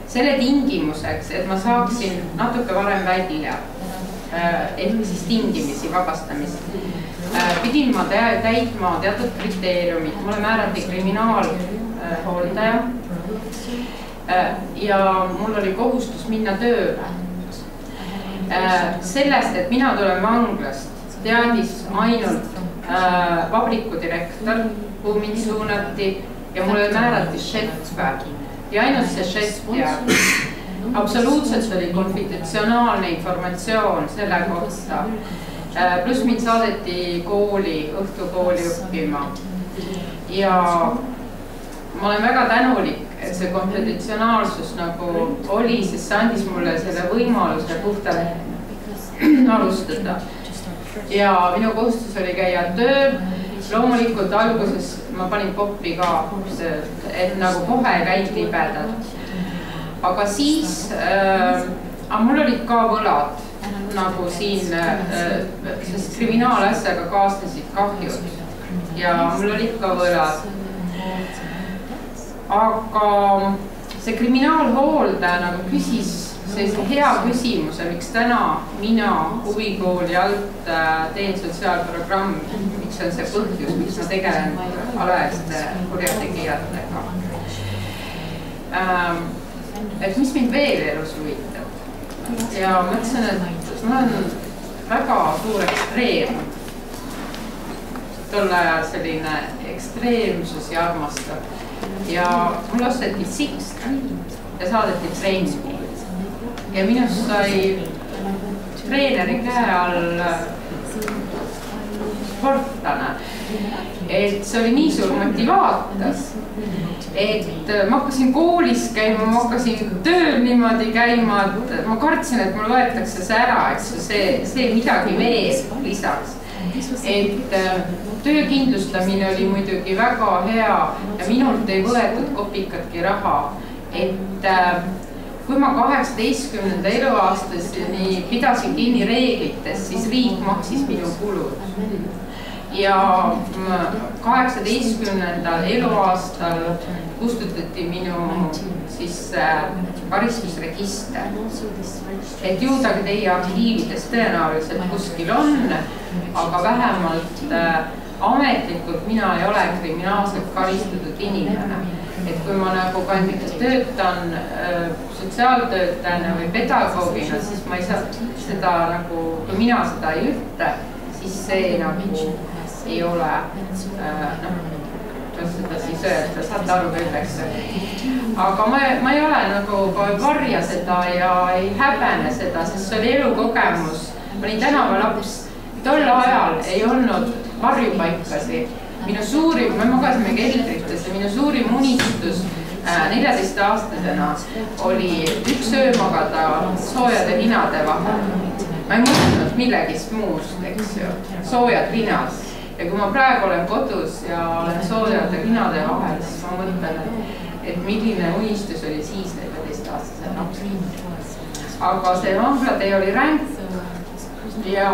selle tingimuseks, et ma saaksin natuke varem välja, ehk siis tingimisi vabastamist, pidin ma täitma teatud kriteeriumid. Mulle määrati kriminaalhooldaja ja mul oli kohustus minna tööle. sellest, et mina tulen vanglast, teadis ainult vabrikudirektor, kuhu mind suunati ja mulle määrati šefe ja ainult see šef teadis. Absoluutselt oli konfidentsionaalne informatsioon selle kohta. Pluss mind saadeti kooli, õhtukooli õppima. Ja ma olen väga tänulik, et see konfidentsionaalsus nagu oli, sest see andis mulle selle võimaluse puhtalt alustada. Ja minu kohustus oli käia tööl. Loomulikult alguses ma panin poppi ka, et nagu kohe käid libedalt. Aga siis, mul olid ka võlad, nagu siin, sest kriminaalasjaga kaasnesid kahjud ja mul olid ka võlad. Aga see kriminaalhooldaja nagu küsis sellise hea küsimuse, miks täna mina huvikooli alt teen sotsiaalprogrammi, miks on see põhjus, miks ma tegelen alaealiste kurjategijatega. Et mis mind veel elus huvitab ja mõtlesin, et ma olen väga suur ekstreem. Tol ajal selline ekstreemsus ja armastav. Ja mul osteti sikst ja saadeti trenni. Ja minust sai treeneri käe all sportlane. Et see oli nii suur motivaator, et ma hakkasin koolis käima, ma hakkasin tööl niimoodi käima, ma kartsin, et mul võetakse see ära, eks see midagi veel lisaks. Et töökindlustamine oli muidugi väga hea ja minult ei võetud kopikatki raha. Et kui ma 18. eluaastaseni pidasin kinni reeglitest, siis riik maksis minu kulud. Ja 18. eluaastal kustutati minu karistusregister. Et jõudagi teie arhiivides tõenäoliselt kuskil on, aga vähemalt ametlikult mina ei ole kriminaalselt karistatud inimene. Et kui ma nagu töötan sotsiaaltöötajana või pedagoogina, siis ma ei saa seda nagu, kui mina seda ei ütle, siis see nagu ei ole, kuidas seda siis öelda, saate aru kõigeks. Aga ma ei ole nagu varja seda ja ei häbene seda, sest see oli elukogemus. Ma olin tänavalaps, tol ajal ei olnud varjupaikasi. Minu suurim, me magasime keldrites ja minu suurim unistus 14-aastasena oli üks öö magada soojade linade vahel. Ma ei mõtlenud millegist muust, eks ju, soojad linad. Ja kui ma praegu olen kodus ja olen soojade linade vahel, siis ma mõtlen, et milline unistus oli siis 14-aastasena. Aga see vanglatee oli ränk ja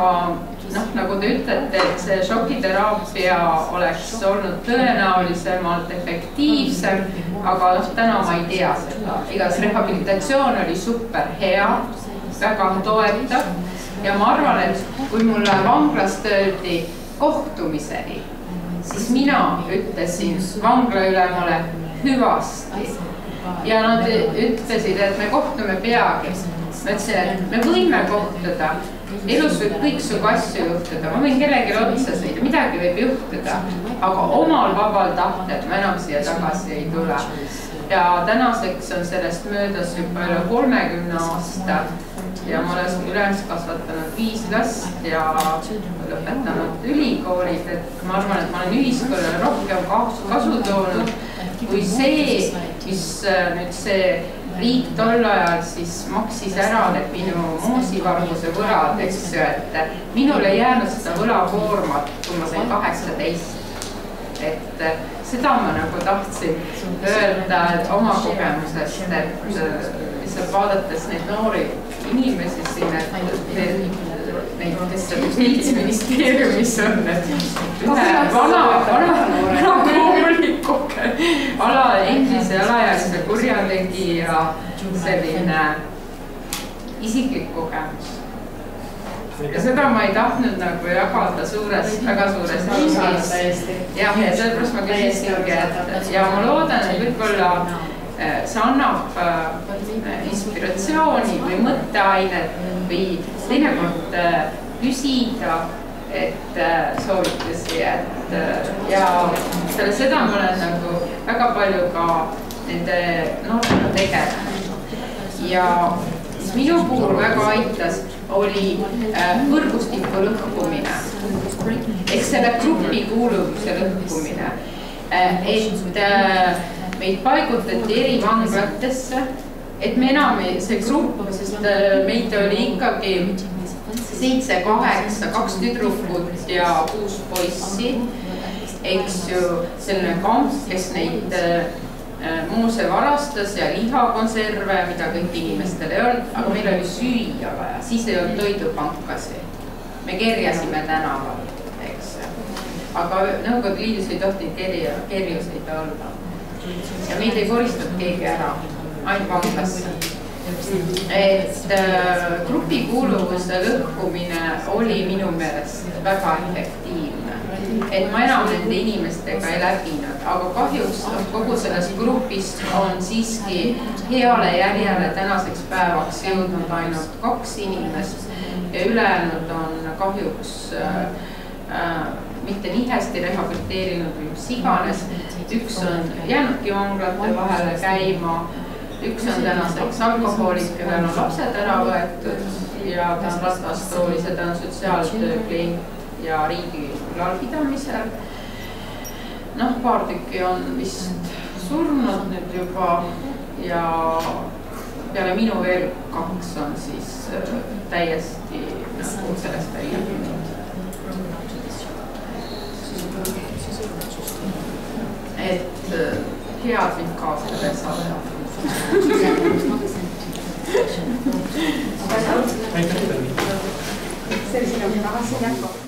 nagu te ütlete, et see šokiteraapia oleks olnud tõenäolisemalt efektiivsem, aga täna ma ei tea seda. Igas rehabilitatsioon oli super hea, väga toetav ja ma arvan, et kui mulle vanglas töödi kohtumiseni, siis mina ütlesin vanglaülemale hüvasti ja nad ütlesid, et me kohtume peagi. Ma ütlesin, et me võime kohtuda. Elus võib kõik sugu asju juhtuda, ma võin kellelgi otsa sõida, midagi võib juhtuda, aga omal vabal tahtel ma enam siia tagasi ei tule. Ja tänaseks on sellest möödas juba üle 30 aasta ja ma olen üles kasvatanud 5 last ja lõpetanud ülikoolid, et ma arvan, et ma olen ühiskonnale rohkem kasu toonud kui see, mis nüüd see riik tol ajal siis maksis ära need minu moosivarguse võlad, eks ju, et minul ei jäänud seda võlakoormat, kui ma sain 18. Et seda ma nagu tahtsin öelda oma kogemusest, et lihtsalt vaadates neid noori inimesi siin, et neid, kes Justiitsministeeriumis on, et ühe vana kooliku endise alaealise kurjategija selline isiklik kogemus. Ja seda ma ei tahtnud nagu jagada väga suures ringis. Ja sellepärast ma küsisingi, ja ma loodan, et võib-olla see annab inspiratsiooni või mõtteainet või teinekord küsida, et soovitusi, et ja peale seda ma olen nagu väga palju ka nende noortele tegelenud ja minu puhul väga aitas, oli võrgustiku lõhkumine ehk selle grupi kuuluvuse lõhkumine, et meid paigutati eri vanglatesse, et me enam see grupp, sest meid oli ikkagi 7-8, 2 tüdrukut ja 6 poissi, eks ju, selline kamp, kes neid moose varastas ja lihakonserve, mida kõik inimestel ei olnud, aga meil oli süüa vaja, siis ei olnud toidupankasi. Me kerjasime tänaval, eks. Aga Nõukogude Liidus ei tohtinud kerjuseid olla. Ja meid ei koristanud keegi ära, ainult vanglasse. Et grupi kuuluvuse lõhkumine oli minu meelest väga efektiivne. Et ma enam nende inimestega ei läbinud, aga kahjuks kogu sellest grupist on siiski heale järjele tänaseks päevaks jõudnud ainult 2 inimest ja ülejäänud on kahjuks mitte nii hästi rehabiliteerinud või mis iganes. Üks on jäänudki vanglate vahele käima, üks on tänaseks alkohoolik, kellel on lapsed ära võetud ja ta on ratastoolis ja ta on sotsiaaltöö klient ja riigi ülalpidamisel. Noh, paar tükki on vist surnud nüüd juba ja peale minu veel 2 on siis täiesti sellest välja tulnud. Et head mind kaastada saada. See oli sinu tahasin jätku.